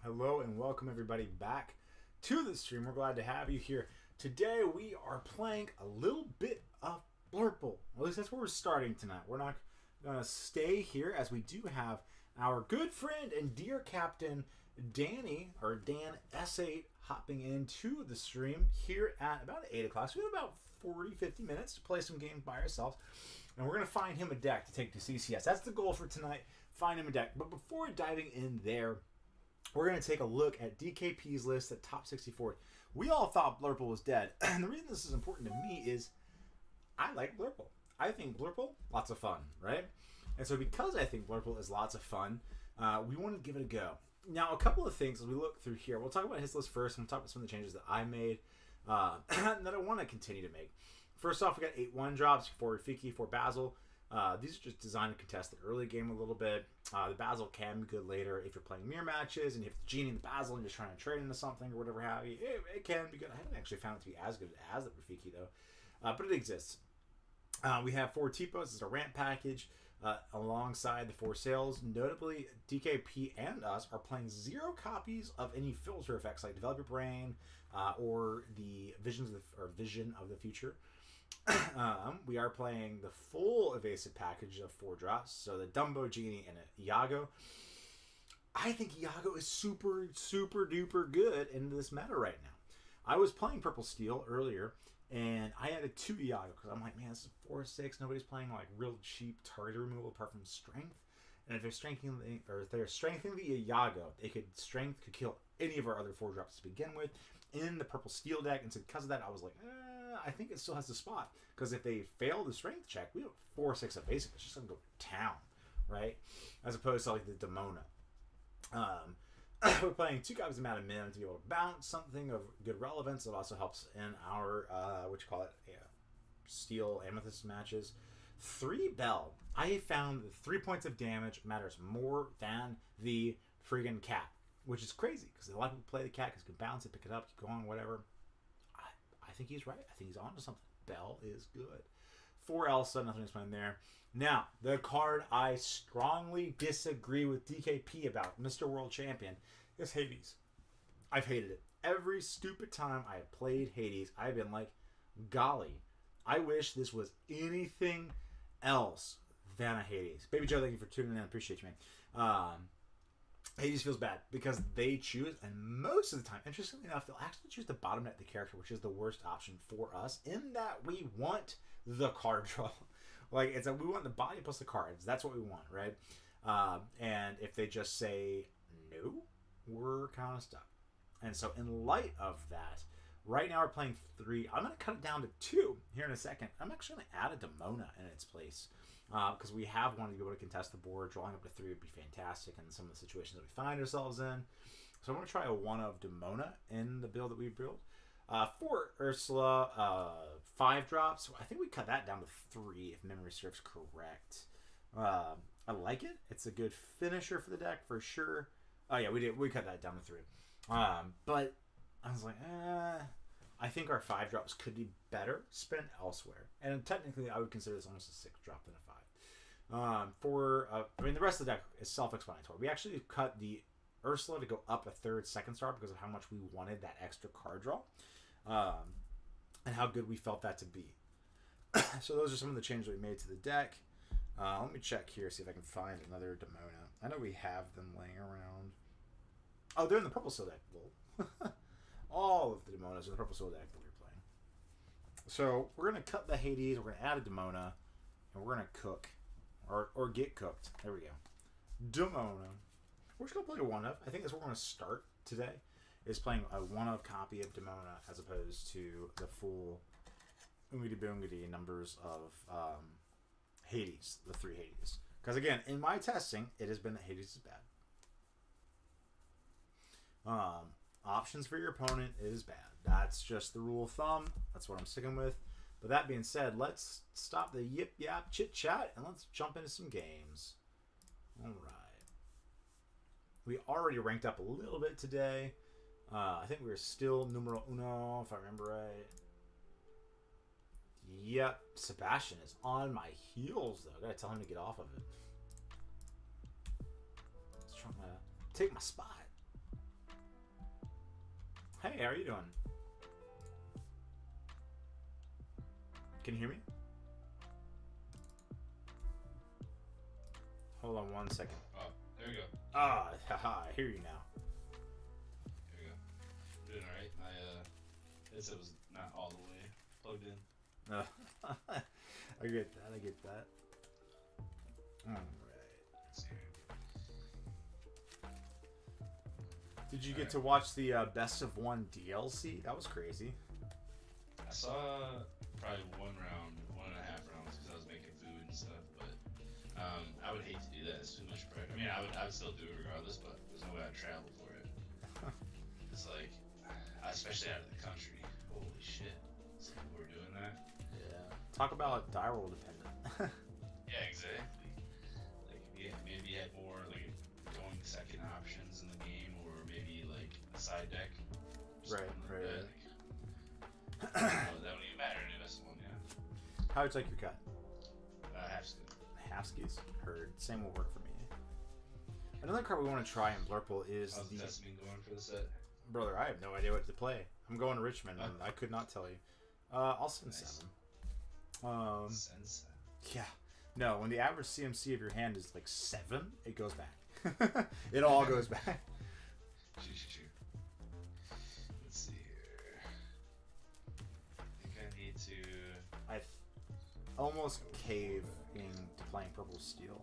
Hello and welcome everybody back to the stream. We're glad to have you here. Today we are playing a little bit of Blurple. At least that's where we're starting tonight. We're not going to stay here as we do have our good friend and dear captain Danny, or Dan S8, hopping into the stream here at about 8 o'clock. So we have about 40, 50 minutes to play some games by ourselves. And we're going to find him a deck to take to CCS. That's the goal for tonight. Find him a deck. But before diving in there, we're going to take a look at DKP's list at top 64. We all thought Blurple was dead. And the reason this is important to me is I like Blurple. I think Blurple, lots of fun, right? And so because I think Blurple is lots of fun, we want to give it a go. Now, a couple of things as we look through here. We'll talk about his list first, and we'll talk about some of the changes that I made that I want to continue to make. First off, we got 8 1-drops for Rafiki, for Basil. These are just designed to contest the early game a little bit. The Basil can be good later if you're playing mirror matches and you have the Genie and the Basil and you're trying to trade into something or whatever have you. It can be good. I haven't actually found it to be as good as the Rafiki though, but it exists. We have 4 Tipos as a ramp package alongside the 4 sales. Notably, DKP and us are playing 0 copies of any filter effects like Develop Your Brain or the Vision of the Future. We are playing the full evasive package of 4 drops, so the Dumbo, Genie, and Iago. I think Iago is super duper good in this meta right now. I was playing Purple Steel earlier, and I added 2 Iago because I'm like, man, this is 4-6. Nobody's playing like real cheap target removal apart from strength. And if they're strengthening the Iago, strength could kill any of our other 4 drops to begin with in the Purple Steel deck. And so because of that, I was like, I think it still has a spot. Because if they fail the strength check, we have 4-6 of basic. It's just going to go to town, right? As opposed to like the Demona. We're playing 2 copies of Madam Mim to be able to bounce something of good relevance. It also helps in our, Steel Amethyst matches. 3 Bell. I found that 3 points of damage matters more than the friggin' cat, which is crazy because a lot of people play the cat because you can bounce it, pick it up, keep going, whatever. I think he's right. I think he's onto something. Bell is good. 4 Elsa, nothing to explain there. Now, the card I strongly disagree with DKP about, Mr. World Champion, is Hades. I've hated it. Every stupid time I have played Hades, I've been like, golly, I wish this was anything else than a Hades. Baby Joe, thank you for tuning in. I appreciate you, man. Hades feels bad because they choose, and most of the time, interestingly enough, they'll actually choose the bottom net of the character, which is the worst option for us, in that we want the card draw. Like, we want the body plus the cards. That's what we want, right? And if they just say no, we're kind of stuck. And so in light of that, right now we're playing 3. I'm going to cut it down to 2 here in a second. I'm actually going to add a Demona in its place because we have wanted to be able to contest the board. Drawing up to 3 would be fantastic in some of the situations that we find ourselves in. So I'm going to try a 1 of Demona in the build that we built. 4 Ursula, 5 drops. I think we cut that down to 3 if memory serves correct. I like it. It's a good finisher for the deck for sure. Oh yeah, we did. We cut that down to 3. But I was like, I think our 5 drops could be better spent elsewhere. And technically, I would consider this almost a 6 drop than a 5. The rest of the deck is self-explanatory. We actually cut the Ursula to go up a 3rd, 2nd star because of how much we wanted that extra card draw. And how good we felt that to be. So those are some of the changes we made to the deck. Let me check here, see if I can find another Demona. I know we have them laying around. Oh, they're in the Purple Steel deck. Well, all of the Demonas in the Purple Steel deck that we're playing. So we're going to cut the Hades, we're going to add a Demona, and we're going to cook. Or get cooked. There we go. Demona. We're just going to play a 1-of. I think that's where we're going to start today, is playing a 1-of copy of Demona as opposed to the full oongity-boongity numbers of Hades, the 3 Hades. Because again, in my testing, it has been that Hades is bad. Options for your opponent is bad. That's just the rule of thumb. That's what I'm sticking with. But that being said, let's stop the yip yap chit chat and let's jump into some games. All right. We already ranked up a little bit today. I think we were still numero uno, if I remember right. Yep, Sebastian is on my heels though. I gotta tell him to get off of it. He's trying to take my spot. Hey, how are you doing? Can you hear me? Hold on 1 second. Oh, there we go. Ah, haha, I hear you now. There we go. I'm doing alright. My headset was not all the way plugged in. I get that, I get that. Alright. Let's see here. Did you get to watch the Best of One DLC? That was crazy. I saw probably 1.5 rounds because I was making food and stuff, but I would hate to do that. It's too much pressure. I mean, I would still do it regardless, but there's no way I'd travel for it. It's like, especially out of the country. Holy shit. Some people are doing that. Yeah. Talk about die roll dependent. Yeah, exactly. Like, yeah, maybe you had more like going second options in the game, or maybe like a side deck. Right, Like right. that. That wouldn't even matter in this one, yeah. How would you like your cut? Half scoop. Half skis. Heard. Same will work for me. Another card we want to try in Blurple is How's the the... testing going for the set? Brother, I have no idea what to play. I'm going to Richmond, and I could not tell you. I'll send Nice. 7. Sense. Yeah. No, when the average CMC of your hand is like 7, it goes back. It all goes back. Shoot. Let's see here. I think I need to. I almost cave into playing Purple Steel.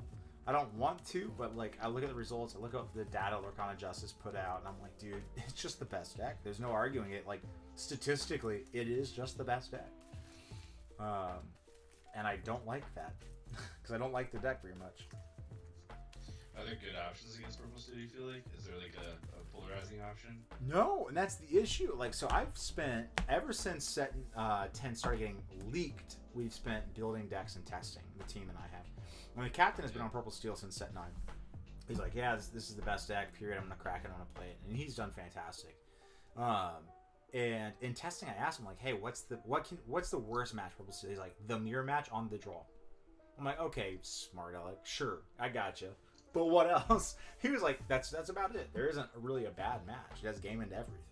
I don't want to, but like I look at the results, I look up the data Lorcana Justice put out, and I'm like, dude, it's just the best deck. There's no arguing it. Like statistically, it is just the best deck. And I don't like that because I don't like the deck very much. Are there good options against Purple Steel, you feel like? Is there like a polarizing option? No, and that's the issue. Like, so I've spent ever since set 10 started getting leaked. We've spent building decks and testing. The team and I have. When the captain has been on Purple Steel since set 9, he's like, "Yeah, this is the best deck. Period. I'm gonna crack it. I'm gonna play it," and he's done fantastic. And in testing, I asked him like, "Hey, what's the worst match Purple Steel?" He's like, "The mirror match on the draw." I'm like, "Okay, smart Alec. Sure, I gotcha." But what else? He was like, that's about it. There isn't really a bad match. It has game into everything.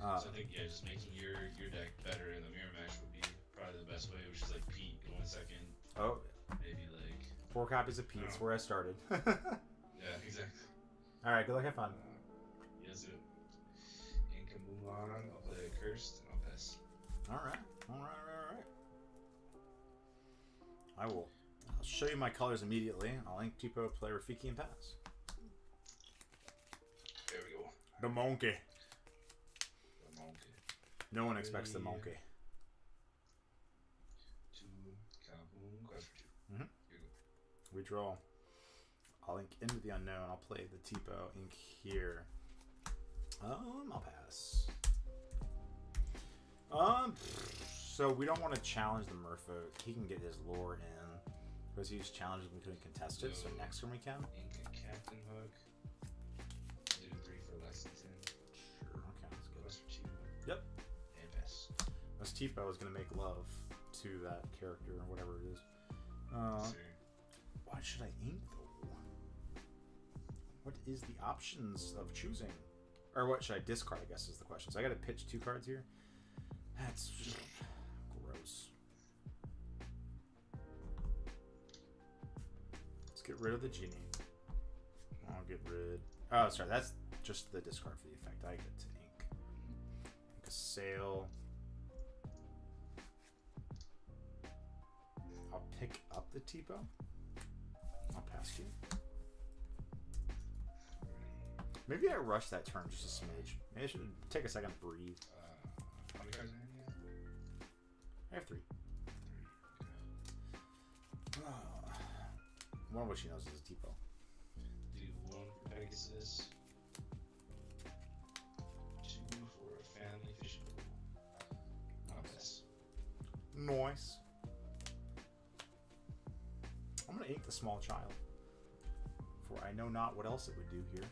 So I think just making your deck better in the mirror match would be probably the best way, which is like Pete going second. Oh, Maybe like 4 copies of Pete's where I started. yeah, exactly. All right, good luck, have fun. Yes, it. Inca Mulan. I'll play a Cursed and I'll pass. All right. I'll show you my colors immediately. I'll ink Tipo, play Rafiki, and pass. There we go. The monkey. The monkey. No one expects the monkey. 2 Kaboom. Quest for 2. Mhm. Here you go. We draw. I'll ink Into the Unknown. I'll play the Tipo, ink here. I'll pass. So we don't want to challenge the Merfolk. He can get his lore in because he's challenged between contested. So next turn we can. Inca Captain Hook. Do 3 for Lexington. Sure. Okay, that's good. Quest for 2. Yep. And pass. This Tipo is gonna make love to that character or whatever it is. Sir. Why should I ink though? What is the options of choosing? Or what should I discard, I guess is the question. So I gotta pitch 2 cards here? That's gross. Let's get rid of the genie. I'll get rid... Oh, sorry, that's just the discard for the effect. I get to ink. Ink a sail. I'll pick up the Tipo. I'll pass you. Maybe I rushed that turn just a smidge. Maybe I should take a second to breathe. How many cards in here? I have 3. One of which he knows is a Tipo. Do 1 for Pegasus. 2 for a family fishing pool. I'll pass. Nice. I'm gonna ink the small child. For I know not what else it would do here.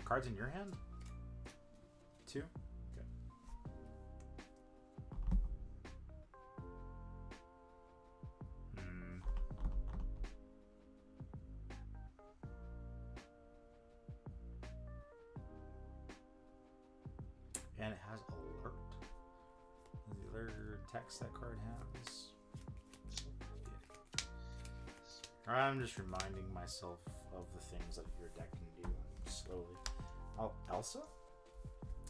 Cards in your hand? 2? Okay. attacks that card has. I'm just reminding myself of the things that your deck can do slowly. Oh, Elsa?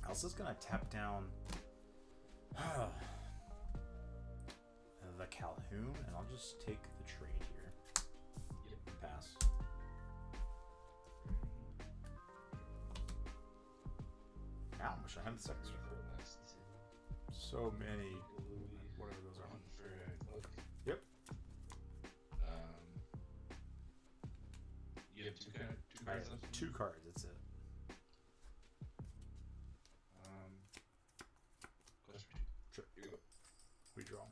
Elsa's gonna tap down the Calhoun, and I'll just take the trade here. Yep. Pass. I wish I had the second strike. So many. Whatever those are. Yep. You have two cards left? Two cards, that's it. Sure. Here you go. We draw.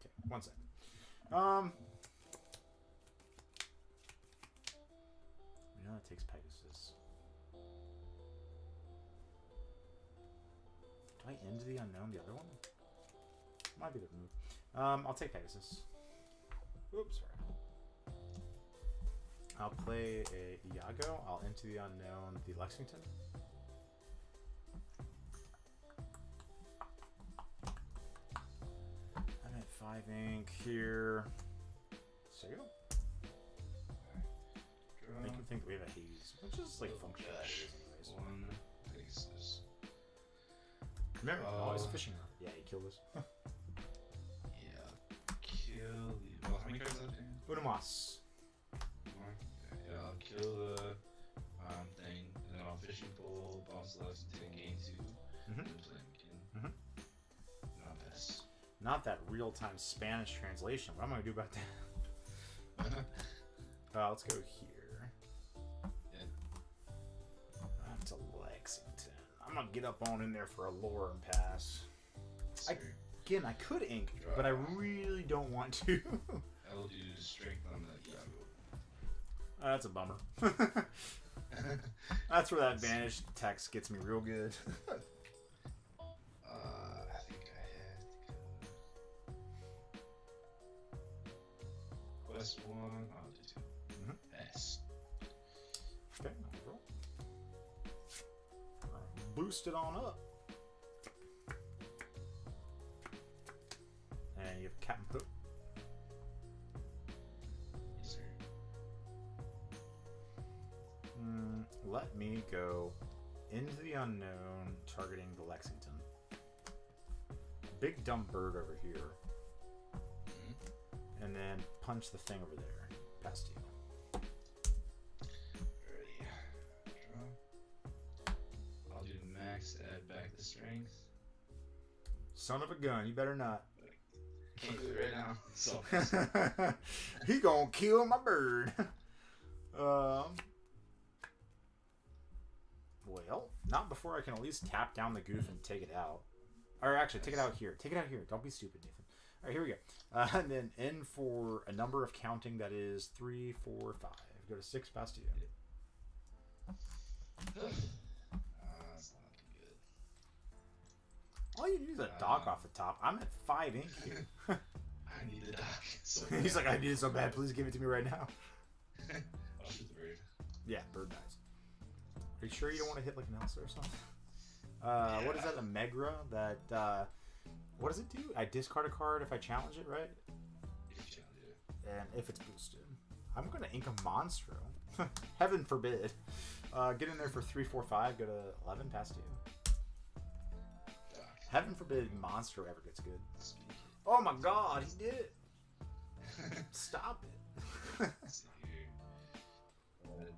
Okay, one second. You know it takes Pegasus. Do I end the unknown the other one? Might be the move. I'll take Pegasus. Oops, sorry. I'll play a Iago. I'll enter the unknown the Lexington. I'm at 5 ink here. So you go. Make him think that we have a haze, which is like functional. Anyways. One Pegasus. Remember, always fishing rod. Yeah, he killed us. Yeah. Kill the. Well, how many cards left? Unamas. Yeah, I'll kill the thing, and then I'll fishing pole, bounce left, and gain 2. And play again. Not pass. Not that real-time Spanish translation. What am I gonna do about that? Let's go here. Yeah. To Lexington. I'm gonna get up on in there for a lore and pass. Again, I could ink, but I really don't want to. I'll do strength on that Iago. That's a bummer. That's where that vanished text gets me real good. I think I had Quest 1, I'll do 2. Pass. Okay, I'll roll. Boost it on up. And you have Captain Hook. Yes, sir. Let me go into the unknown, targeting the Lexington. Big dumb bird over here. And then punch the thing over there. Past you. Ready. Draw. I'll do max, add back the strength. Son of a gun, you better not. Can't do it right now. So. He gonna kill my bird. Well, not before I can at least tap down the goof and take it out. Or actually, take it out here. Take it out here. Don't be stupid, Nathan. All right, here we go. And then in for a number of counting that is 3, 4, 5. Go to 6 past you. That's not good. All you need is a dock off the top. I'm at 5 ink here. I need a dock. So He's like, I need it so bad. Please give it to me right now. I'll shoot the bird. Yeah, bird dies. Are you sure you don't want to hit like an Elsa or something? What is that? A Megra? That, what does it do? I discard a card if I challenge it, right? If you challenge it. And if it's boosted. I'm going to ink a Monstro. Heaven forbid. Get in there for 3, 4, 5. Go to 11 past you. Dock. Heaven forbid Monstro ever gets good. Oh my god, he did it. Stop it. Let's see here.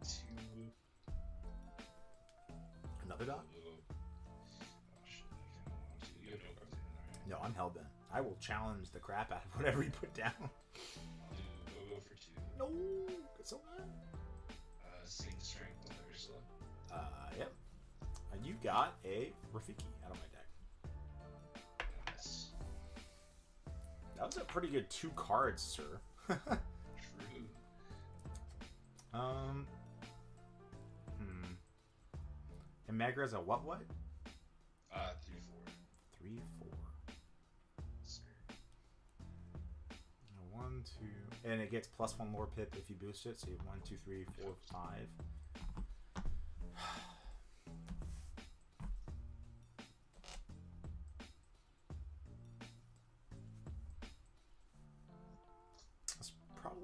2. Another dog? Oh shit, I kinda want to. You have no cards in there, right? No, I'm hellbent. I will challenge the crap out of whatever you put down. I'll go for 2. No, it's so bad. Sing strength on the Ursula. Yep. And you got a Rafiki out of my deck. Yes. That was a pretty good 2 cards, sir. True. And Magra's a what? 3, 4. 3, 4. Sir. 1, 2, and it gets +1 lore pip if you boost it. So you have 1, 2, 3, 4, 5.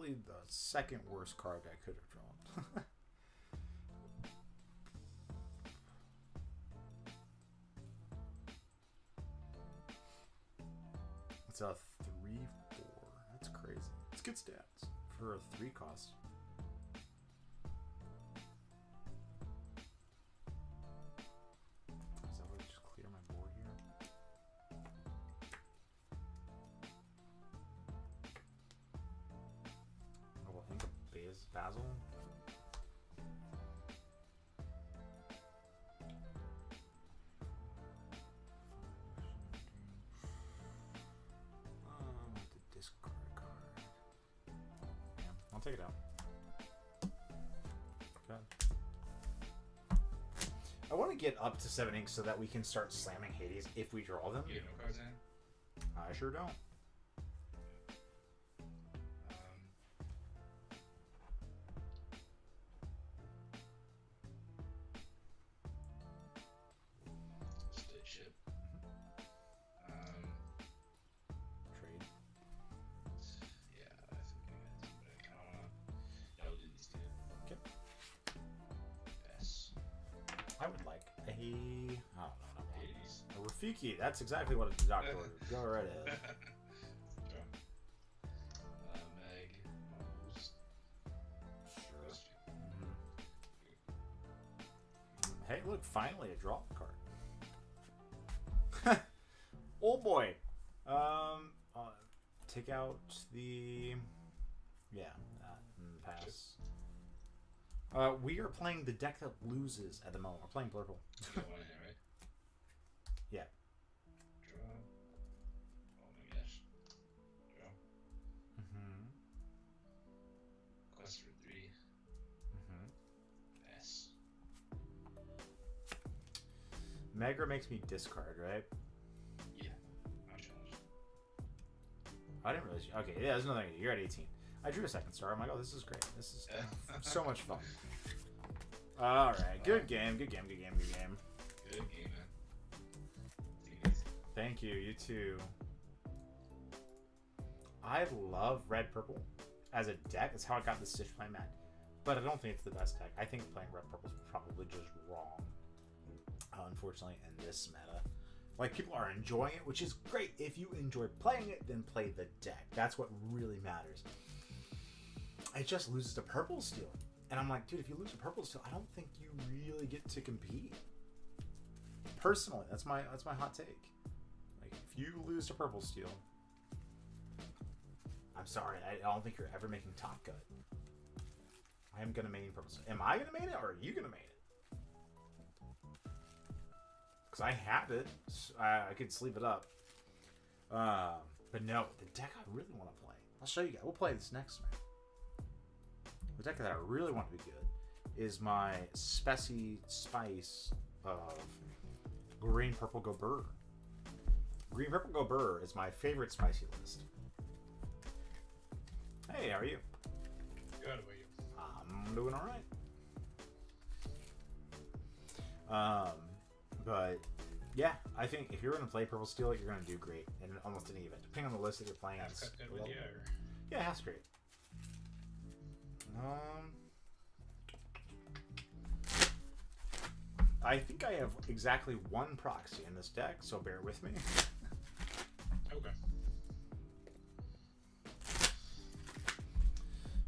probably the second worst card I could have drawn. It's a 3/4. That's crazy. It's good stats for a 3 cost. Is that what I just clear my board here? Oh, well, think of Basil. The discard card. Yeah, I'll take it out. Good. I want to get up to 7 inks so that we can start slamming Hades if we draw them. You have no cards in? I sure don't. Split ship. Trade. Yeah, I think but I kind of want to. Yeah, we'll do these two. Okay. Yes. I would like a. I don't know. Hades. A Rafiki. That's exactly what the doctor ordered. Go right ahead. Draw. Meg. Moles. Sure. Hey, look! Finally, a draw card. Oh boy. Take out the. Yeah. Pass. We are playing the deck that loses at the moment. We're playing purple. You got one in it, right? Yeah. Draw. Oh my gosh. Draw. Mm-hmm. Quest for 3. Mm-hmm. Pass. Megra makes me discard, right? Yeah. I'm challenged. I didn't realize. Okay, yeah, there's another. You're at 18. I drew a second star. I'm like, oh, this is great. This is so much fun. All right, good game. Good game. Good game. Good game. Good game, man. Take it easy. Thank you. You too. I love red purple as a deck. That's how I got the Stitch playmat. But I don't think it's the best deck. I think playing red purple is probably just wrong. Unfortunately, in this meta, like people are enjoying it, which is great. If you enjoy playing it, then play the deck. That's what really matters. It just loses to purple steel, and I'm like, dude, if you lose to purple steel, I don't think you really get to compete. Personally, that's my hot take. Like, if you lose to purple steel, I'm sorry, I don't think you're ever making top cut. I am gonna main purple steel. Am I gonna main it, or are you gonna main it? Because I have it, so I could sleeve it up. But no, the deck I really want to play. I'll show you guys. We'll play this next man. The deck that I really want to be good is my Speci Spice of Green Purple Gobert. Green Purple Gobert is my favorite spicy list. Hey, how are you? Good, how about you? I'm doing alright. But yeah, I think if you're going to play Purple Steel, you're going to do great in almost any event. Depending on the list that you're playing. Half cut good with you, or? Yeah, half's great. I think I have exactly one proxy in this deck, so bear with me. Okay.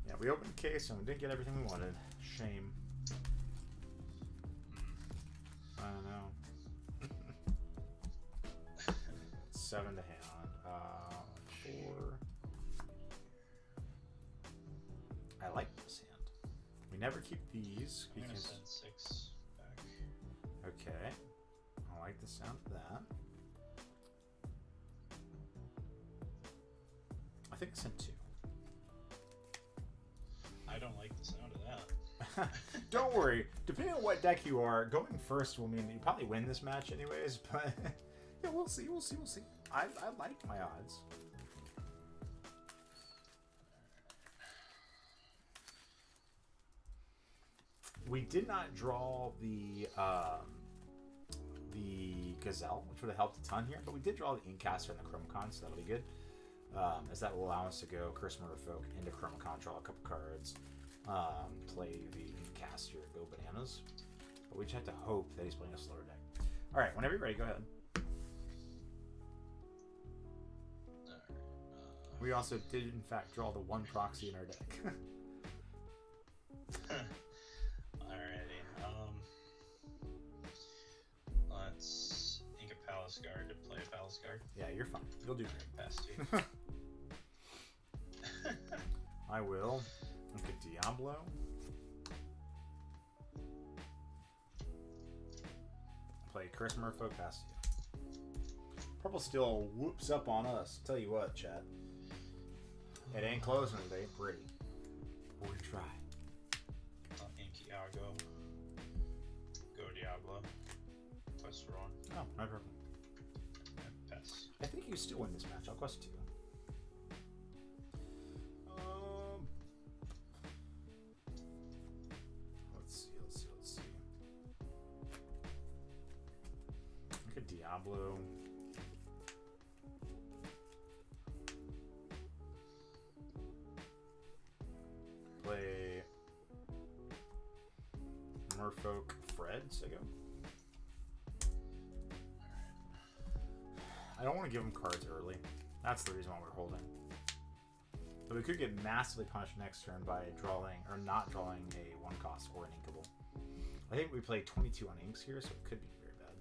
Yeah, we opened the case and we didn't get everything we wanted. Shame. I don't know. 7 to hand. 4. I like this hand. We never keep these I'm gonna because. send 6 back. Okay. I like the sound of that. I think I sent 2. I don't like the sound of that. Don't worry. Depending on what deck you are, going first will mean that you probably win this match anyways, but yeah, we'll see. I like my odds. We did not draw the Gazelle, which would have helped a ton here, but we did draw the Inkcaster and the Chromecon, so that'll be good. as that will allow us to go Curse Merfolk into Chromacon, draw a couple cards, play the caster, go bananas. But we just have to hope that he's playing a slower deck. All right, whenever you're ready, go ahead. We also did, in fact, draw the one proxy in our deck. Alrighty. Let's ink a Palace Guard to play a Palace Guard. Yeah, you're fine. You'll do great. Pass two. I will. Look at Diablo. Play Curse Merfolk, pass you. Purple still whoops up on us. Tell you what, chat. It ain't closing. It ain't pretty. But we try. Ink Iago. Go Diablo. Quest Ron. Oh, my purple. Pass. I think you still win this match. I'll quest 2. Let's see. Look at Diablo. Play Merfolk Fred, so go. I don't want to give him cards early. That's the reason why we're holding. But we could get massively punished next turn by drawing or not drawing a 1-cost or an inkable. I think we played 22 on inks here, so it could be very bad.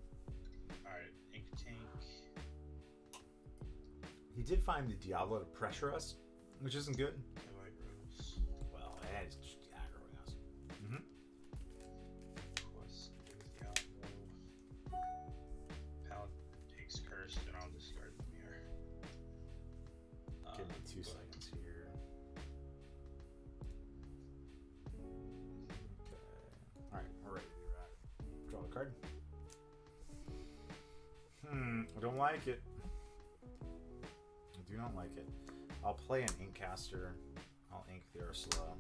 Alright, Ink Tank. He did find the Diablo to pressure us, which isn't good. The White Rose. Well, it is just aggroing us. Quest Diablo. Palette takes Cursed, and I'll discard the mirror. Give me 2 seconds here. Okay. Alright, we're ready to be right. Draw a card. I don't like it. I do not like it. I'll play an Inkcaster. I'll ink the Ursula.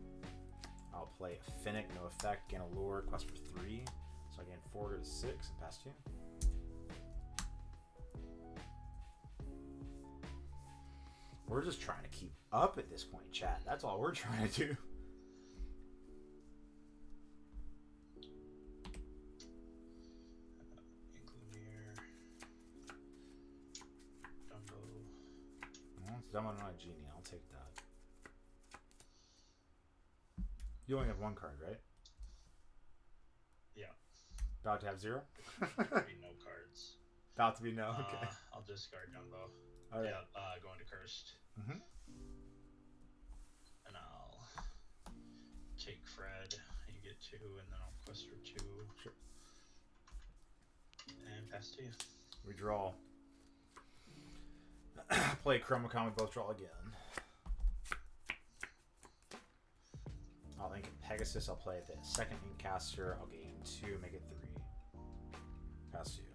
I'll play a Finnick, no effect. Gain a lure, quest for 3. So I gain 4 to 6 and pass 2. We're just trying to keep up at this point, chat. That's all we're trying to do. Ink Lumiere. Dumbo. Well, it's Dumbo, not a genie. I'll take that. You only have 1 card, right? Yeah. About to have 0? Be no cards. About to be no. Okay. I'll discard Dumbo. All right. Yeah, going to Cursed. Mm-hmm. And I'll take Fred. You get 2, and then I'll quest for 2. Sure. And pass to you. We draw. Play Chromacon. We both draw again. I'll ink Pegasus. I'll play the second Inkcaster. I'll gain 2, make it 3. Pass to you.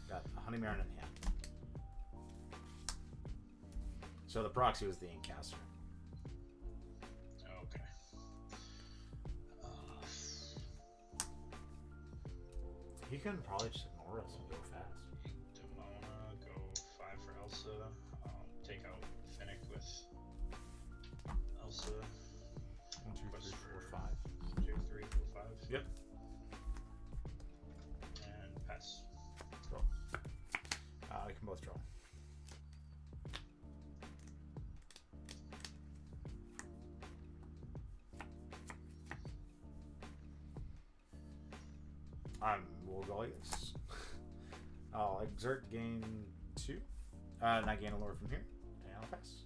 Got a Honeymaron in hand. So the proxy was the Inkcaster. Okay. He can probably just ignore us and go fast. Demona, go 5 for Elsa. Take out Finnick with Elsa. 1, 2, 3, 4, 5. 2, 3, 4, 5. Yep. And pass. Draw. We can both draw. We'll go like this. I'll exert, gain 2. And I gain a lure from here. And I'll pass.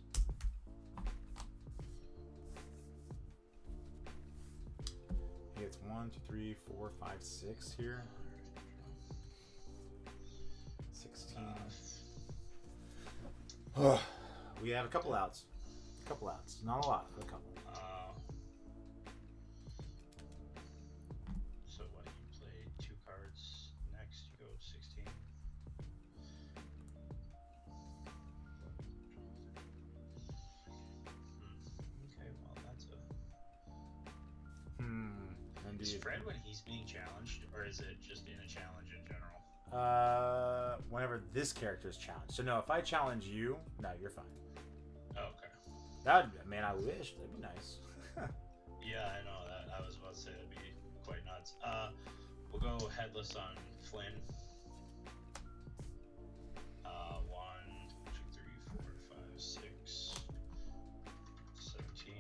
He gets 1, 2, 3, 4, 5, 6 here. 16. We have a couple outs. Not a lot, but a couple. So what, you play 2 cards next, you go 16. Okay, well that's a... Indeed. Is Fred when he's being challenged, or is it just in a challenge in general? Whenever this character is challenged. So no, if I challenge you, no, you're fine. Oh, okay. Man, I wish that'd be nice. Yeah, I know that. I was about to say that'd be quite nuts. We'll go headless on Flynn. 1, 2, 3, 4, 5, 6, 17.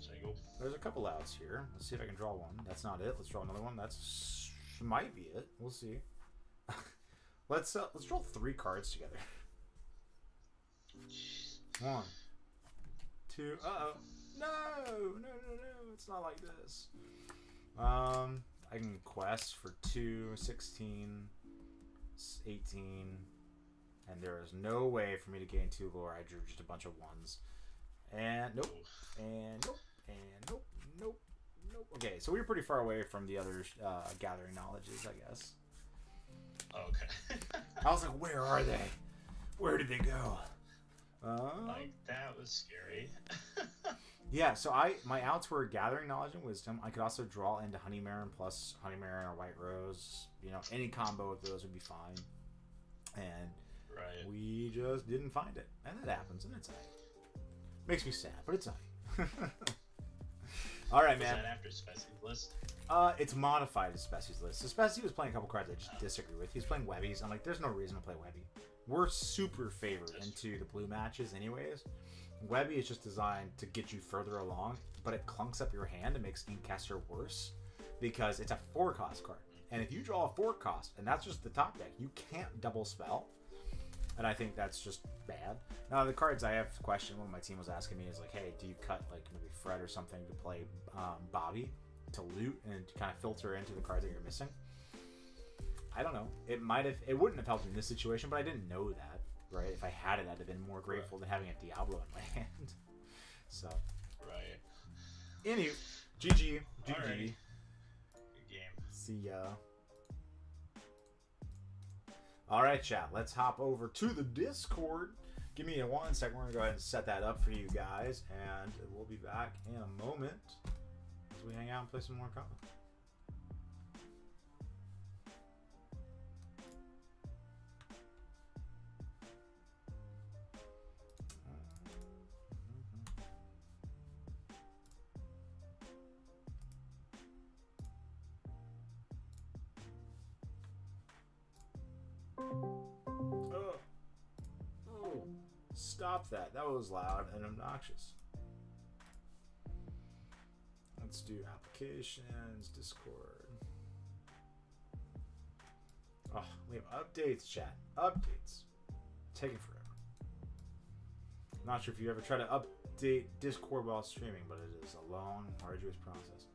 So I go. There's a couple outs here. Let's see if I can draw one. That's not it. Let's draw another one. That's might be it. We'll see. Let's draw 3 cards together. 1, 2. No, it's not like this. I can quest for 2, 16, 18, and there is no way for me to gain 2 lore. I drew just a bunch of 1s. And nope, and nope, and nope, nope, nope. Okay, so we were pretty far away from the other gathering knowledges, I guess. Okay. I was like, where are they? Where did they go? Like, that was scary. Yeah, so my outs were Gathering Knowledge and Wisdom. I could also draw into Honeymaron plus Honeymaron or White Rose. You know, any combo of those would be fine. And Right. we just didn't find it. And that happens, and it's alright. Makes me sad, but it's alright. Alright, man. Is that after Spessie's list? It's modified as Spessie's list. So Spessie was playing a couple cards I just disagree with. He's playing Webbies. I'm like, there's no reason to play Webby. We're super favored into the blue matches anyways. Webby is just designed to get you further along, but it clunks up your hand and makes Inkcaster worse because it's a 4-cost card. And if you draw a 4-cost, and that's just the top deck, you can't double spell. And I think that's just bad. Now, the cards I have questioned, one of my team was asking me is like, hey, do you cut like maybe Fred or something to play Bobby to loot and to kind of filter into the cards that you're missing? I don't know. It wouldn't have helped in this situation, but I didn't know that, right? If I had it, I'd have been more grateful than having a Diablo in my hand. So, Right. anyway, GG. Alrighty. Good game. See ya. All right, chat. Let's hop over to the Discord. Give me 1 second. We're going to go ahead and set that up for you guys, and we'll be back in a moment as we hang out and play some more combo. Oh, stop that. That was loud and obnoxious. Let's do applications, Discord. Oh, we have updates, chat. Updates. Taking forever. Not sure if you ever try to update Discord while streaming, but it is a long, arduous process.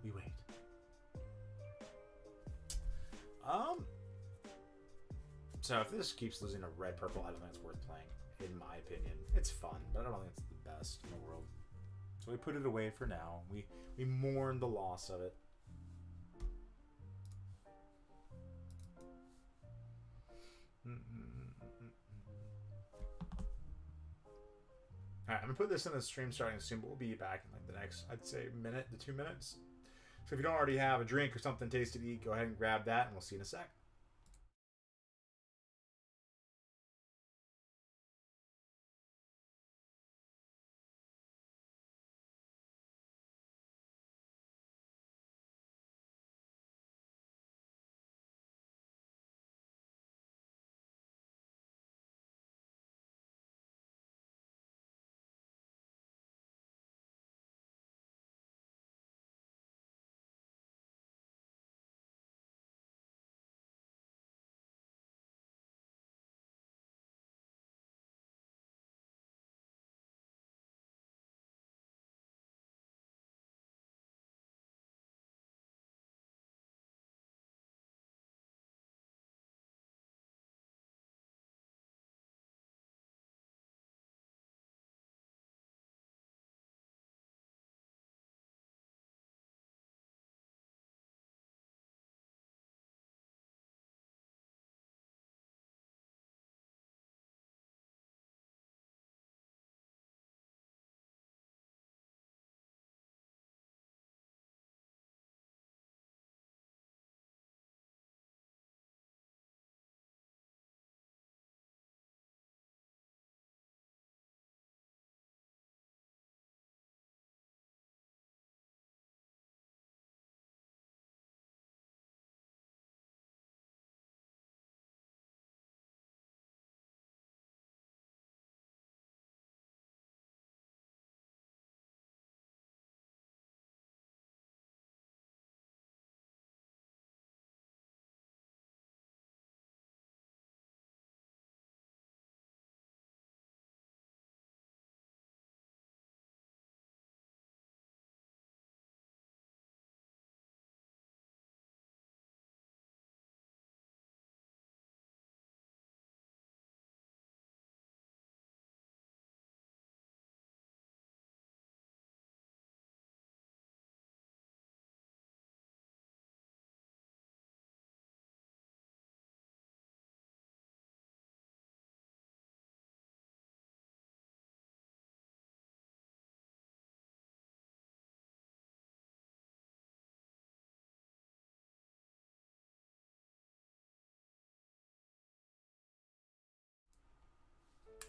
We wait. So if this keeps losing to red purple, I don't think it's worth playing, in my opinion. It's fun, but I don't think it's the best in the world. So we put it away for now. We mourn the loss of it. Alright, I'm gonna put this in the stream starting soon, but we'll be back in like the next, I'd say, minute to 2 minutes. So if you don't already have a drink or something tasty to eat, go ahead and grab that, and we'll see you in a sec.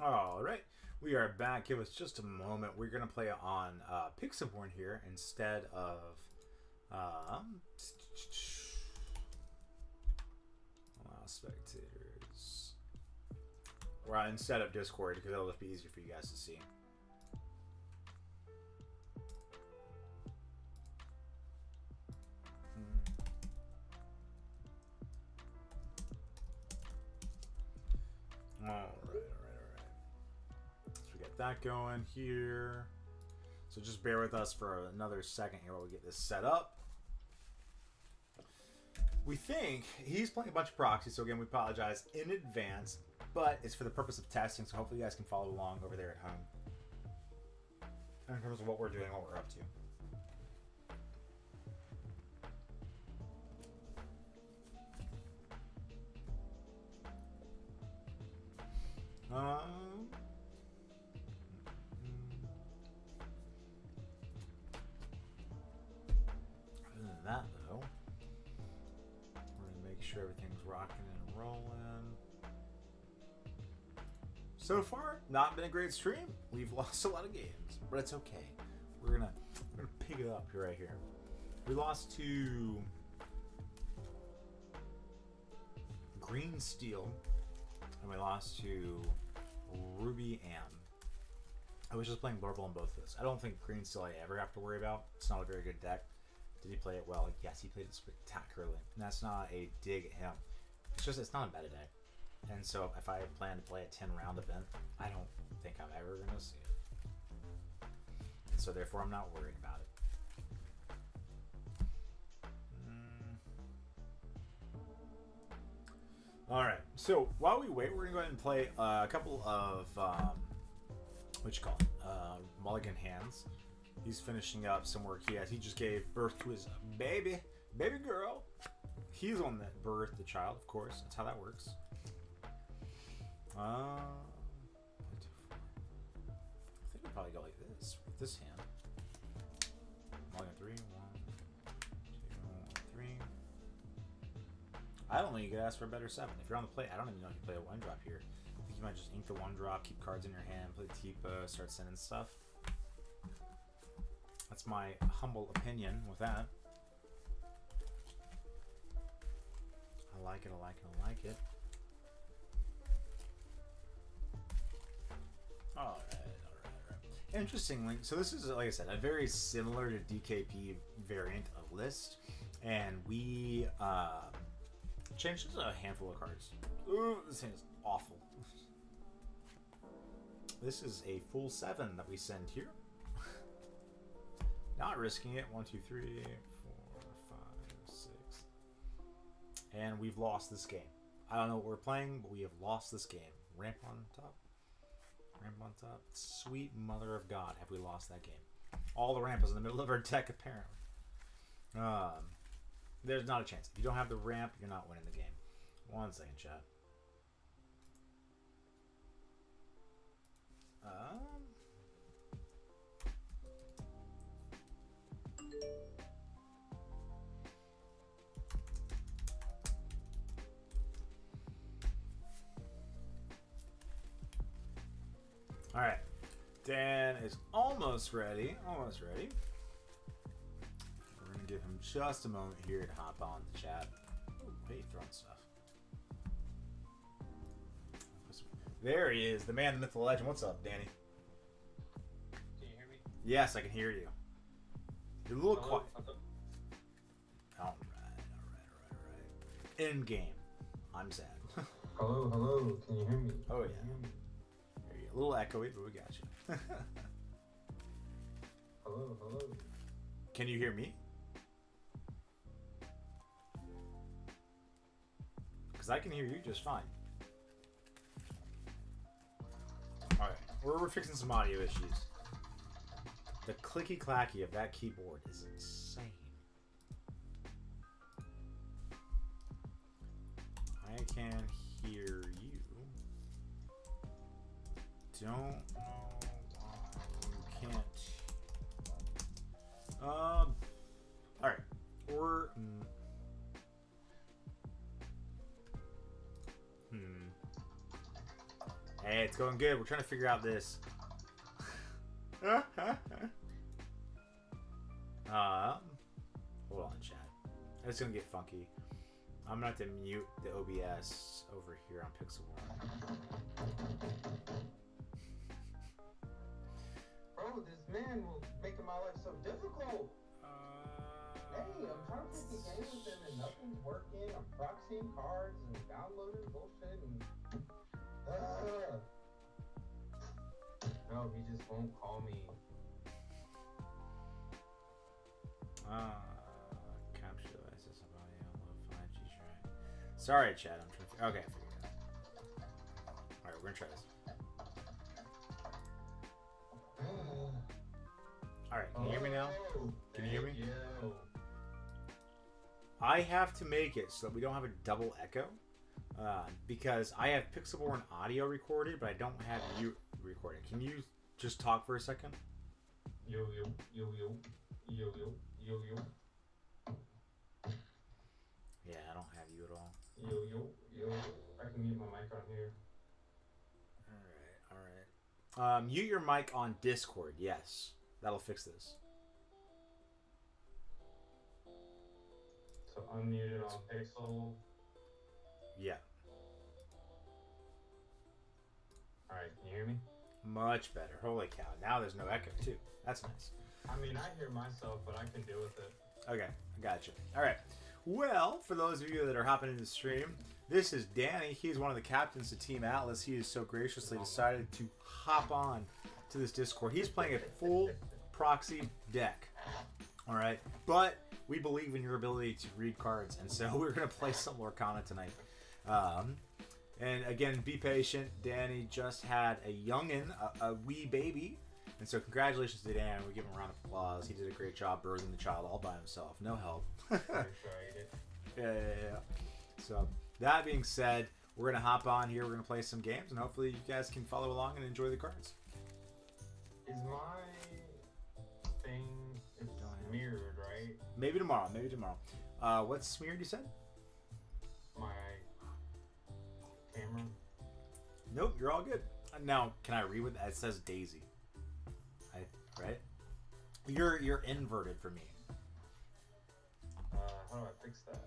All right, we are back. Give us just a moment. We're gonna play on Pixelborn here instead of allow spectators. Well, instead of Discord because it'll just be easier for you guys to see. All right. So we got that going here. So just bear with us for another second here while we get this set up. We think he's playing a bunch of proxies, so again, we apologize in advance, but it's for the purpose of testing, so hopefully you guys can follow along over there at home in terms of what we're doing, what we're up to. Other than that, though, we're going to make sure everything's rocking and rolling. So far, not been a great stream. We've lost a lot of games, but it's okay. We're gonna pick it up right here. We lost to Green Steel, and we lost to Ruby Ann. I was just playing Blurble on both of those. I don't think Green Steel I ever have to worry about. It's not a very good deck. Did he play it well? Yes, he played it spectacularly. And that's not a dig at him. It's just, it's not a meta deck. And so if I plan to play a 10-round event, I don't think I'm ever going to see it. And so therefore, I'm not worried about it. All right. So while we wait, we're going to go ahead and play a couple of, what you call it, Mulligan Hands. He's finishing up some work he has. He just gave birth to his baby girl. He's the one that birthed the child, of course. That's how that works. 1, 2, 4. I think we'll probably go like this with this hand. Mulligan 3, 1, 2, 3. I don't know. You could ask for a better 7. If you're on the plate, I don't even know if you play a 1-drop here. I think you might just ink the 1-drop, keep cards in your hand, play Tipa, start sending stuff. That's my humble opinion with that. I like it, I like it, I like it. Alright. Interestingly, so this is, like I said, a very similar to DKP variant of list. And we changed just a handful of cards. Ooh, this thing is awful. This is a full 7 that we send here. Not risking it. 1, 2, 3, 4, 5, 6. And we've lost this game. I don't know what we're playing, but we have lost this game. Ramp on top. Ramp on top. Sweet mother of God, have we lost that game. All the ramp is in the middle of our deck, apparently. There's not a chance. If you don't have the ramp, you're not winning the game. 1 second, chat. All right, Dan is almost ready. Almost ready. We're gonna give him just a moment here to hop on the chat. Ooh, hey, throwing stuff. There he is, the man, the myth, the legend. What's up, Danny? Can you hear me? Yes, I can hear you. You're a little quiet. All right. End game. I'm sad. Hello. Can you hear me? Oh, yeah. A little echoey, but we got you. Hello. Can you hear me? Because I can hear you just fine. Alright, we're fixing some audio issues. The clicky-clacky of that keyboard is insane. I can hear you. Don't know why you can't. Alright. We're Hey, it's going good. We're trying to figure out this. Hold on, chat. It's gonna get funky. I'm gonna have to mute the OBS over here on Pixel War. Bro, this man will making my life so difficult. Hey, I'm trying to play the game with him and nothing's working. I'm proxying cards and downloading bullshit and no, he just won't call me. Capture devices somebody unload 5G track. Sorry, chat. I'm trying to. Okay, I figured it out. All right, we're gonna try this. All right, can you hear me now? Can you hear me? Yo. I have to make it so that we don't have a double echo, because I have Pixelborn audio recorded, but I don't have you recorded. Can you just talk for a second? Yo yo yo yo yo yo yo yo. Yeah, I don't have you at all. Yo yo yo. I can mute my mic on here. All right. Mute your mic on Discord. Yes, that'll fix this. So unmuted on Pixel. Yeah, Alright, can you hear me? much better. Holy cow! Now there's no echo too. That's nice. I mean, I hear myself, but I can deal with it. Okay, I gotcha. All right. Well, for those of you that are hopping into the stream, this is Danny. He's one of the captains of Team Atlas. He has so graciously decided to hop on to this Discord. He's playing a full proxy deck. All right, but we believe in your ability to read cards, and so we're gonna play some Lorcana tonight. And again, be patient. Danny just had a youngin, a wee baby. And so congratulations to Dan. We give him a round of applause. He did a great job birthing the child all by himself. No help. Yeah. So that being said, we're going to hop on here. We're going to play some games. And hopefully you guys can follow along and enjoy the cards. Is my thing, it's mirrored, right? Maybe tomorrow. What's smeared, you said? My camera? Nope, you're all good. Now, can I read what that? It says Daisy. Right? You're inverted for me. How do I fix that?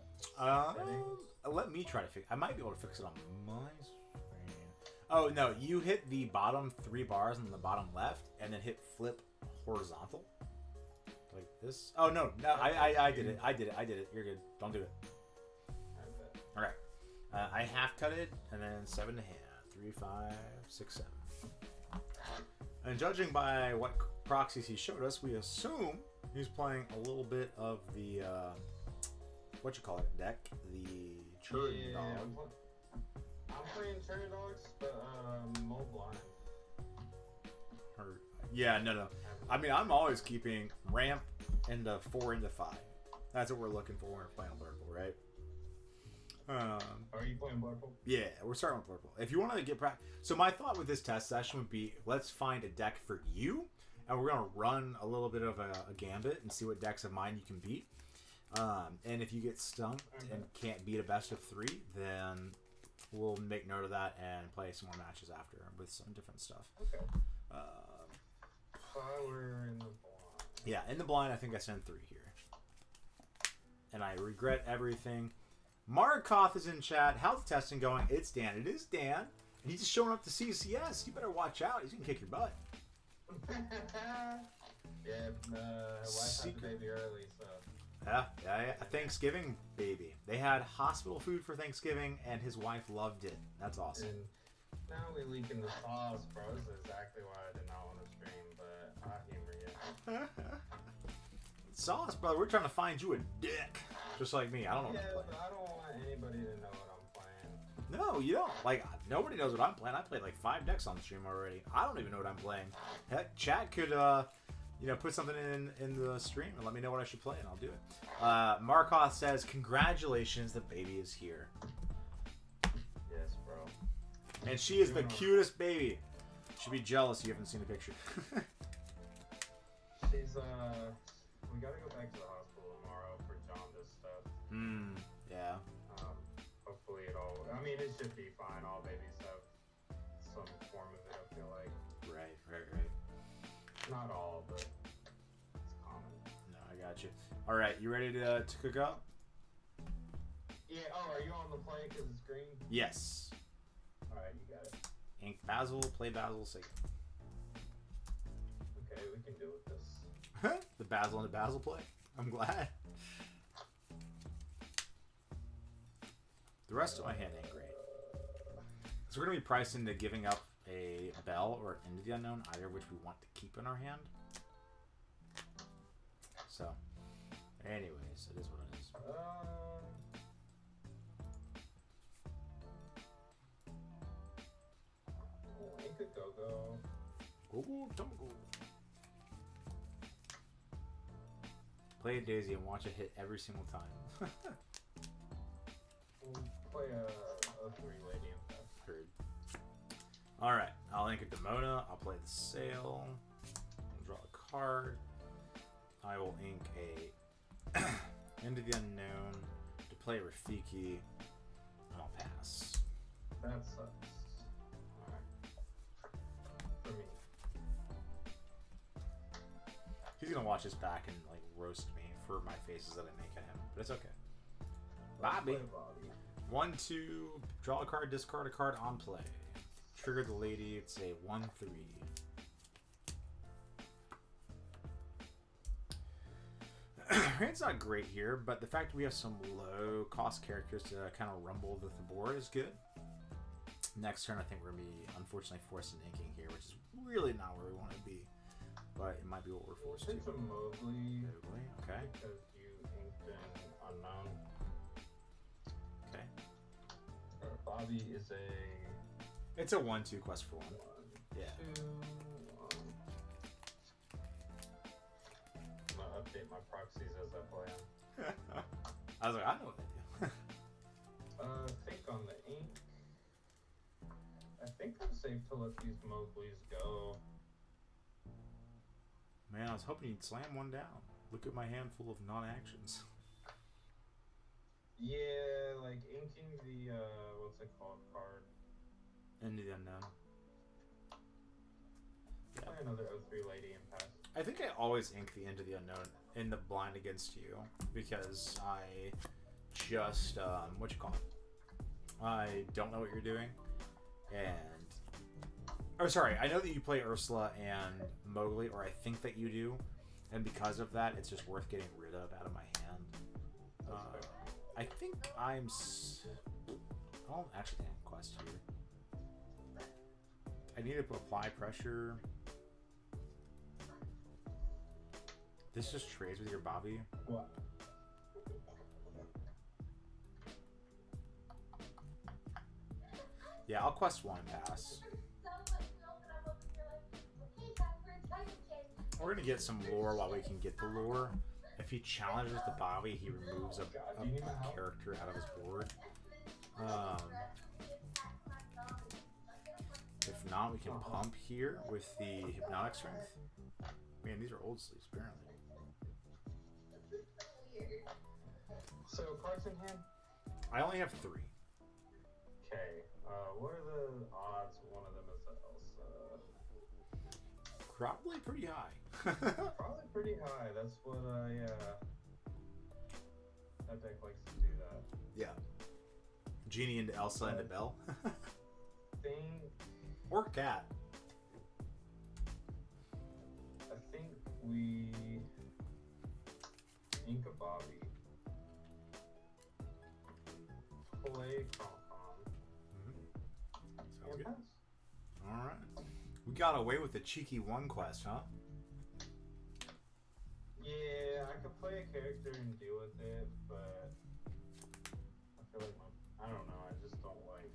Let me try to fix. I might be able to fix it on my screen. Oh no, you hit the bottom 3 bars on the bottom left, and then hit flip horizontal, like this. Oh no, I did it. I did it. You're good. Don't do it. All right. I half cut it, and then 7 to hand. 3, 5, 6, 7. And judging by what proxies he showed us, we assume he's playing a little bit of the deck, the Churn Dog. I'm playing Churn Dogs, but Mo Blind. Yeah, no. I mean, I'm always keeping ramp into 4 into 5. That's what we're looking for when we're playing Blurple, right? Are you playing Blurple? Yeah, we're starting with Blurple. If you want to get practice, so my thought with this test session would be, let's find a deck for you, and we're gonna run a little bit of a gambit and see what decks of mine you can beat. And if you get stumped and can't beat a best of 3, then we'll make note of that and play some more matches after with some different stuff. Okay. We're in the blind. Yeah, in the blind, I think I sent 3 here. And I regret everything. Markoth is in chat. How's the testing going? It's Dan. It is Dan. And he's just showing up to CCS. You better watch out. He's going to kick your butt. Yeah, wife had the baby early, so. Yeah, a Thanksgiving baby. They had hospital food for Thanksgiving, and his wife loved it. That's awesome. And now we leaking the sauce, bro. This is exactly why I did not want to stream, but I humor you. Sauce, brother. We're trying to find you a dick. Just like me. I don't know what I'm But playing. I don't want anybody to know what I'm playing. No, you don't. Like, nobody knows what I'm playing. I played like 5 decks on the stream already. I don't even know what I'm playing. Heck, chat could, put something in the stream and let me know what I should play, and I'll do it. Markoth says, congratulations, the baby is here. Yes, bro. And she is the cutest baby. Should be jealous you haven't seen the picture. She's, we gotta go back to the hospital tomorrow for jaundice stuff. Yeah. Hopefully it all, I mean, it should be fine. All babies have some form not all, but it's common. No, I got you. All right, you ready to cook up? Yeah. Oh, are you on the play because it's green? Yes. All right, you got it. Ink Basil, play Basil, say. Okay, we can do with this. The Basil and the Basil play. I'm glad. The rest of my hand ain't great. So we're gonna be priced into giving up a Bell or Into the Unknown, either of which we want to keep in our hand. So, anyways, it is what it is. Ink a go-go. Go, don't go. Play a Daisy and watch it hit every single time. We'll play a 3-lady impact. Heard. Alright, I'll ink a Demona. I'll play the Sail. I'll draw a card. I will ink a Into the Unknown to play Rafiki. And I'll pass. That sucks. Alright. For me. He's gonna watch this back and like roast me for my faces that I make at him, but it's okay. Bobby. 1-2, draw a card, discard a card on play. Trigger the lady, it's a 1-3. It's not great here, but the fact that we have some low cost characters to kind of rumble with the board is good. Next turn, I think we're going to be unfortunately forced into inking here, which is really not where we want to be. But it might be what we're forced to. It's a Mowgli. Mowgli, okay. Because you inked an unknown. Okay. Bobby is a... It's a 1-2 quest for 1. Yeah. 2, I'm gonna update my proxies as I play them. I was like, I know what they do. Think on the ink. I think I'm safe to let these Mowglis go. Man, I was hoping you'd slam one down. Look at my handful of non-actions. Yeah, like inking the, what's it called, card. Into the Unknown. Yeah. Play another 03 lady and pass. I think I always ink the Into the Unknown in the blind against you because I just, what you call it? I don't know what you're doing. And, oh, sorry, I know that you play Ursula and Mowgli, or I think that you do. And because of that, it's just worth getting rid of out of my hand. I think I don't actually think I'm quest here. I need to apply pressure. This just trades with your Bobby. What? Yeah, I'll quest 1 and pass. We're gonna get some lore while we can get the lore. If he challenges the Bobby, he removes a character out of his board. If not, we can pump here with the Hypnotic Strength. Man, these are old sleeves, apparently. So, cards in hand? I only have 3. Okay, what are the odds one of them is Elsa? Probably pretty high. Probably pretty high, that's what that deck likes to do that. Yeah. Genie into Elsa into Belle. Think... Or Cat. I think we ink a Bobby. Play Concom. Sounds good. Alright. We got away with the cheeky 1 quest, huh? Yeah, I could play a character and deal with it, but I feel like I don't know, I just don't like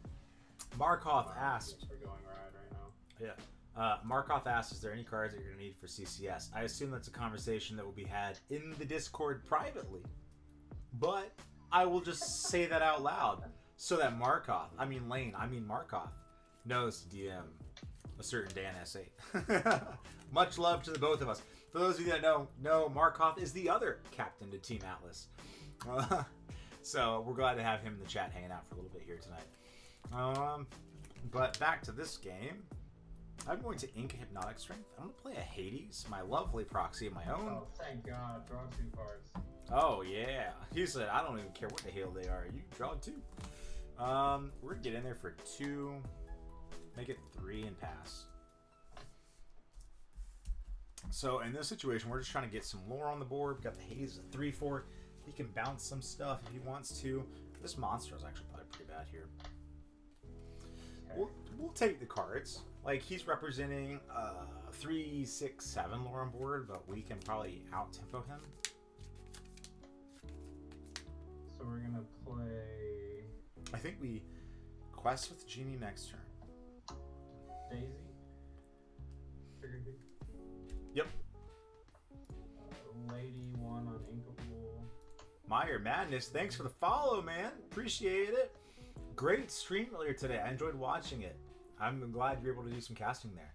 Markov asked. We're going right now. Yeah. Markov asked, is there any cards that you're going to need for CCS? I assume that's a conversation that will be had in the Discord privately. But I will just say that out loud so that Markov knows to DM a certain Dan S8. Much love to the both of us. For those of you that know Markov is the other captain to Team Atlas. So we're glad to have him in the chat hanging out for a little bit here tonight. But back to this game. I'm going to Ink Hypnotic Strength. I'm going to play a Hades, my lovely proxy of my own. Oh, thank God. Draw 2 cards. Oh, yeah. He said, I don't even care what the hell they are. You draw 2. We're going to get in there for 2. Make it 3 and pass. So, in this situation, we're just trying to get some lore on the board. We've got the Hades at 3-4. He can bounce some stuff if he wants to. This monster is actually probably pretty bad here. Okay. We'll take the cards. Like, he's representing 3, 6, 7 lore on board, but we can probably out-tempo him. So we're gonna play I think we quest with Genie next turn. Daisy. Trigger 2. Yep. Lady 1 on Inkable. Meyer Madness, thanks for the follow, man. Appreciate it. Great stream earlier today. I enjoyed watching it. I'm glad you're able to do some casting there.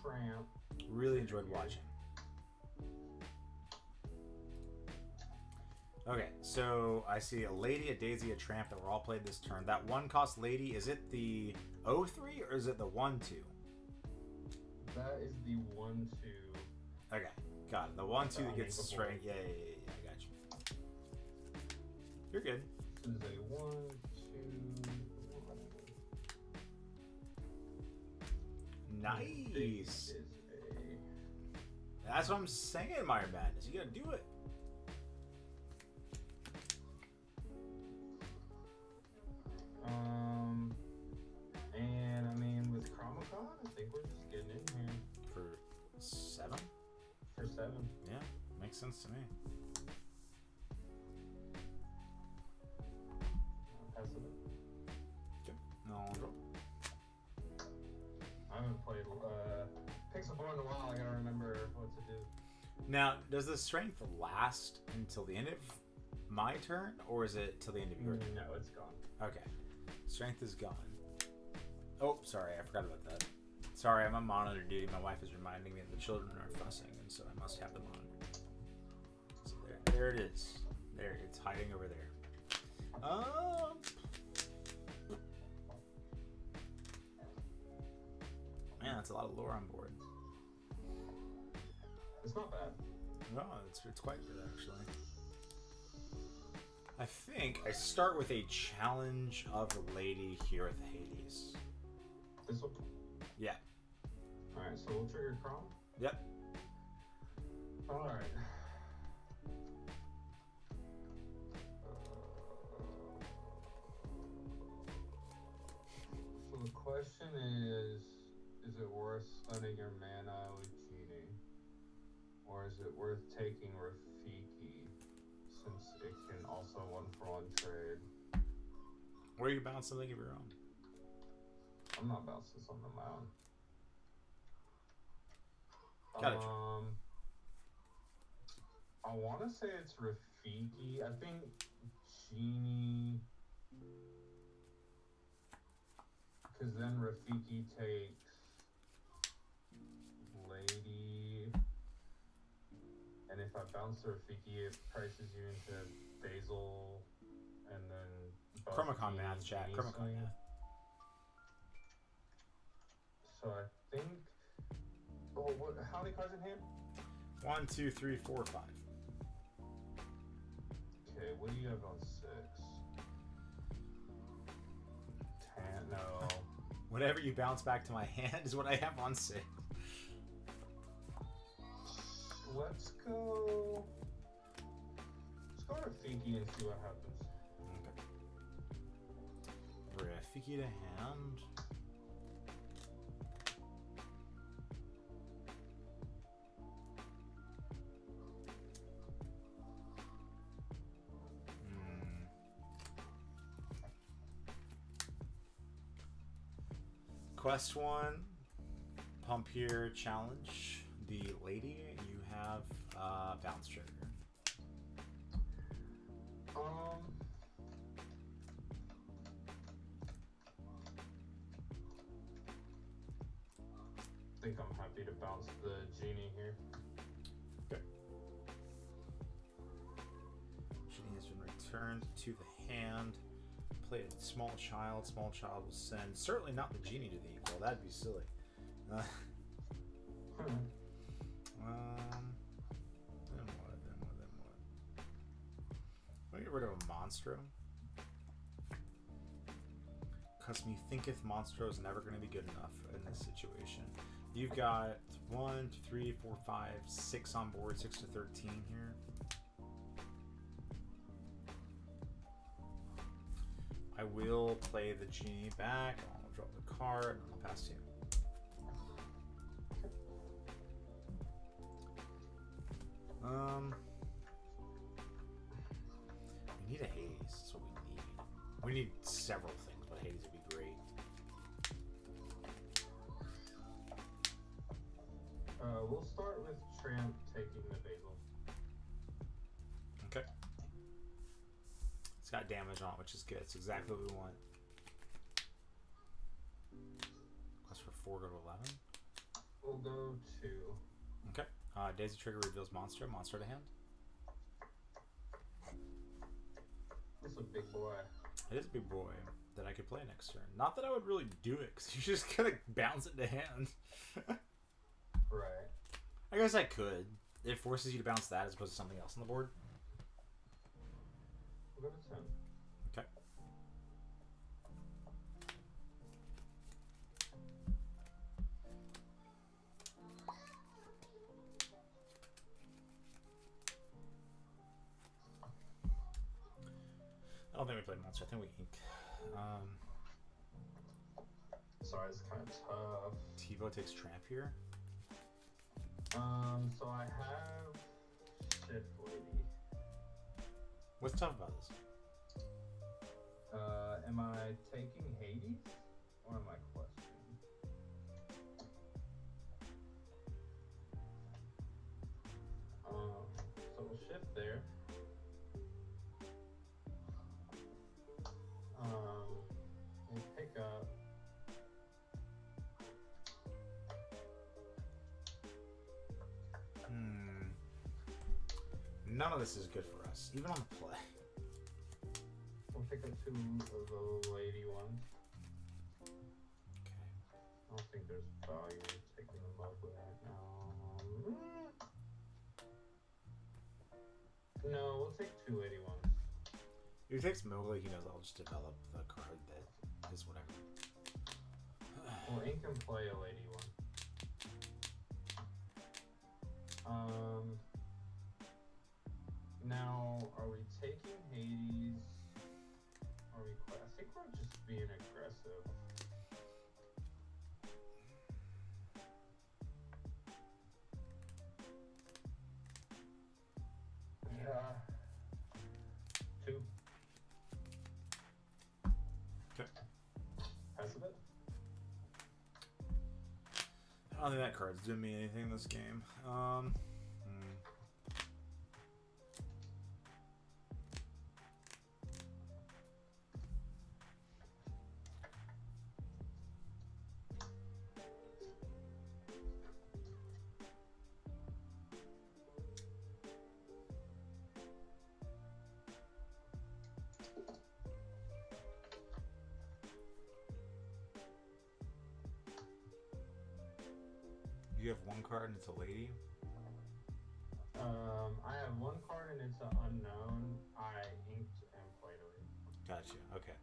Tramp. Really enjoyed watching. Okay, so I see a Lady, a Daisy, a Tramp that were all played this turn. That 1-cost Lady, is it the 0-3 or is it the 1-2? That is the 1-2. Okay, got it. The 1-2 that gets the strength. Yeah, I got you. You're good. This is a 1, 2, 1. Nice. Is That's what I'm saying, Meyer Madness. You gotta do it. And I mean, with Chromacon, I think we're just getting in here. For 7? For 7. Yeah, makes sense to me. Pass it up. Okay. No, I'll draw. I haven't played Pixel 4 in a while. I gotta remember what to do. Now, does the strength last until the end of my turn, or is it till the end of your turn? No, it's gone. Okay. Strength is gone. Oh, sorry, I forgot about that. Sorry, I'm on monitor duty. My wife is reminding me that the children are fussing, and so I must have the monitor. So there it is. There, it's hiding over there. Man, that's a lot of lore on board. It's not bad. No, it's quite good actually. I think I start with a challenge of a lady here at the Hades. This one? Yeah. Alright, so we'll trigger Chrome? Yep. Alright. So the question is it worth spending your mana with Genie? Or is it worth taking Rafiki, since it can also 1-for-1 trade? Where you bounce something of your own? I'm not bouncing something of my own. Got it. I want to say it's Rafiki. I think Genie, because then Rafiki takes Lady, and if I bounce Rafiki, it prices you into Basil, and then Chromacon math, chat. Genie Chromacon swing. math. So I think. Oh, how many cards in hand? 1, 2, 3, 4, 5. Okay, what do you have on 6? 10, no. Whatever you bounce back to my hand is what I have on 6. Let's go Rafiki and see what happens. Okay. Rafiki to hand. Quest 1, pump here, challenge the lady. You have bounce trigger. I think I'm happy to bounce the Genie here. Okay. Genie has been returned to the hand. play a small child. Small child will send certainly not the genie to the equal. That'd be silly. Then what? Let me get rid of a Monstro. Because me thinketh Monstro is never going to be good enough in this situation. You've got 1, 2, 3, 4, 5, 6 on board, 6 to 13 here. I will play the genie back. I'll draw the card and I'll pass to you. We need a haze. That's what we need. We need several things, but haze would be great. We'll start with Tramp taking the Basil. Okay. It's got damage on it, which is good. It's exactly what we want. Quest for 4, go to 11. We'll go 2. Okay. Daisy Trigger reveals Monstro. Monstro to hand. That's a big boy. It is a big boy that I could play next turn. Not that I would really do it, because you're just going to bounce it to hand. Right. I guess I could. It forces you to bounce that as opposed to something else on the board. We'll go to 10. Okay. I don't think we played Monster. I think we ink. Sorry, it's kind of tough. Tivo takes Tramp here. So I have Shift Lady. What's tough about this? Am I taking Hades? Or am I questioning? So we'll shift there. We'll pick up. None of this is good for us, even on the play. We'll pick up 2 of the lady ones. Okay. I don't think there's value in taking them up right now. No, we'll take 2 lady ones. If he takes Mowgli, he knows I'll just develop the card that is whatever. Well, Ink can play a lady one. Now, are we taking Hades? Are we? I think we're just being aggressive. Yeah. 2. Okay. Pass it. I don't think that card's doing me anything in this game. You have 1 card and it's a lady. I have 1 card and it's an unknown. I inked and played a lady. Gotcha. Okay.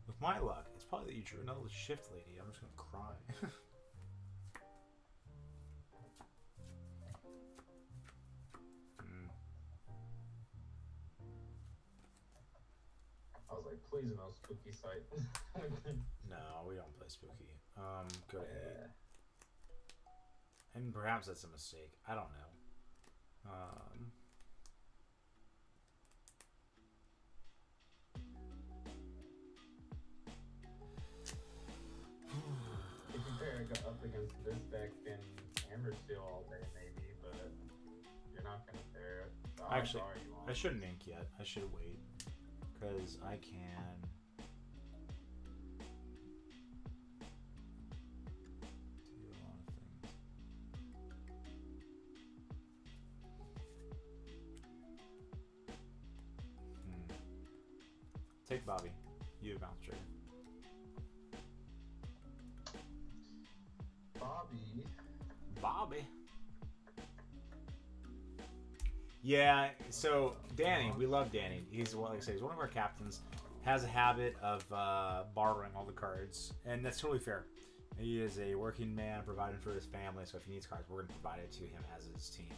With my luck, it's probably that you drew another shift lady. I'm just gonna cry. I was like, please no spooky sight. No, we don't play spooky. Go to 8. And perhaps that's a mistake. I don't know. If you pair it up against this deck, then Hammer Steel all day maybe, but you're not gonna pair it. The odds Actually, are you won't. I shouldn't ink yet. I should wait. Because I can... do a lot of things. Take Bobby. You have bounce trigger. Bobby. Yeah, so Danny, we love Danny. He's, like I say, he's one of our captains. Has a habit of borrowing all the cards, and that's totally fair. He is a working man providing for his family, so if he needs cards, we're going to provide it to him as his team.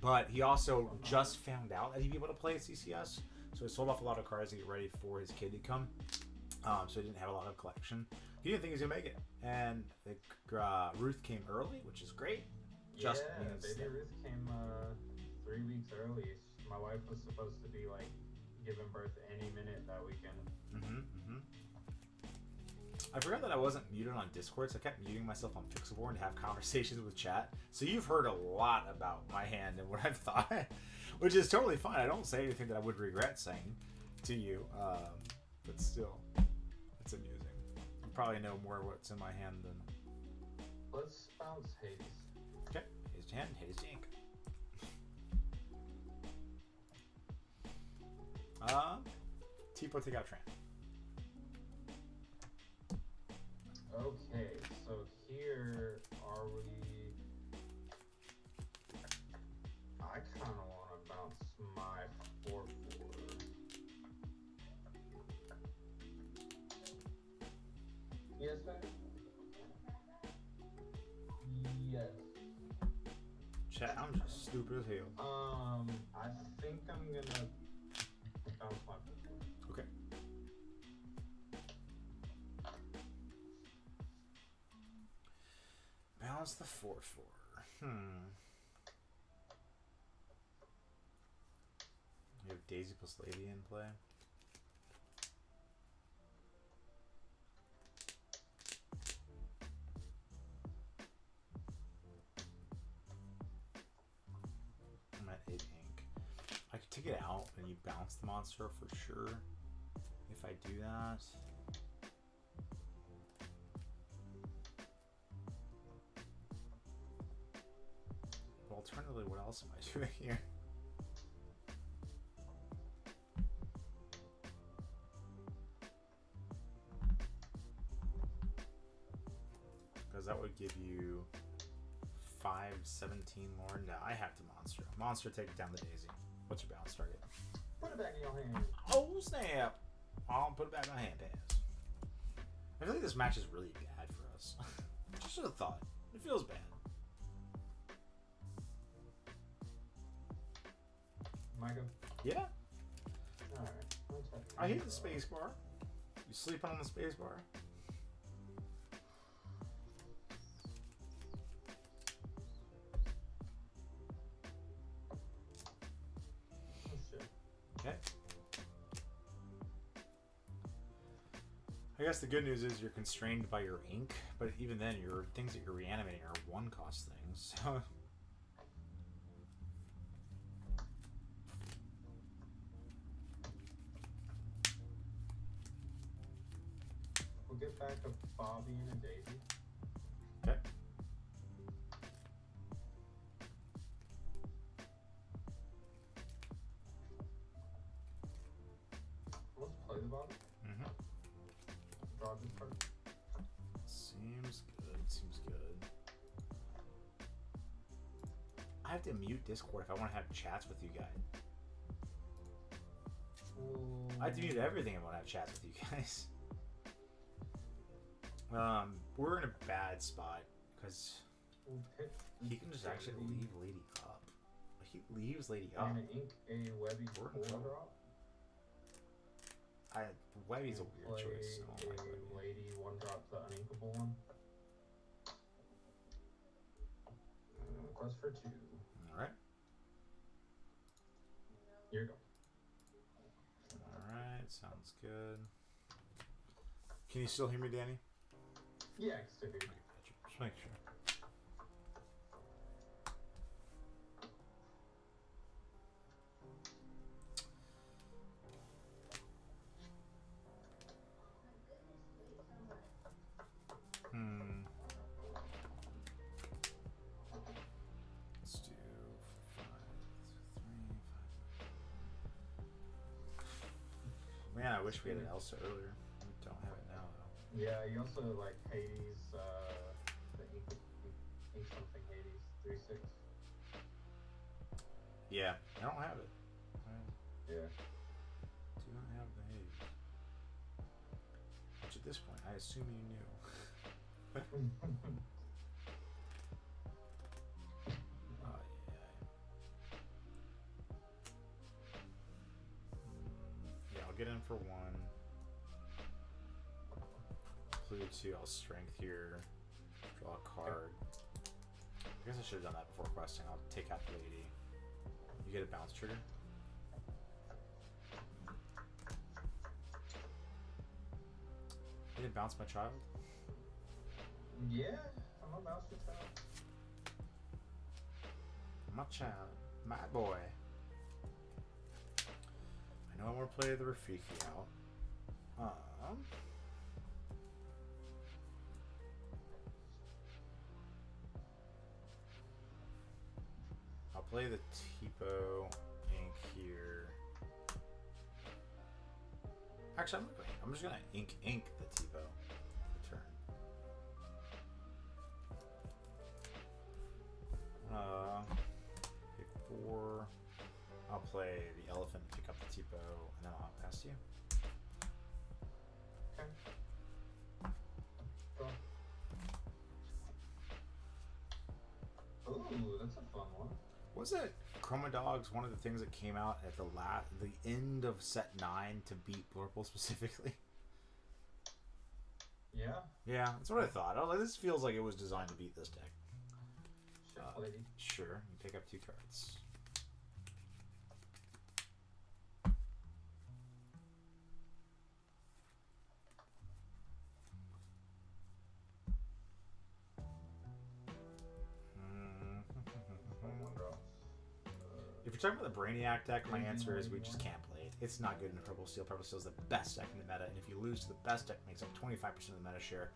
But he also just found out that he'd be able to play at CCS, so he sold off a lot of cards to get ready for his kid to come. So he didn't have a lot of collection. He didn't think he was going to make it. And Ruth came early, which is great. Just baby Ruth came 3 weeks early. My wife was supposed to be like giving birth any minute that weekend. I forgot that I wasn't muted on Discord, so I kept muting myself on Pixelborn to have conversations with chat. So you've heard a lot about my hand and what I've thought, which is totally fine. I don't say anything that I would regret saying to you, but still, it's amusing. You probably know more what's in my hand than... Let's bounce Hades. Okay, Hades hand, Hades ink. Tipo take out Tran. Okay, so here are we... I kind of want to bounce my 4/4. Yes, man? Yes. Chat, I'm just stupid as hell. I think I'm gonna bounce my 4/4. Okay. Balance the 4/4. You have Daisy plus Lady in play. I'm at 8 ink. I could take it out and you bounce the monster for sure. If I do that. Alternatively, what else am I doing here? Because that would give you 5/17 more. No, I have to monster. Monster, take down the Daisy. What's your balance target? Put it back in your hand. Oh, snap! I'll put it back on hand pass. I feel like this match is really bad for us. Just a thought. It feels bad. Micah? Yeah. Alright. I hate the space bar. You sleeping on the space bar? Oh shit. Okay. I guess the good news is you're constrained by your ink, but even then, your things that you're reanimating are 1-cost things. So. We'll get back a Bobby and a Daisy. Okay. Let's play the Bobby. Draw this card. Seems good. Seems good. I have to mute Discord if I want to have chats with you guys. I have to mute everything if I want to have chats with you guys. We're in a bad spot because he can just actually leave Lady up. He leaves Lady up. And ink a Webby We're in 4 trouble. drop. Webby's a weird choice. I don't like Play Webby. a Lady 1 drop the uninkable one. Quest for 2. Alright. Here you go. Alright, sounds good. Can you still hear me, Danny? Yeah, I can still hear you. Okay, gotcha. Just make sure. Let's do 5, 3, 5. Man, I wish we had an Elsa earlier. We don't have it now, though. Yeah, you also like Hades, the ink something Hades 3-6. Yeah, I don't have it. I Yeah. do not have the Hades. Which at this point, I assume you knew. Oh, yeah, I'll get in for 1. Clue 2, I'll strength here. Draw a card. I guess I should have done that before questing. I'll take out the lady. You get a bounce trigger. You didn't bounce my child? Yeah, I'm about to tell. My child. My boy. I know I want to play the Rafiki out. I'll play the Tipo ink here. Actually, I'm just gonna ink the Tipo return. Pick 4. I'll play the elephant, pick up the Tipo, and then I'll pass to you. Okay. Go. Ooh, that's a fun one. Was it Chroma Dogs one of the things that came out at the end of set 9 to beat Blurple specifically? Yeah. Yeah, that's what I thought. I was like, this feels like it was designed to beat this deck. Shit, lady. Sure, you pick up 2 cards. If you're talking about the Brainiac deck, my answer is we just can't play it. It's not good in Purple Steel. Purple Steel is the best deck in the meta, and if you lose to the best deck, it makes up 25% of the meta share.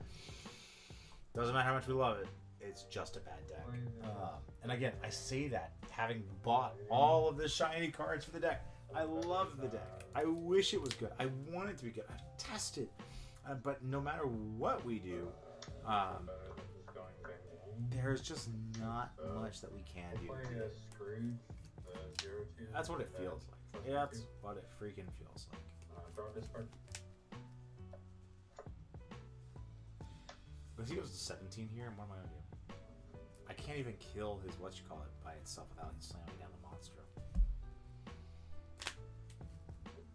Doesn't matter how much we love it, it's just a bad deck. And again, I say that having bought all of the shiny cards for the deck. I love the deck. I wish it was good. I want it to be good. I've tested. But no matter what we do, there's just not much that we can do. That's what it feels like. Yeah, that's what it freaking feels like. Draw this card. Because he goes to 17 here, and what am I gonna do? I can't even kill his whatchamacallit by itself without slamming down the monster.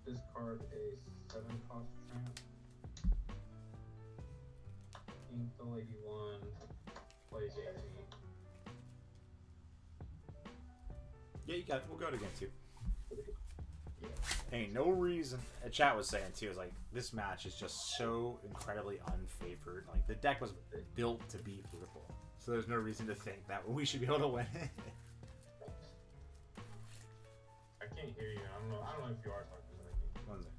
Discard a 7-cost tramp. Ink the lady 1. Play Daisy. Yeah, you got it. We'll go to again too. Ain't no reason. Chat was saying too, is like this match is just so incredibly unfavored. Like the deck was built to beat Liverpool, so there's no reason to think that we should be able to win. I can't hear you. I don't know if you are talking to me. One second.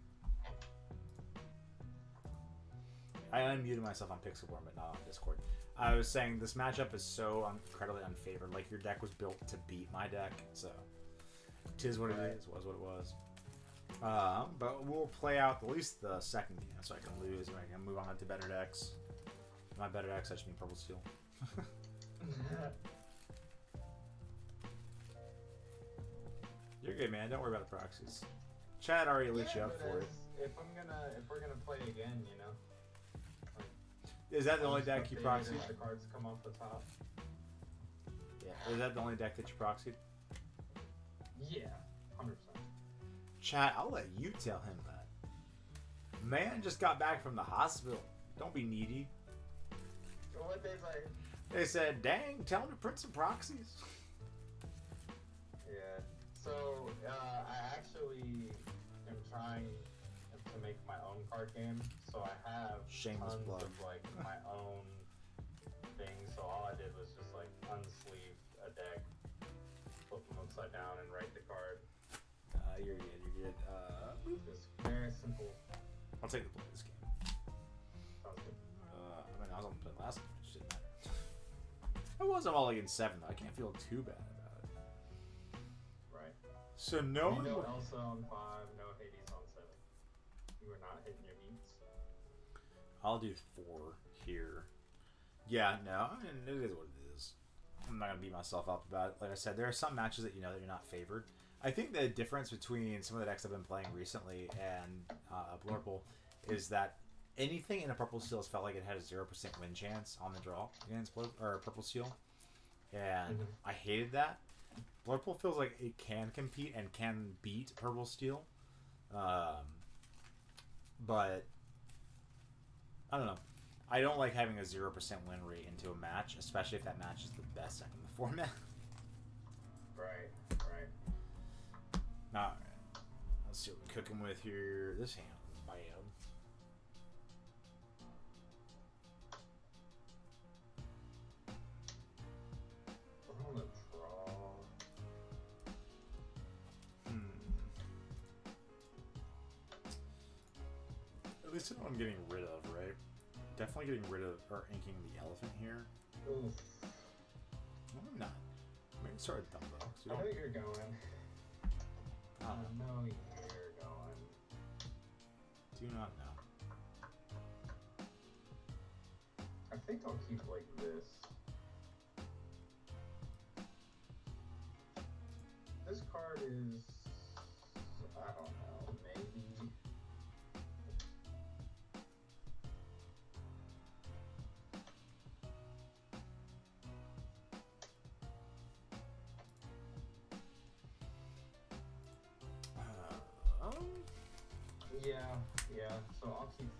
I unmuted myself on Pixelborn, but not on Discord. I was saying this matchup is so incredibly unfavored. Like your deck was built to beat my deck, so tis what it is. Was what it was. But we'll play out at least the second game, so I can lose and I can move on to better decks. My better decks, I should mean Purple Steel. You're good, man. Don't worry about the proxies. Chad already lit you up for it. If we're gonna play again, you know. Is that the only deck you proxied? The cards come off the top. Yeah. Is that the only deck that you proxied? Yeah, 100%. Chat, I'll let you tell him that. Man just got back from the hospital. Don't be needy. What they say? They said, dang, tell him to print some proxies. Yeah. So, I actually am trying to make my own card game. So I have Shameless tons plug. of like my own things. So all I did was just like unsleeve a deck, flip them upside down, and write the card. You're good. You're good. Just very simple. I'll take the play of this game. Sounds good. I mean, I was on the play last time. It just didn't matter. I wasn't all in 7 though. I can't feel too bad about it. Right. So no. No Elsa on 5. No Hades on 7. You were not hitting your beats. I'll do 4 here. Yeah, no, I mean, it is what it is. I'm not gonna beat myself up about it. Like I said, there are some matches that you know that you're not favored. I think the difference between some of the decks I've been playing recently and Blurple is that anything in a Purple Steel has felt like it had a 0% win chance on the draw against Purple Steel, and I hated that. Blurple feels like it can compete and can beat Purple Steel, but I don't know. I don't like having a 0% win rate into a match, especially if that match is the best deck in the format. Right. Now, let's see what we're cooking with here. This hand is bad. We're on the draw. At least I know what I'm getting rid of, right? Definitely getting rid of or inking the elephant here. Oof. No, I'm not. Maybe start with Dumbo. So I know you're going. I I don't know. know you're going. Do not know. I think I'll keep like this. This card is, I don't know, maybe. Yeah. So I'll keep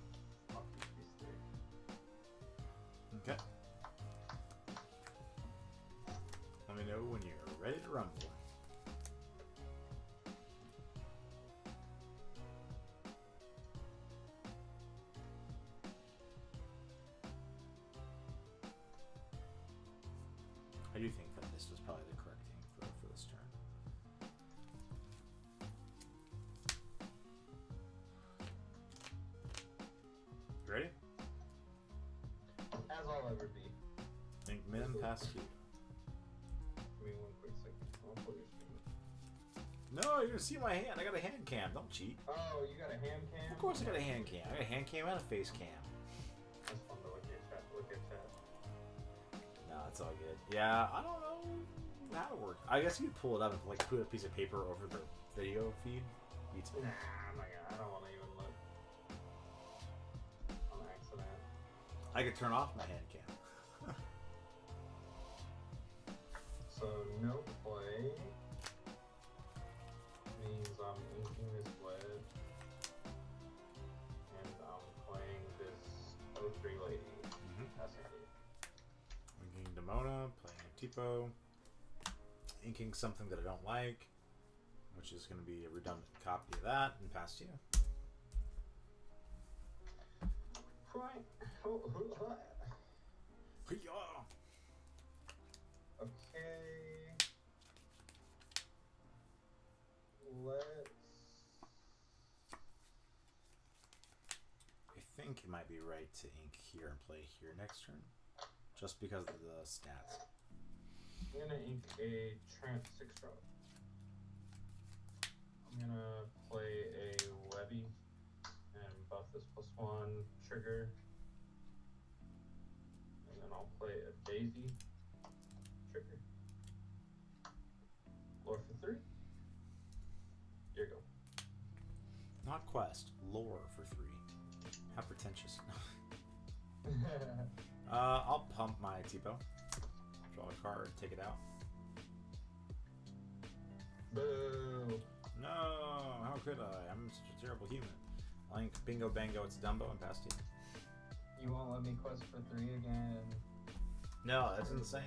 these 3. Okay. Let me know when you're ready to rumble. I do think that this was probably the correct thing for this turn. You ready? As I'll ever be. Think min past you. Give me one quick second. I'll pull your screen. No, you're gonna see my hand. I got a hand cam. Don't cheat. Oh, you got a hand cam? Of course I got a hand cam. I got a hand cam and a face cam. That's fun to look at chat. No, it's all good. Yeah, I don't know how it works. I guess you could pull it up and like put a piece of paper over the video feed. Beats me. Nah, I'm not gonna. I don't want to even look. On accident. I could turn off my hand cam. So no play means I'm inking this web, and I'm playing this O3 lady. That's it. Inking Demona, playing a Tipo, inking something that I don't like, which is going to be a redundant copy of that, and pass to you. Right. Okay. Let's. I think it might be right to ink here and play here next turn, just because of the stats. I'm gonna ink a trance 6-drop. I'm gonna play a Webby and buff this +1 trigger. And then I'll play a Daisy trigger. Lore for 3. Here you go. Not quest, lore for 3. How pretentious. I'll pump my Tipo. Draw a card, take it out. Boo! No, how could I? I'm such a terrible human. I'll ink Bingo Bango, it's Dumbo, and pass to you. You won't let me quest for 3 again. No, that's insane.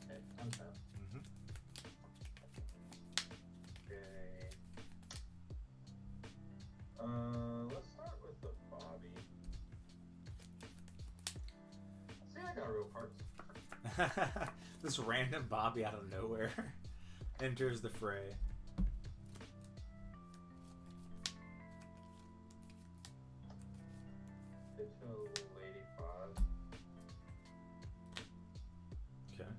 Okay, untap. Mm-hmm. Okay. Let's start with the Bobby. See, I got real parts. This random Bobby out of nowhere enters the fray. Pitch a Lady 5. Okay.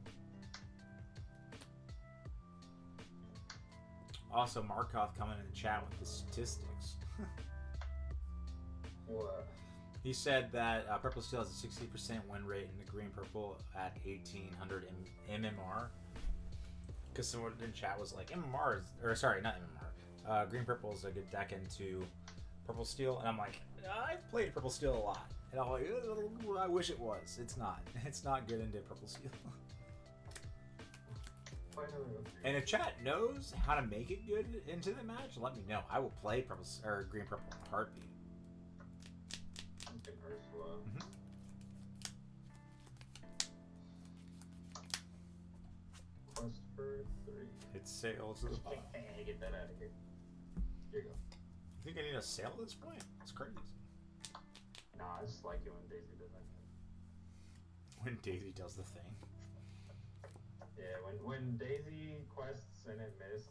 Also, Markov coming in the chat with the statistics. What? He said that Purple Steel has a 60% win rate in the Green Purple at 1800 MMR. Because someone in chat was like, MMR is, or sorry, not MMR. Green Purple is a good deck into Purple Steel, and I'm like, I've played Purple Steel a lot, and I'm like, I wish it was. It's not. It's not good into Purple Steel. And if chat knows how to make it good into the match, let me know. I will play Purple or Green Purple in a heartbeat. Mm-hmm. Quest for 3. It's sail to the bottom. Hey, get that out of here. Here you go. You think I need a sail at this point? It's crazy. Nah, I just like it when Daisy does that. When Daisy does the thing. Yeah, when Daisy quests and it missed,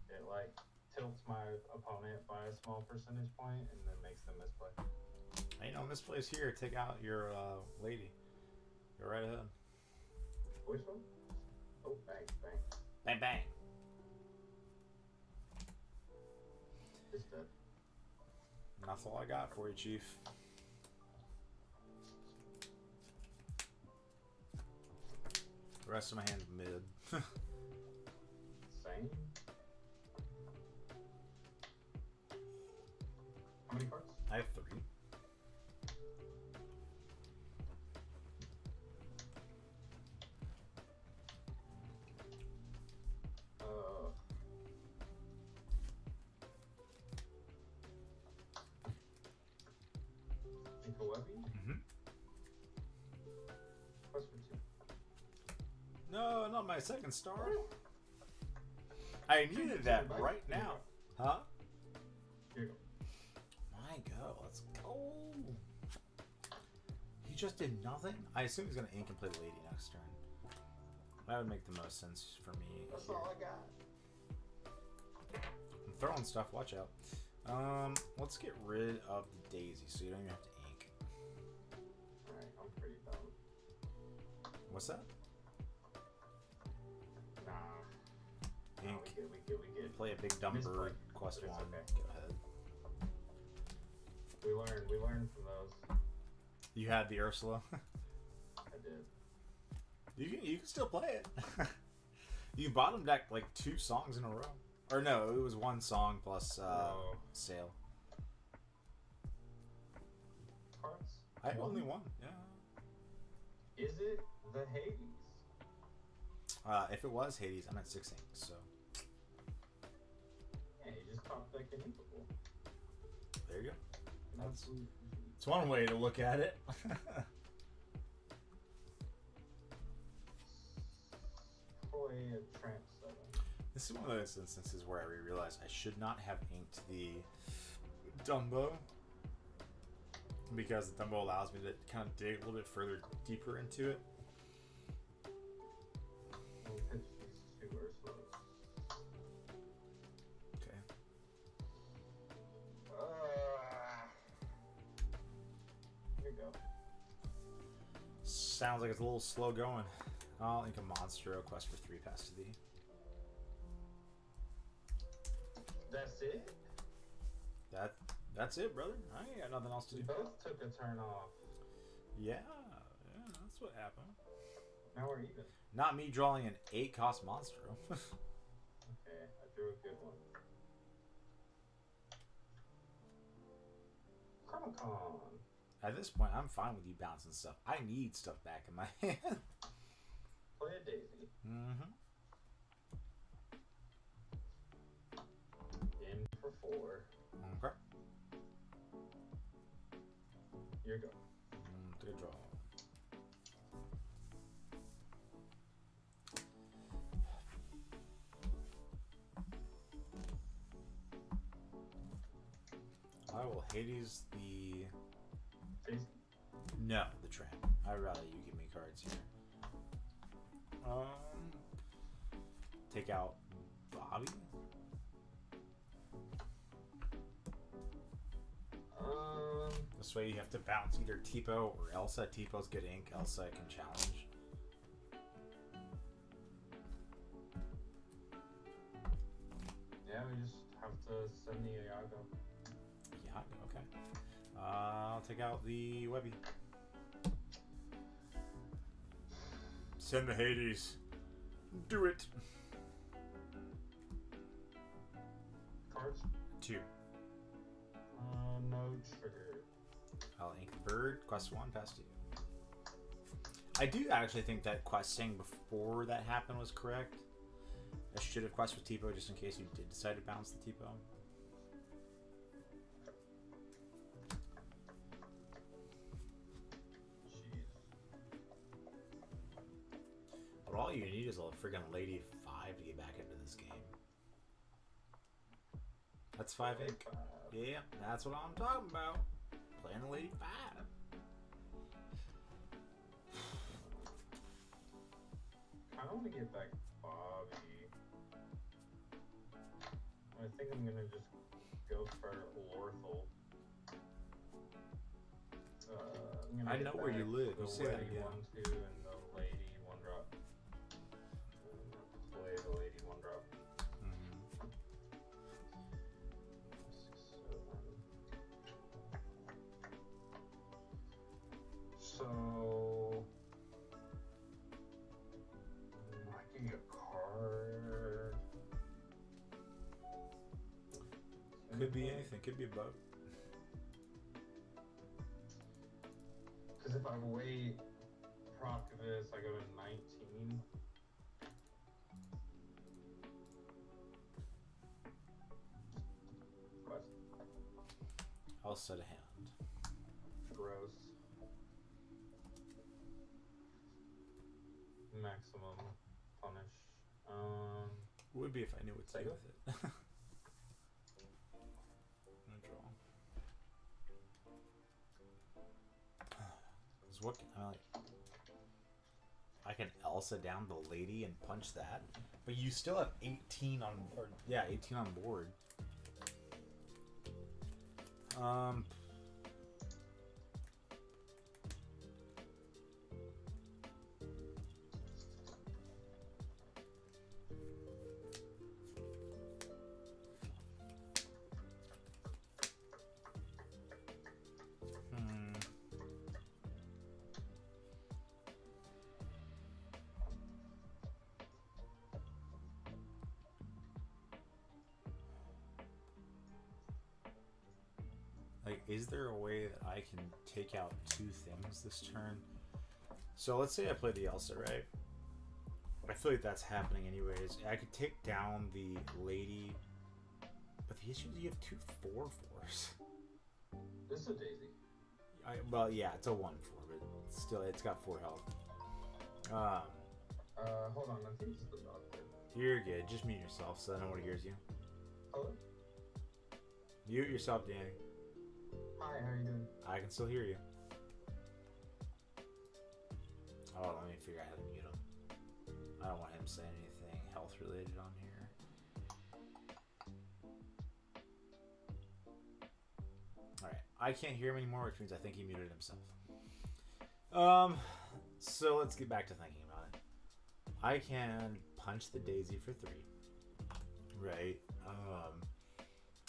it like tilts my opponent by a small percentage point and then makes them misplay. Hey, you know, misplays here. Take out your lady. Go right ahead. Which one? Oh, bang, bang. Bang, bang. It's dead. And that's all I got for you, Chief. The rest of my hand's mid. Same. How many cards? I have 3. No, not my second star. I needed that right now. Huh? Here you go. My go. Let's go. He just did nothing? I assume he's going to ink and play Lady next turn. That would make the most sense for me. That's here. all I got. I'm throwing stuff. Watch out. Let's get rid of the Daisy so you don't even have to ink. Alright, I'm pretty dumb. What's that? Nah. Ink. We get. Play a big dumb Misplay, bird. Quest but it's 1. okay. Go ahead. We learned from those. You had the Ursula. I did. You can still play it. You bottom decked like 2 songs in a row. Or no, it was 1 song plus Sail. Cards? I only won. Yeah. Is it the Hades? If it was Hades, I'm at 6 ink. So Yeah, you just top deck an inkable. there you go. That's It's one way to look at it. play a Tramp 7. This is one of those instances where I realized I should not have inked the Dumbo, because the Dumbo allows me to kind of dig a little bit further deeper into it. We'll pitch these 2 Ursulas. Okay. Here you go. Sounds like it's a little slow going. I'll ink a Monstro, quest for 3, pass to thee. That's it? That's it, brother. I ain't got nothing else to We do. both took a turn off. Yeah, that's what happened. Now we're even. Not me drawing an 8-cost Monstro. Okay, I drew a good one. Chronicon. At this point, I'm fine with you bouncing stuff. I need stuff back in my hand. Play a Daisy. Mm-hmm. In for 4. Okay. Here you go. Take a draw. I will Hades the... Daisy? No, the Tramp. I'd rather you give me cards here. Take out Bobby? This way you have to bounce either Tipo or Elsa. Tipo's good ink, Elsa can challenge. Yeah, send the Iago. Yeah, okay. I'll take out the Webby. Send the Hades. Do it. Cards? 2. No trigger. I'll ink the bird. Quest 1, pass 2. I do actually think that questing before that happened was correct. I should have quested with Tipo just in case you did decide to bounce the Tipo. Jeez. But all you need is a friggin' Lady 5 to get back into this game. That's 5 ink. Yeah, that's what I'm talking about. Playing the Lady 5. I don't want to get back Bobby. I think I'm gonna just go for Lorthel. I know where you live. You say that again. 1/2 and the lady 1-drop. Play the lady 1-drop. Mm-hmm. 6, 7. So I can get a card. Could be anything. Could be a boat. Because if I wait proc this, I go to 19. Quest. I'll set a hand. Gross. Maximum punish. Would be if I knew what to do Sego? with it. I'm gonna draw. 'Cause what can I can Elsa down the lady and punch that, but you still have 18 on, or yeah, 18 on board. Like, is there a way that I can take out 2 things this turn? So let's say I play the Elsa, right? I feel like that's happening anyways. I could take down the lady, but the issue is you have 2 4/4s. This is a daisy. Well, yeah, it's a 1/4, but still, it's got 4 health. Hold on, I think it's the doctor. You're good. Just mute yourself so no one hears you. Hello? Mute yourself, Danny. Hi, how are you doing? I can still hear you. Oh, let me figure out how to mute him. I don't want him saying anything health related on here. Alright, I can't hear him anymore, which means I think he muted himself. So let's get back to thinking about it. I can punch the Daisy for 3. Right.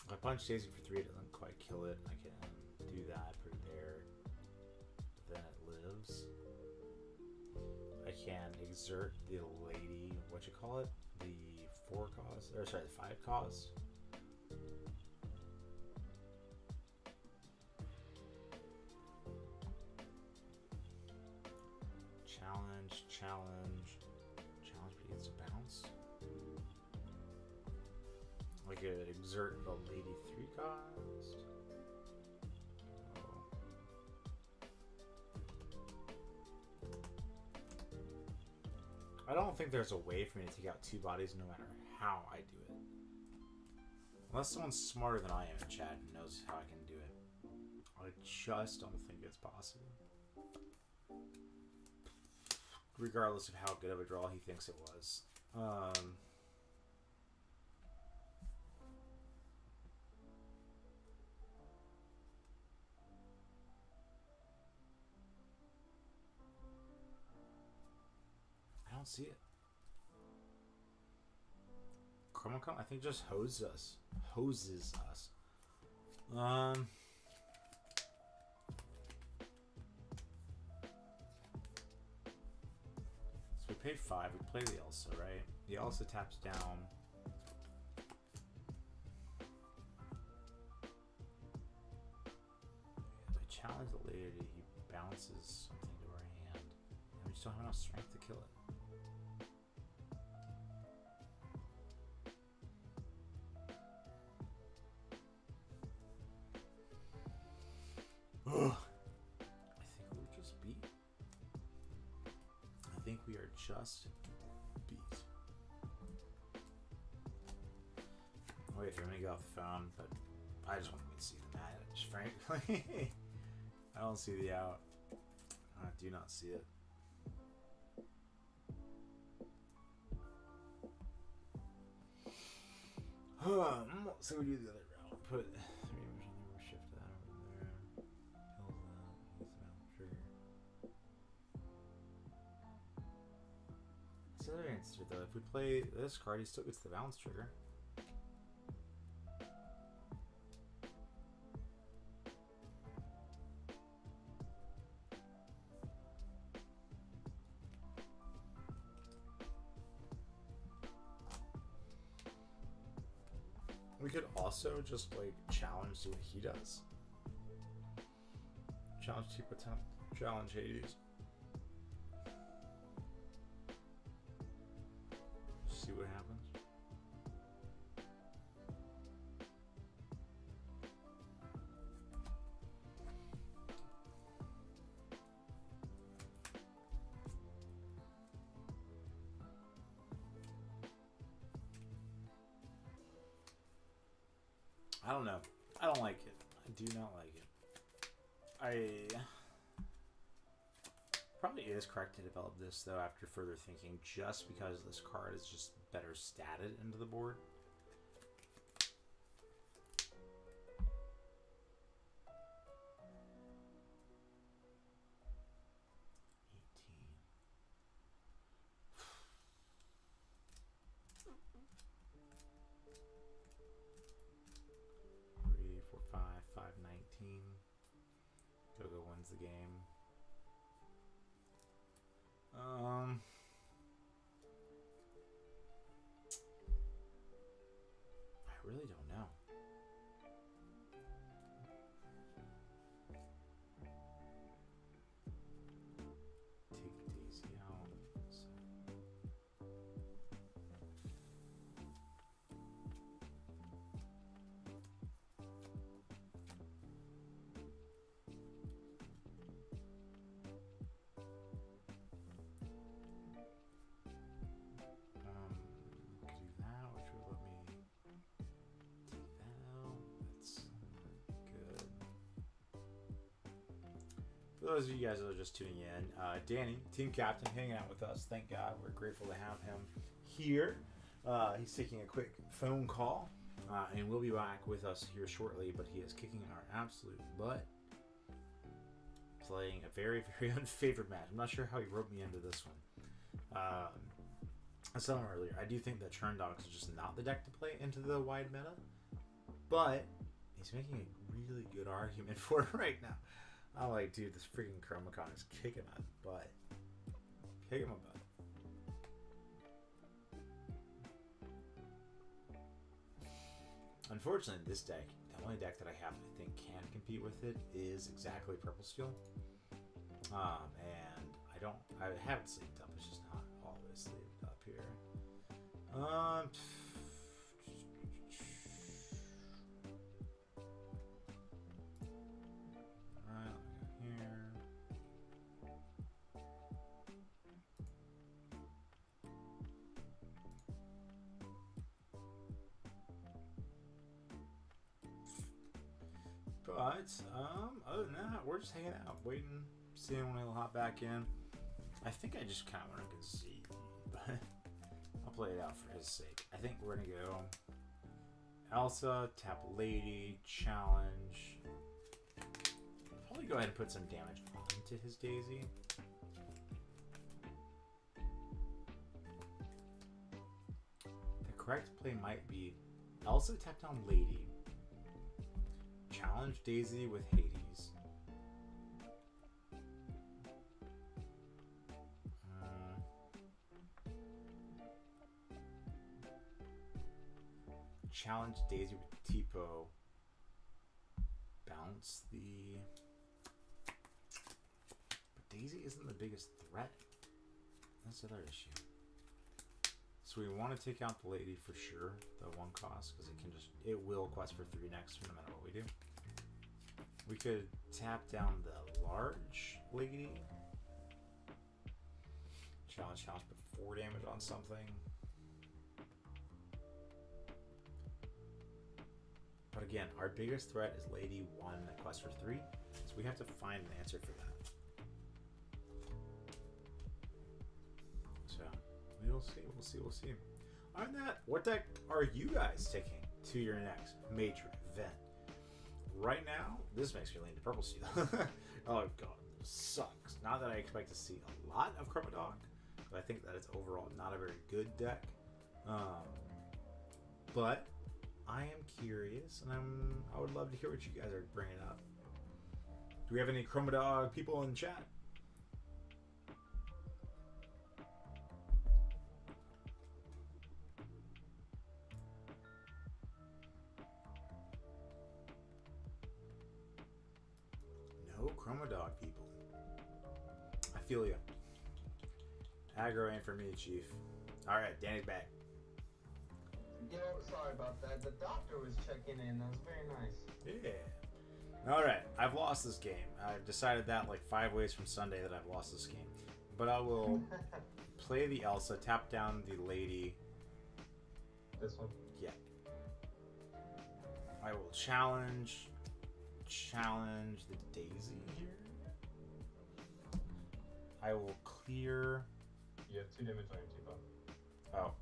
If I punch Daisy for 3, it doesn't quite kill it. I can do that, put it there. Then it lives. I can exert the lady, what you call it? The 4 cost, or sorry, the 5 cost. Challenge, but he gets a bounce. I could exert the lady 3 cost. Oh. I don't think there's a way for me to take out 2 bodies no matter how I do it. Unless someone's smarter than I am in chat and knows how I can do it. I just don't think it's possible. Regardless of how good of a draw he thinks it was. I don't see it. Chromacom, I think just hoses us. So we paid 5. We play the Elsa, right? The Elsa taps down. If I challenge the lady, he bounces something to our hand. And we just don't have enough strength to kill it. Ugh. I think we're just beat. I think we are just beat. Wait, I'm gonna get off the phone, but I just want to see the match, frankly. I don't see the out. I do not see it. So we do the other route. Put shift that over there. Kills that. Use the balance trigger. It's the other answer though. If we play this card, he still gets the balance trigger. We could also just like challenge, see what he does. Challenge Tipo Temp, challenge Hades. See what happens. I don't know. I don't like it. I do not like it. I probably is correct to develop this though after further thinking, just because this card is just better statted into the board. Gogo wins the game. I really don't know. Take Daisy out. For those of you guys that are just tuning in, Danny, team captain, hanging out with us. Thank God. We're grateful to have him here. He's taking a quick phone call, and we'll be back with us here shortly, but he is kicking our absolute butt, playing a very, very unfavored match. I'm not sure how he roped me into this one. I said earlier, I do think that Churn Dogs is just not the deck to play into the wide meta, but he's making a really good argument for it right now. I'm like, dude, this freaking Chromacon is kicking my butt. Kicking my butt. Unfortunately, this deck, the only deck that I have that I think can compete with it is exactly Purple Steel. And I haven't sleeved up. It's just not always sleeved up here. But other than that, we're just hanging out, waiting, seeing when he'll hop back in. I think I just kind of want to concede, but I'll play it out for his sake. I think we're gonna go Elsa, tap Lady, challenge. Probably go ahead and put some damage onto his Daisy. The correct play might be Elsa tap down Lady, challenge Daisy with Hades. Challenge Daisy with Tipo. Bounce the... But Daisy isn't the biggest threat. That's the other issue. So we want to take out the Lady for sure, the 1 cost, because it will quest for 3 next no matter what we do. We could tap down the large Lady. Challenge, put 4 damage on something. But again, our biggest threat is Lady 1 that quests for 3, so we have to find an answer for that. So, we'll see. On that, what deck are you guys taking to your next major event? Right now, this makes me lean to Purple Seal. Oh god, this sucks. Not that I expect to see a lot of Chroma Dog, but I think that it's overall not a very good deck. But I am curious, and I would love to hear what you guys are bringing up. Do we have any Chroma Dog people in chat? No Chroma Dog people. I feel you. Aggro ain't for me, Chief. Alright, Danny's back. Yo, sorry about that. The doctor was checking in. That was very nice. Yeah. Alright, I've lost this game. I've decided that like 5 ways from Sunday that I've lost this game. But I will play the Elsa, tap down the Lady. This one? Yeah. I will challenge the Daisy here. I will clear... You have 2 damage on your T-Bone. Oh.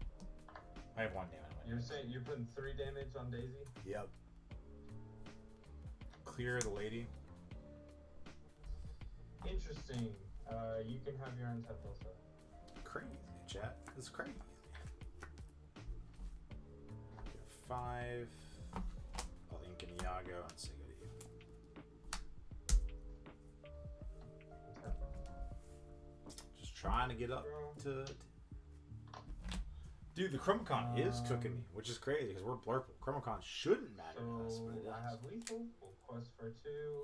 I have 1 damage. You're saying you're putting 3 damage on Daisy? Yep. Clear the Lady. Interesting. You can have your own temple, sir. Crazy, chat. It's crazy. 5. I'll ink in Iago and say go to you. Just trying to get up to... Dude, the Chromacon is cooking me, which is crazy because we're Blurple. Chromacon shouldn't matter to us, but it does. I have lethal. We'll quest for 2.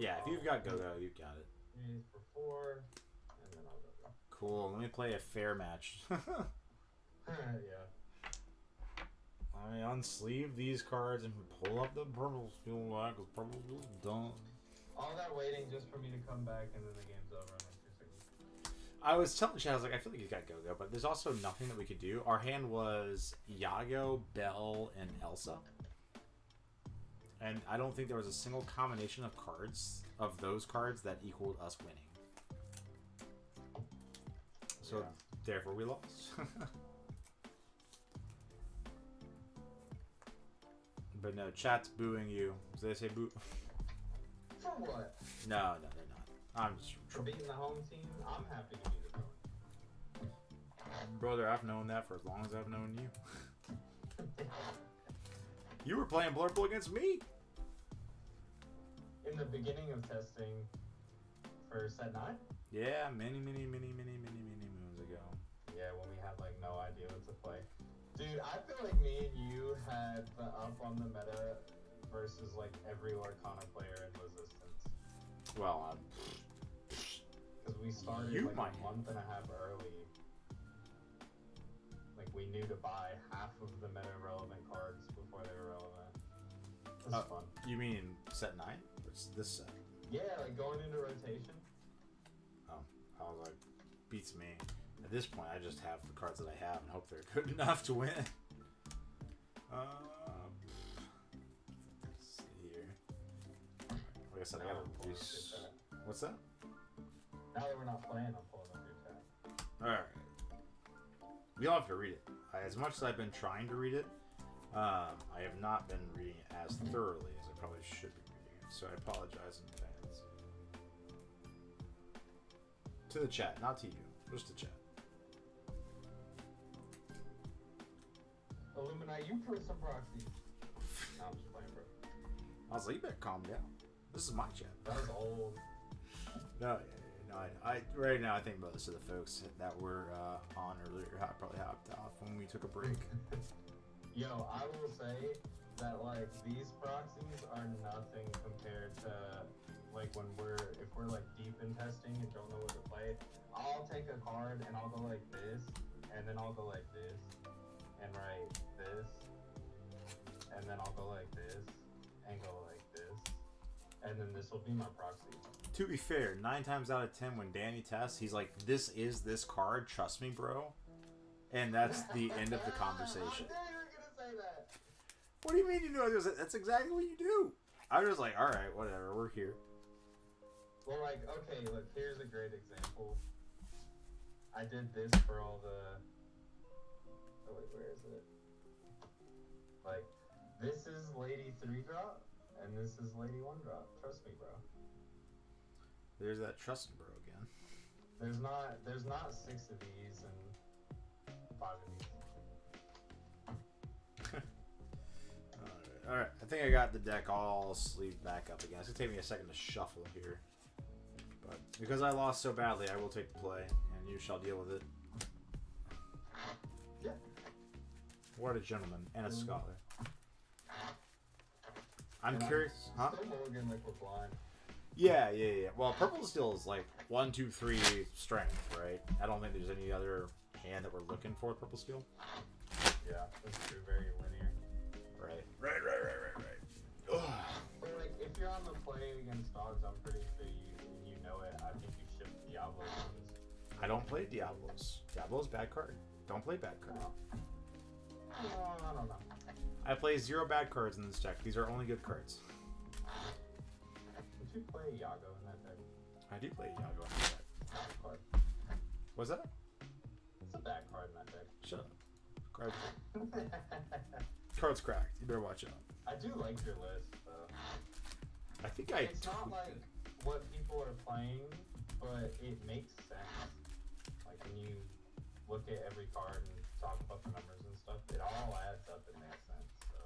Yeah, if you've got Go-Go, you got it. 3 for 4, and then I'll go. Cool. Let me play a fair match. Yeah. I unsleeve these cards and pull up the Purple Steel Black because Purple Steel's done. All that waiting just for me to come back and then the game's over in like 2 seconds. I was telling Chad, I was like, I feel like he's got Go-Go, but there's also nothing that we could do. Our hand was Iago, Belle, and Elsa. And I don't think there was a single combination of cards, of those cards, that equaled us winning. So, therefore, we lost. But no, chat's booing you. Do they say boo? For what? No, they're not. I'm just... For beating the home team? I'm happy to be the villain. Brother, I've known that for as long as I've known you. You were playing Blurple against me. In the beginning of testing for set 9? Yeah, many moons ago. Yeah, when we had like no idea what to play. Dude, I feel like me and you had the up on the meta versus like every Lorcana player in Resistance. Well, Because we started like a month and a half early. Like we knew to buy half of the meta relevant cards before they were relevant. This is fun. You mean set 9? It's this set? Yeah, like going into rotation. Oh, I was like, beats me. At this point, I just have the cards that I have and hope they're good enough to win. Let's see here. Like I said, I gotta reduce. What's that? Now that we're not playing, I'm pulling up your chat. Alright. We all have to read it. As much as I've been trying to read it, I have not been reading it as thoroughly as I probably should be reading it. So I apologize in advance. To the chat, not to you. Just to chat. Illuminati, you put some proxies. No, I'm just playing, bro. I was like, you better calm down. This is my chat. That was old. No, I right now I think most of the folks that were on earlier probably hopped off when we took a break. Yo, I will say that like these proxies are nothing compared to like if we're like deep in testing and don't know what to play. I'll take a card and I'll go like this, and then I'll go like this, and write this, and then I'll go like this, and go like this, and then this will be my proxy. To be fair, 9 times out of 10 when Danny tests, he's like, "This is this card, trust me, bro," and that's the end of the conversation. I knew you were gonna say that. What do you mean you know? That's exactly what you do. I was like, all right, whatever, we're here. Well, like, okay, look, here's a great example. I did this for all the. Oh wait, where is it? Like, this is Lady 3-drop, and this is Lady 1-drop. Trust me, bro. There's that trust bro again. There's not 6 of these and 5 of these. Alright, I think I got the deck all sleeved back up again. It's gonna take me a second to shuffle here. But because I lost so badly, I will take the play, and you shall deal with it. Yeah. What a gentleman and a scholar. I'm And curious, huh? Still Morgan like we're blind. Yeah. Well, purple still is like 1, 2, 3 strength, right? I don't think there's any other hand that we're looking for with purple skill. Yeah, that's true. Very linear. Right. But like, if you're on the play against dogs, I'm pretty sure you know it. I think you ship Diablo ones. I don't play Diablos. Diablo's bad card. Don't play bad card. I don't know. I play 0 bad cards in this deck. These are only good cards. Would you play Yago in that deck? I do play Iago in this deck. Bad card. What's that? It's a bad card in that deck. Shut up. Card's cracked. You better watch out. I do like your list, though. I think I It's not tweaked like it. what people are playing, but it makes sense. Like when you look at every card and talk about the numbers and stuff, it all adds up and makes sense. So,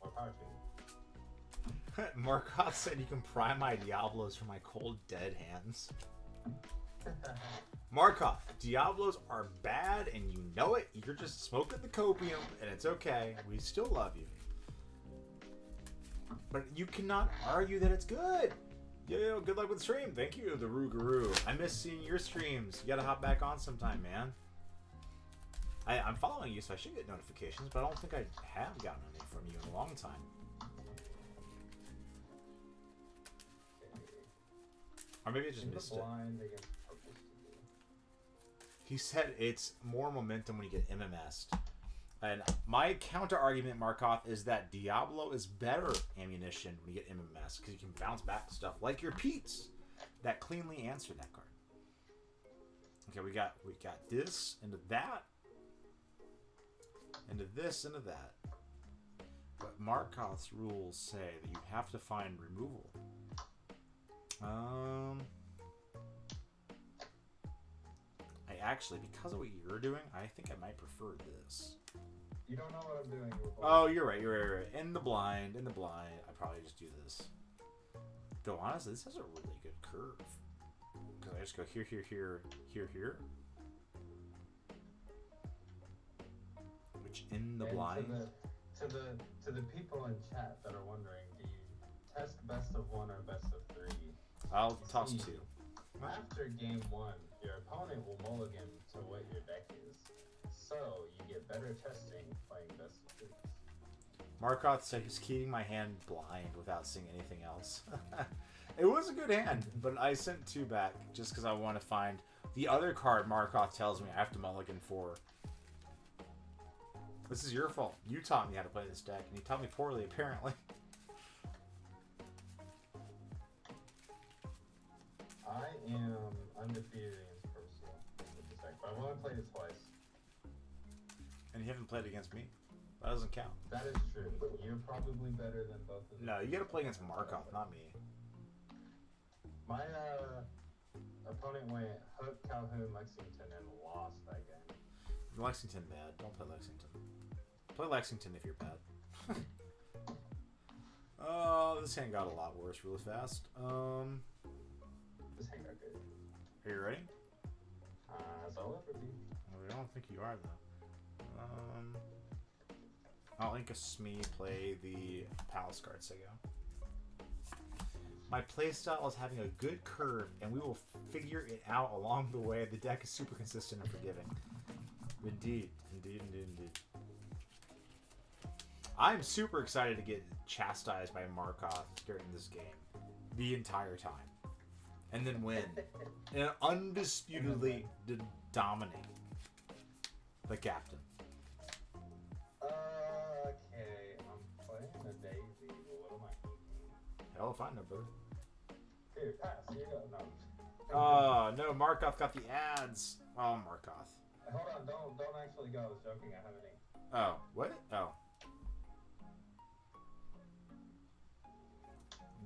more power to you. Markov said you can pry my Diablos from my cold dead hands. Markov, Diablos are bad and you know it. You're just smoking the copium and it's okay. We still love you. But you cannot argue that it's good. Yo, good luck with the stream. Thank you, the Rougarou. I miss seeing your streams. You gotta hop back on sometime, man. I'm following you, so I should get notifications, but I don't think I have gotten any from you in a long time. Or maybe I just In the missed it. blind against purple steel. He said it's more momentum when you get MMS'd. And my counter argument, Markov, is that Diablo is better ammunition when you get MMS because you can bounce back stuff like your Pete's that cleanly answer that card. Okay, we got this into that, into this, into that. But Markov's rules say that you have to find removal. I actually, because of what you're doing, I think I might prefer this. You don't know what I'm doing. Oh, you're right. In the blind. I probably just do this. Though honestly, this has a really good curve. Because I just go here, here, here, here, here. Which in the And blind. To the people in chat that are wondering, do you test best of 1 or best of 3? I'll toss see. 2. After game 1, your opponent will mulligan to what your deck is. So, you get better testing playing best of 3s. Markov said he's keeping my hand blind without seeing anything else. It was a good hand, but I sent 2 back just because I want to find the other card Markov tells me I have to mulligan for. This is your fault. You taught me how to play this deck, and you taught me poorly, apparently. I am undefeated against Personal with this deck, but I've only played it twice. And you haven't played against me. That doesn't count. That is true. You're probably better than both of them. No, you gotta play against Markov, not me. My opponent went Hook, Calhoun, Lexington, and lost that game. Lexington bad. Don't play Lexington. Play Lexington if you're bad. Oh, this hand got a lot worse really fast. This hand got good. Are you ready? So ever be. I don't think you are though. I'll link a Smee play the Palace card Sego. My playstyle is having a good curve, and we will figure it out along the way. The deck is super consistent and forgiving. Indeed. I'm super excited to get chastised by Markov during this game. The entire time. And then win. And undisputedly dominate the captain. Okay, I'm playing a Daisy. What am I thinking? Hell if I know, brother. Here, pass. Here you go. No. Oh, no, Markov got the ads. Oh, Markov. Hold on, don't actually go. I was joking. I have an ink. Oh, what? Oh.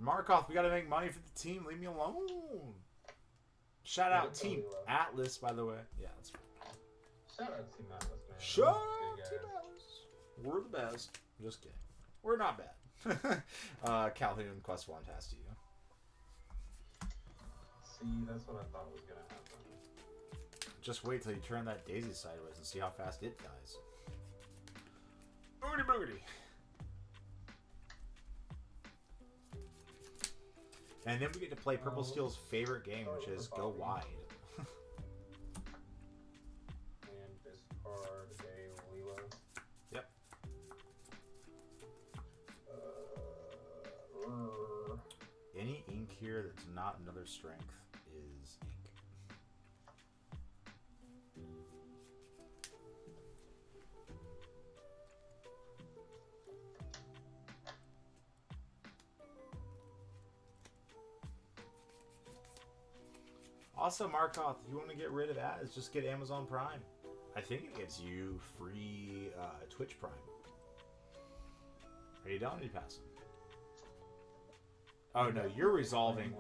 Markov, we gotta make money for the team. Leave me alone. Shout out Team Atlas, by the way. Yeah, that's fine. Shout out Team Atlas, man. Shout out Good Team guys. Atlas. We're the best. Just kidding. We're not bad. Calhoun, Quest 1, pass to you. See, that's what I thought was gonna happen. Just wait till you turn that daisy sideways and see how fast it dies. Boogity boogity. And then we get to play Purple Steel's favorite game, which is Go Wide. And discard a Lilo. Yep. Any ink here that's not another strength is ink. Also, Markov, if you want to get rid of ads, just get Amazon Prime. I think it gives you free Twitch Prime. Are you done? Or are you passing? Oh no, you're resolving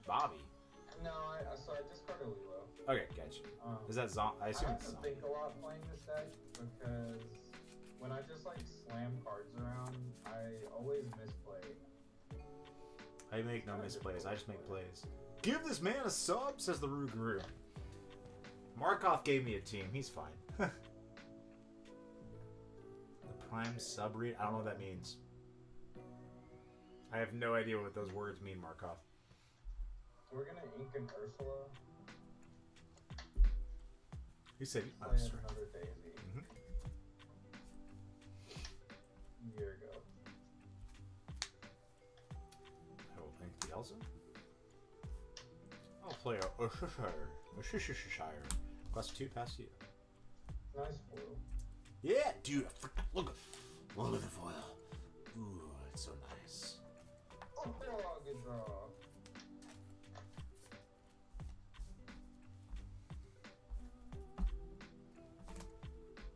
Bobby. No, so I discarded Lilo. Okay, gotcha. Is that I I assume have it's to zombie. think a lot playing this deck because when I just like slam cards around, I always misplay. I make no misplays. I just make plays. Give this man a sub, says the Rougarou. Markov gave me a team. He's fine. The Prime sub read? I don't know what that means. I have no idea what those words mean, Markov. We're gonna ink an Ursula. He said, Play oh, sorry. another Daisy. Mhm. Year ago. I will think the Elsa. I'll play a Worcestershire. Quest 2, pass to you. Nice foil. Yeah, dude. Look at the foil. Ooh, it's so nice. Oh, good draw.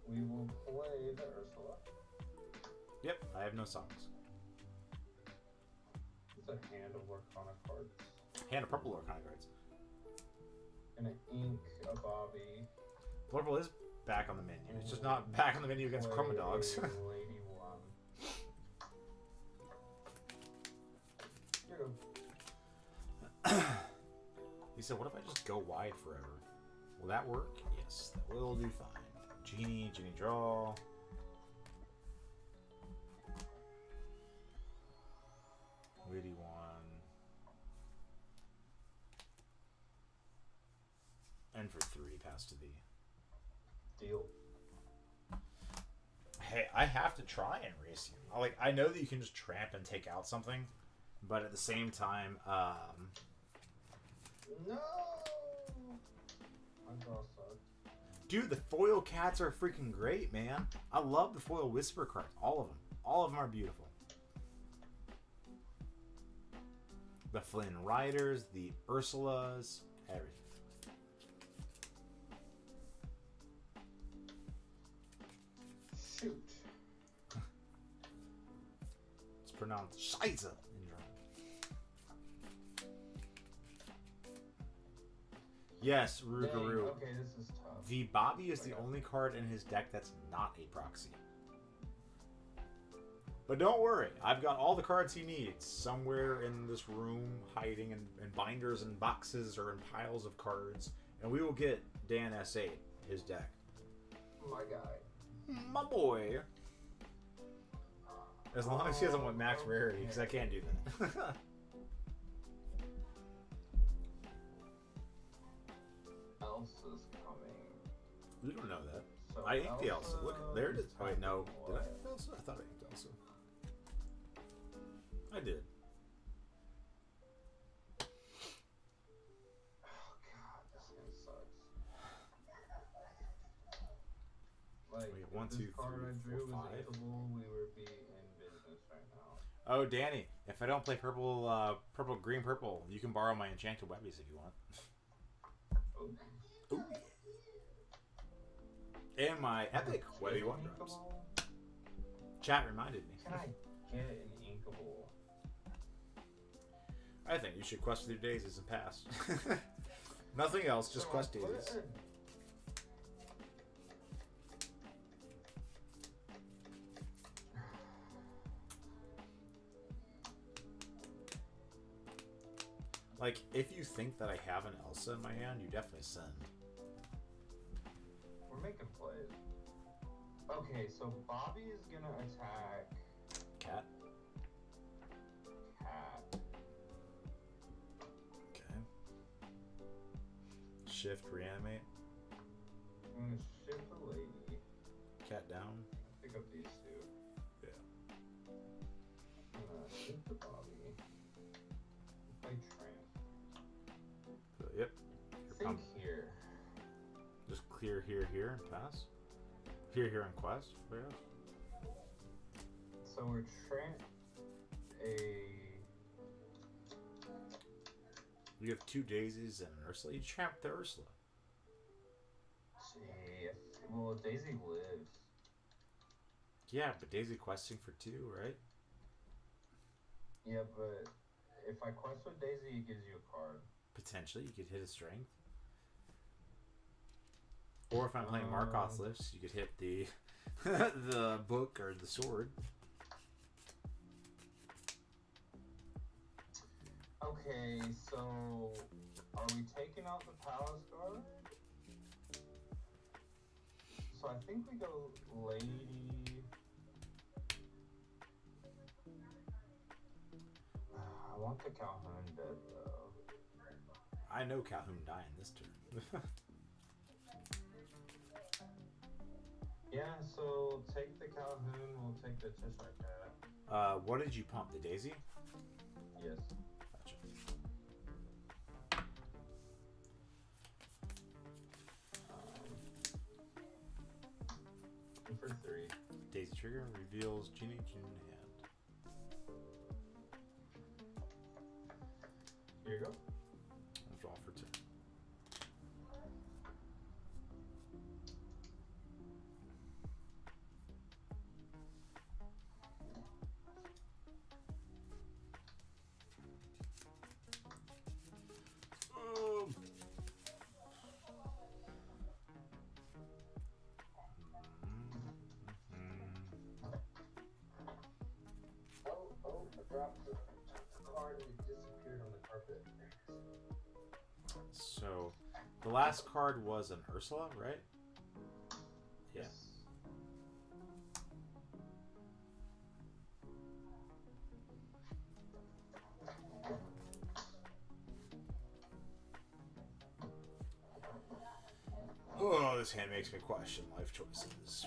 We will play the Ursula. Yep, I have no songs. It's a hand of Lorcana cards. Hand of purple Lorcana cards. And an ink, a Bobby. Purple is back on the menu. It's just not back on the menu against Chroma Dogs. Lady One. Here you go. He said, what if I just go wide forever? Will that work? Yes, that will do fine. Genie draw. Lady One. And for 3, pass to thee. Deal. Hey, I have to try and race you. I know that you can just tramp and take out something, but at the same time, No! My draw sucked. dude, the foil cats are freaking great, man. I love the foil whisper cards. All of them. All of them are beautiful. The Flynn Riders, the Ursulas, everything. Shoot. It's pronounced Scheiße in German. Yes, Dang, Rougarou. okay, this is tough. The Bobby is the only card in his deck that's not a proxy. But don't worry, I've got all the cards he needs somewhere in this room, hiding in binders and boxes or in piles of cards, and we will get Dan S8 his deck. My guy. My boy. As long as he doesn't want max rarity, because I can't do that. Elsa's coming. You don't know that. So I inked the Elsa. Look, there it is. Oh wait, no. Did I ink Elsa? I thought I inked Elsa. I did. Oh god, this game sucks. Like, We have 1, if 2, this card 3, I drew 4, was 5. inkable, we would be in business right now. Oh, Danny, if I don't play purple, green, purple, you can borrow my enchanted webbies if you want. Oh. Ooh, yeah. And my epic webby one drops. Inkable? Chat reminded me. Can I get an inkable? I think you should quest through daisies and pass. Nothing else, just quest daisies. Like, if you think that I have an Elsa in my hand, you definitely sin. We're making plays. Okay, so Bobby is gonna attack Cat. Cat. Okay. Shift, reanimate. I'm gonna shift the lady. Cat down. Pick up these two. Yeah. I'm gonna shift the Bobby. Play Tramp. So, yep. Think here. Just clear here, and pass. Here, and quest. Where else? So we're Tramp You have 2 daisies and an Ursula. You trapped the Ursula. Gee, well, Daisy lives. Yeah, but daisy questing for 2, right? Yeah, but if I quest with Daisy, it gives you a card. Potentially, you could hit a strength. Or if I'm playing Markoth lifts, you could hit the the book or the sword. Okay, so are we taking out the Palace Guard? So I think we go Lady. I want the Calhoun dead though. I know Calhoun dying this turn. Yeah, so take the Calhoun, we'll take the Cheshire Cat. What did you pump? The daisy? Yes. Gotcha. For 3. Daisy trigger reveals Genie hand. Here you go. I'll draw for 2. Oh, I dropped the card and it disappeared on the carpet. So, the last card was an Ursula, right? Yes. Oh, this hand makes me question life choices.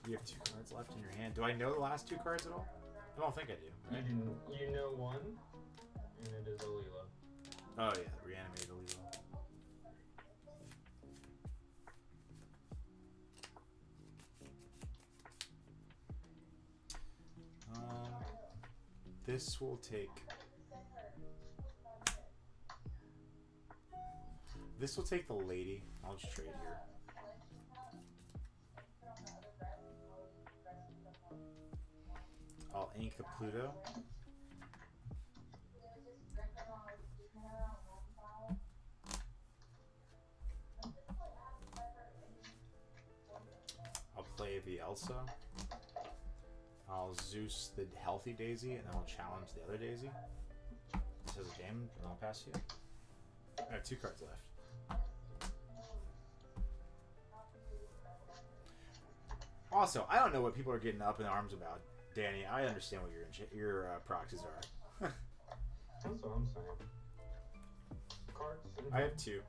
You have 2 cards left in your hand. Do I know the last 2 cards at all? I don't think I do. Right? You know one, and it is Alila. Oh yeah, reanimated Alila. This will take. This will take the lady. I'll just trade here. I'll ink the Pluto. I'll play the Elsa. I'll I'll Zeus the healthy Daisy, and then I'll challenge the other Daisy. This has a game, and I'll pass you. I have 2 cards left. Also, I don't know what people are getting up in arms about, Danny. I understand what your proxies are. That's what I'm saying. Cards. I have 2.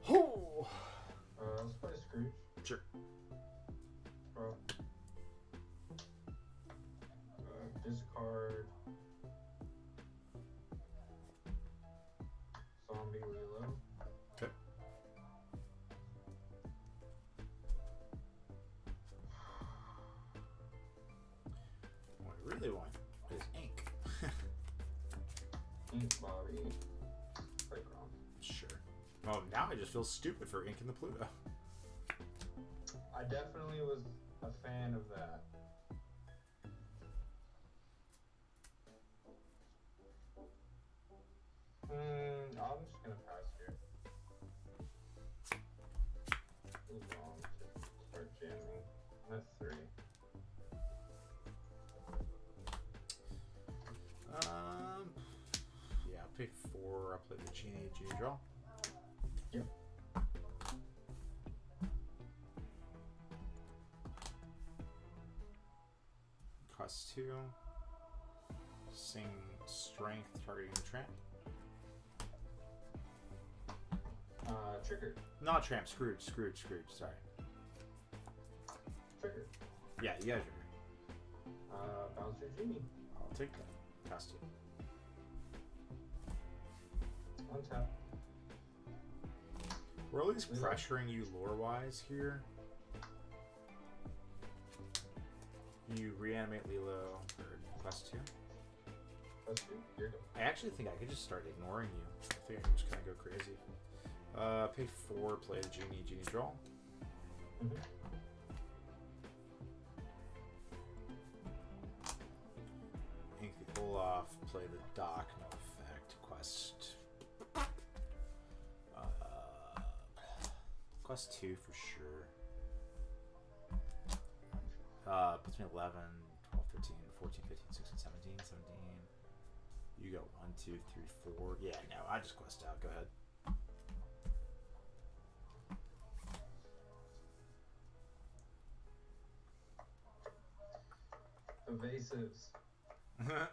Oh. Let's play Scrooge. Sure. Bro. Discard. Zombie reload. Okay. What I really want is ink. Ink Bobby. Playground. Sure. Oh, now I just feel stupid for inking the Pluto. I definitely was a fan of that. I'm just gonna pass here. Too long to start jamming. That's 3. Yeah, I'll pick 4. I'll play the Genie draw. Yep. Cost 2. Sing Strength, targeting the Tramp. Trigger. Not Tramp, Scrooge, sorry. Trigger. Yeah, you got trigger. Bounce your Genie. I'll take that. Cost 2. Untap. We're at least pressuring you lore-wise here. You reanimate Lilo for quest 2. Quest 2? Here you go. I actually think I could just start ignoring you. I think I can just kind of go crazy. Pay 4, play the Genie draw. Mm-hmm. Ink the Olaf, play the Doc, no effect. Quest. Quest 2 for sure. Puts me 11, 12, 13, 14, 15, 16, 17, 17. You go 1, 2, 3, 4. Yeah, no, I just quest out. Go ahead. Evasives.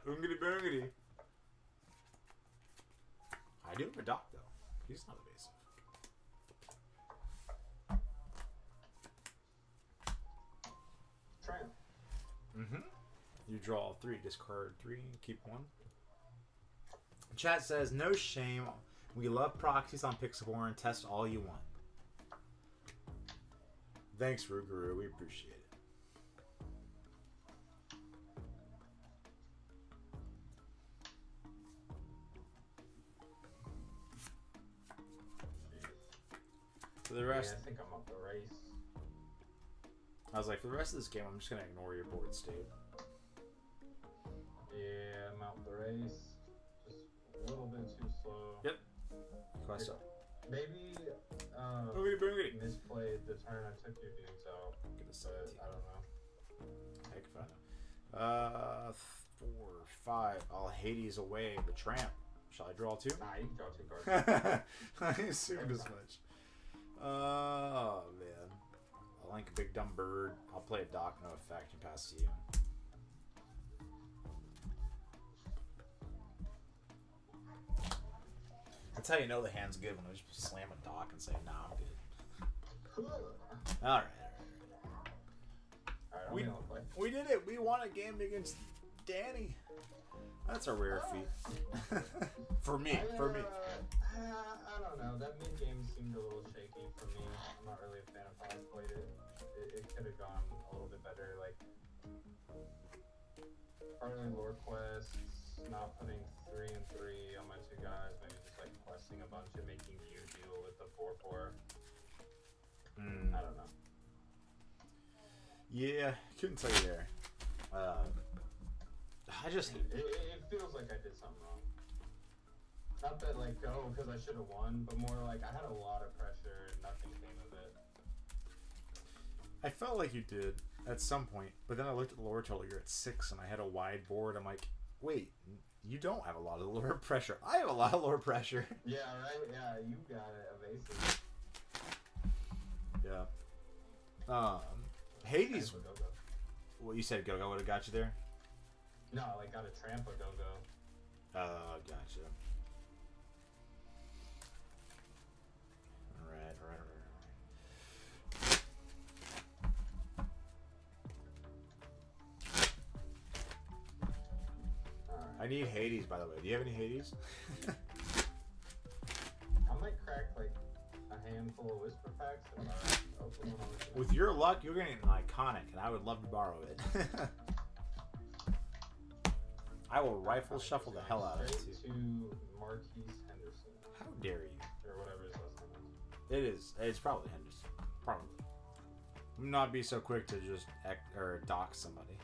Oongity boongity. I do have a Doc though. He's not evasive. Tramp. Mm-hmm. You draw 3, discard 3, keep 1. Chat says, no shame. We love proxies on Pixelborn. Test all you want. Thanks, Ruguru. We appreciate it. For the rest, Yeah, I think I'm up the race. I was like, for the rest of this game, I'm just gonna ignore your board state. Yeah, I'm out the race. Just a little bit too slow. Yep. Quest up. Maybe Boogity boogity. misplayed the turn I took your dudes out. Get a But 17. I don't know. Heck if I know. 4, 5. I'll Hades away the Tramp. Shall I draw 2? Nah, you can draw 2 cards. I assumed as much. Oh man. I'll link a big dumb bird. I'll play a Doc, no effect, and pass to you. That's how you know the hand's good, when I just slam a Doc and say, nah, I'm good. Alright. Alright, We- I'm gonna play. We did it. We won a game against Danny. That's a rare feat. For me. I don't know. That mid game seemed a little shaky for me. I'm not really a fan of how I played it. It could have gone a little bit better. Like, partly lore quests, not putting 3 and 3 on my 2 guys, maybe just like questing a bunch and making you deal with the 4/4. I don't know. Yeah, couldn't tell you there. I just hate It feels like I did something wrong. Not that like go because I should have won, but more like I had a lot of pressure and nothing came of it. I felt like you did at some point, but then I looked at the lower total. You're at 6, and I had a wide board. I'm like, wait, you don't have a lot of lower pressure. I have a lot of lower pressure. Yeah, right. Yeah, you got it. Evasive. Yeah. Hades. Trampa Go-Go. What you said, Go-Go would have got you there? No, like got a Trampa Go-Go. Gotcha. Alright. Alright. I need Hades, by the way. Do you have any Hades? I might crack like a handful of Whisper Packs and open one on the With your luck, you're getting an iconic, and I would love to borrow it. I will rifle shuffle the hell out of it, too. Straight to Marquise Henderson. How dare you? Or whatever his last name is. It is. It's probably Henderson. Probably. Not be so quick to just dock somebody.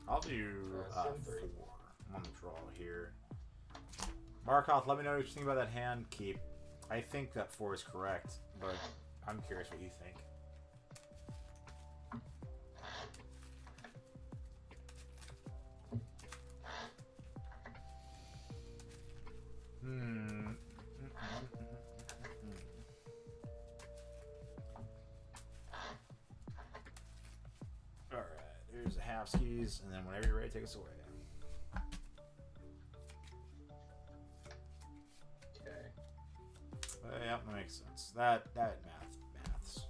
I'll do 4. I'm on the draw here. Markoth, let me know what you think about that hand. Keep. I think that 4 is correct, but I'm curious what you think. Alright, here's the half skis, and then whenever you're ready, take us away. Okay. Yeah, that makes sense. That maths.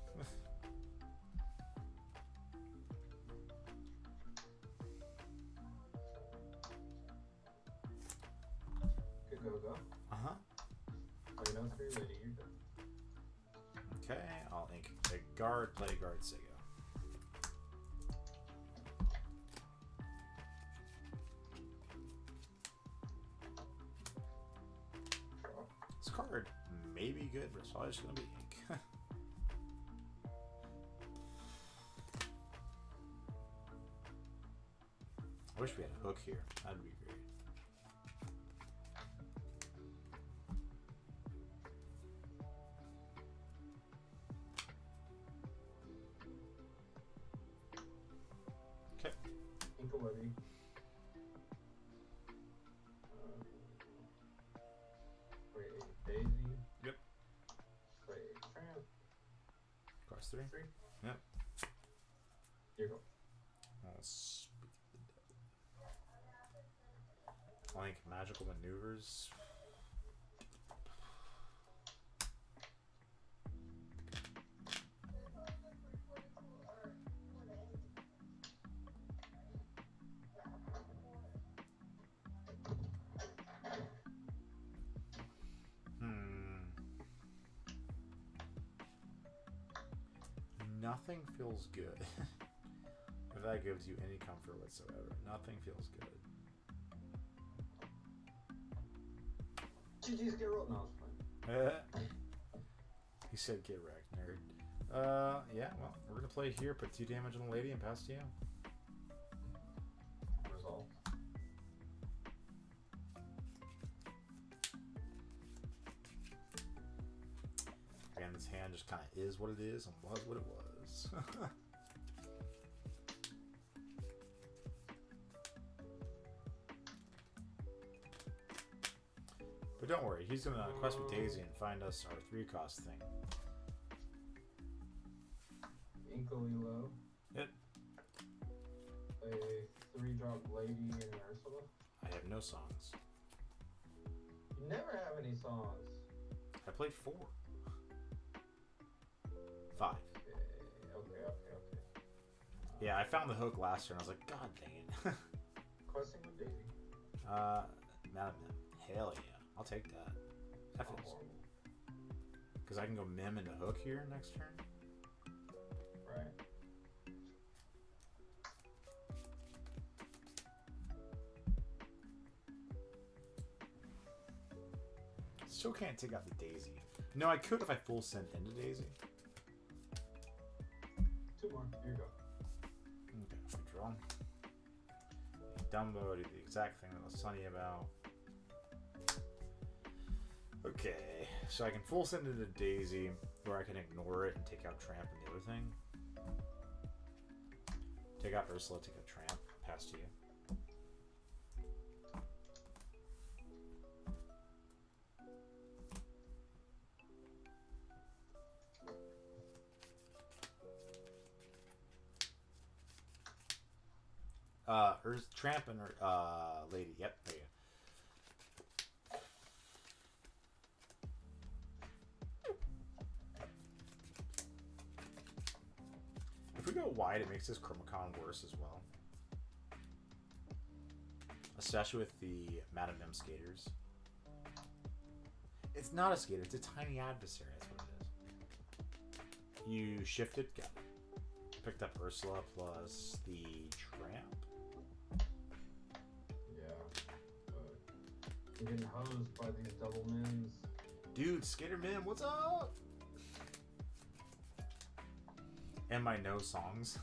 Good go. Uh-huh. Play no 3 ready, you're done. Okay, I'll ink a guard, play guard, Sego. Draw. This card may be good, but it's probably just gonna be ink. I wish we had a hook here. That'd be great. Okay. Inkle Webby. Play a Daisy. Yep. Play a Tramp. Cross 3. 3. Yep. Here you go. I'll speak the devil. Link magical maneuvers. Nothing feels good. If that gives you any comfort whatsoever. Nothing feels good. GG's get rolled. No, it's fine. He said get wrecked, nerd. Yeah, well, we're gonna play here, put 2 damage on the lady, and pass to you. Resolve. Again, this hand just kind of is what it is and was what it was. But don't worry, he's gonna quest with Daisy and find us our 3-cost thing. Inkle Elo. Yep. Play a 3-drop Lady and Ursula. I have no songs. You never have any songs. I played 4. 5. Okay. Yeah, I found the hook last turn. I was like, God dang it. Questing with Daisy. Madam Mim. Hell yeah. I'll take that. That feels horrible. because I can go Mim into hook here next turn. Right. Still can't take out the Daisy. No, I could if I full sent into Daisy. Dumbo, do the exact thing that I was telling you about. Okay, so I can full send into Daisy, where I can ignore it and take out Tramp and the other thing. Take out Ursula, take out Tramp, pass to you. Tramp and Lady. Yep, there you go. If we go wide, it makes this Chromacon worse as well. Especially with the Madame Mim skaters. It's not a skater, it's a tiny adversary, that's what it is. You shifted, got it. Picked up Ursula plus the Tramp. I'm getting hosed by these double mims. Dude, Skater Mim, what's up? And my no songs.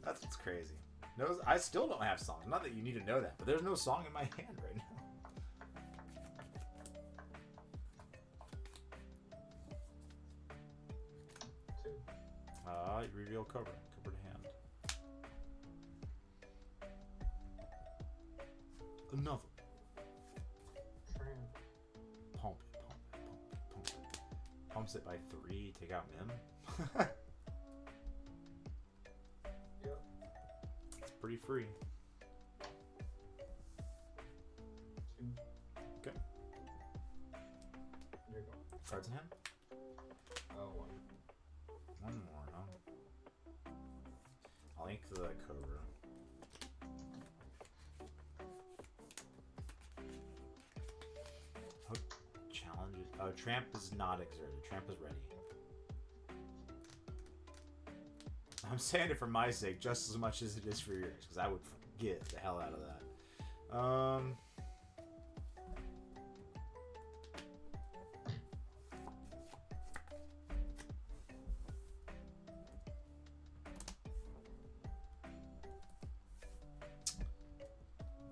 That's what's crazy. No, I still don't have songs. Not that you need to know that, but there's no song in my hand right now. You reveal Cobra. Cobra to hand. Another. Pump it, pump it, pump it, pump it. Pumps it by 3, take out Mim. Yep. It's pretty free. 2. Okay. Here you go. Cards in hand? Oh, 1. One more, huh? I'll ink the Cobra. Challenges. Oh, Tramp is not exerted. Tramp is ready. I'm saying it for my sake just as much as it is for yours, because I would get the hell out of that.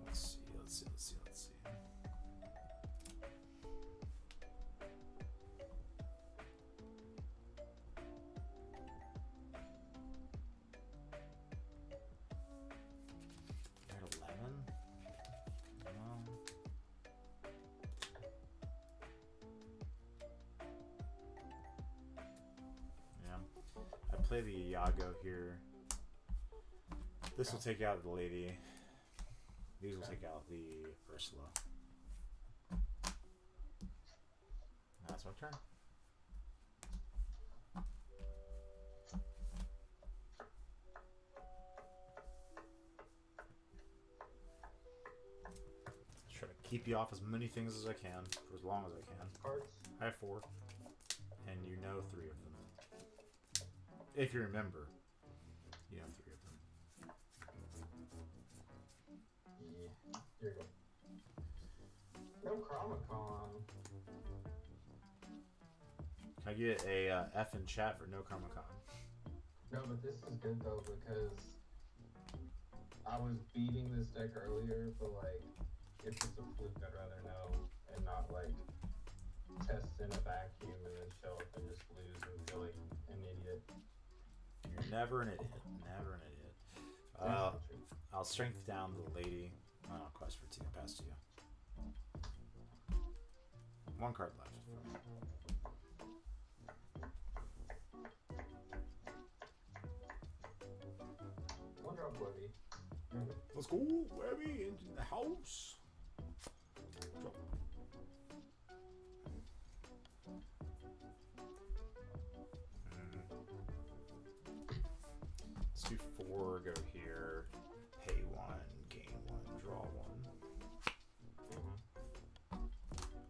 Let's see. At 11? Yeah. I play the Iago here. This will take out the Lady. These will take out the Ursula. That's my turn. Try to keep you off as many things as I can for as long as I can. Cards? I have 4, and you know 3 of them. If you remember, you know 3 of them. Yeah. Here you go. No Chromacon. Can I get a F in chat for no Chromacon? No, but this is good though because I was beating this deck earlier, but like if it's a fluke, I'd rather know and not like test in a vacuum and then show up and just lose and feel like an idiot. You're never an idiot. Never an idiot. I'll strength down the Lady. Quest for 2. Pass to you. 1 card left. One drop Webby. Let's go, Webby, into the house. Drop. Let's do 4, go here, pay 1, gain 1, draw 1.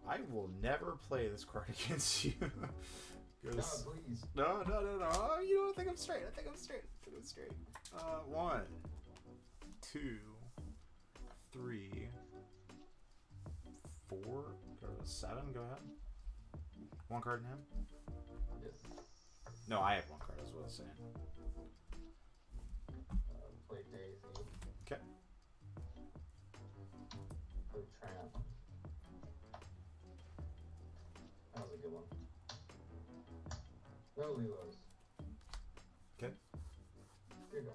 I will never play this card against you. No, please. No. Oh, you don't think I'm straight. I think I'm straight. 1, 2, 3, 4, go to 7, go ahead. 1 card in hand? Yes. No, I have 1 card, that's what I was saying. Play Daisy. Okay. No Lelos. Okay. Here you go.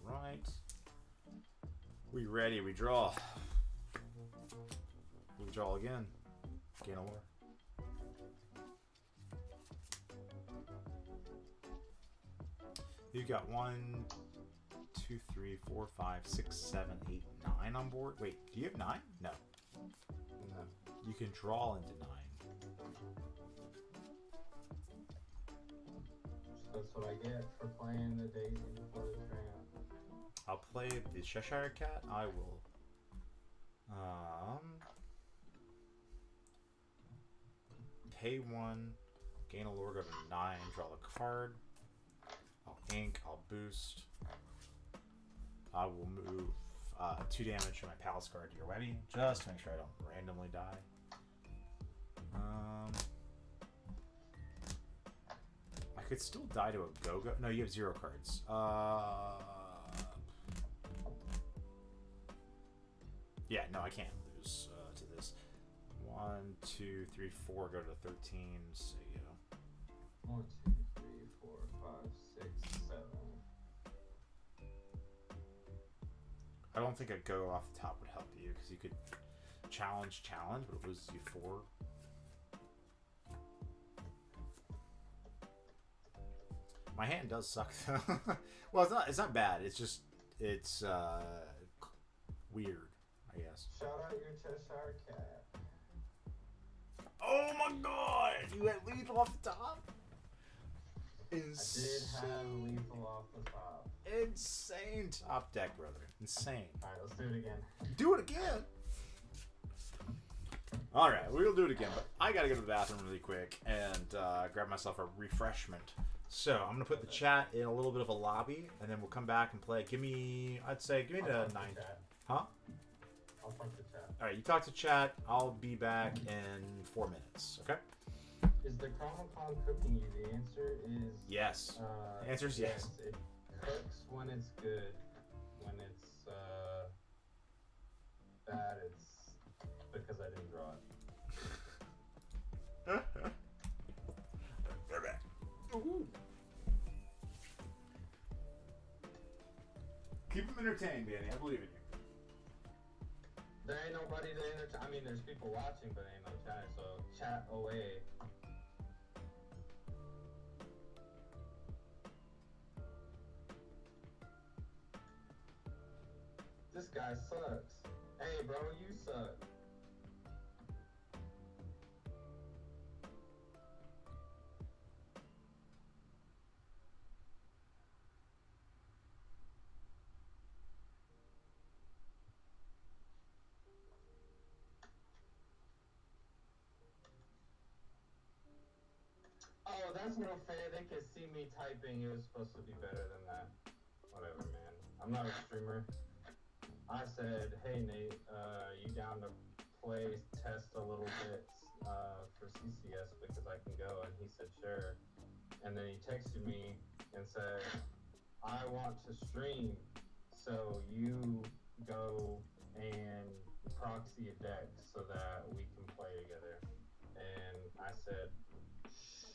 Right. We ready? We draw. We draw again. Gain a lore. You got 1, 2, 3, 4, 5, 6, 7, 8, 9 on board. Wait, do you have 9? No. No. You can draw into 9. That's what I get for playing the Daisy before the tramp. I'll play the Cheshire Cat. I will. Pay 1, gain a lore, go to 9, draw a card. I'll ink, I'll boost. I will move 2 damage to my Palace Guard to your Webby, just to make sure I don't randomly die. I could still die to a Go-Go. No, you have 0 cards. Yeah, no, I can't lose to this. 1, 2, 3, 4, go to 13. So, you know. 1, 2, 3, 4, 5, 6, 7. I don't think a go off the top would help you because you could challenge, but it loses you 4. My hand does suck though. Well, it's not bad. It's just weird, I guess. Shout out your Cheshire Cat. Oh my god! You had lethal off the top? I did have lethal off the top. Insane top deck, brother. Insane. Alright, let's do it again. Do it again. Alright, we'll do it again, but I gotta go to the bathroom really quick and grab myself a refreshment. So I'm gonna put the chat in a little bit of a lobby, and then we'll come back and play. Give me the 9. Huh? I'll talk to chat. All right, you talk to chat. I'll be back in 4 minutes. Okay? Is the Chronicon cooking you? The answer is Yes. The answer is yes. It cooks when it's good. When it's bad, it's because I didn't draw it. We're back. Ooh. Keep them entertained, Danny. I believe in you. There ain't nobody to entertain. I mean, there's people watching, but ain't no chat. So chat away. This guy sucks. Hey, bro, you suck. Oh, that's no fair. They can see me typing. It was supposed to be better than that. Whatever, man. I'm not a streamer. I said, hey, Nate, you down to play, test a little bit for CCS because I can go? And he said, sure. And then he texted me and said, I want to stream, so you go and proxy a deck so that we can play together. And I said,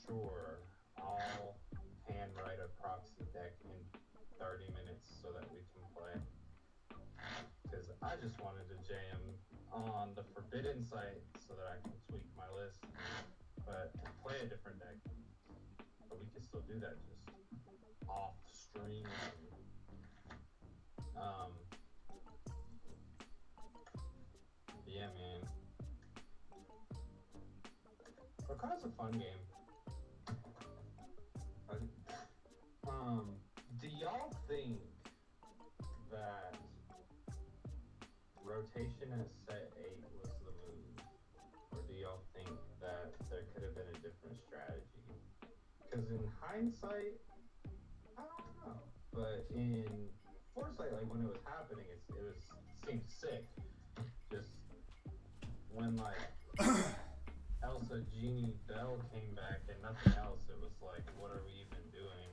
sure, I'll handwrite a proxy deck in 30 minutes so that we can play. Because I just wanted to jam on the Forbidden site so that I can tweak my list, but play a different deck. But we can still do that just off stream. Yeah, man. Rakar's a fun game. Do y'all think that rotation at set 8 was the move? Or do y'all think that there could have been a different strategy? Because in hindsight, I don't know. But in foresight, like when it was happening, it seemed sick. Just when like Elsa, Genie, Belle came back and nothing else, it was like, what are we even doing?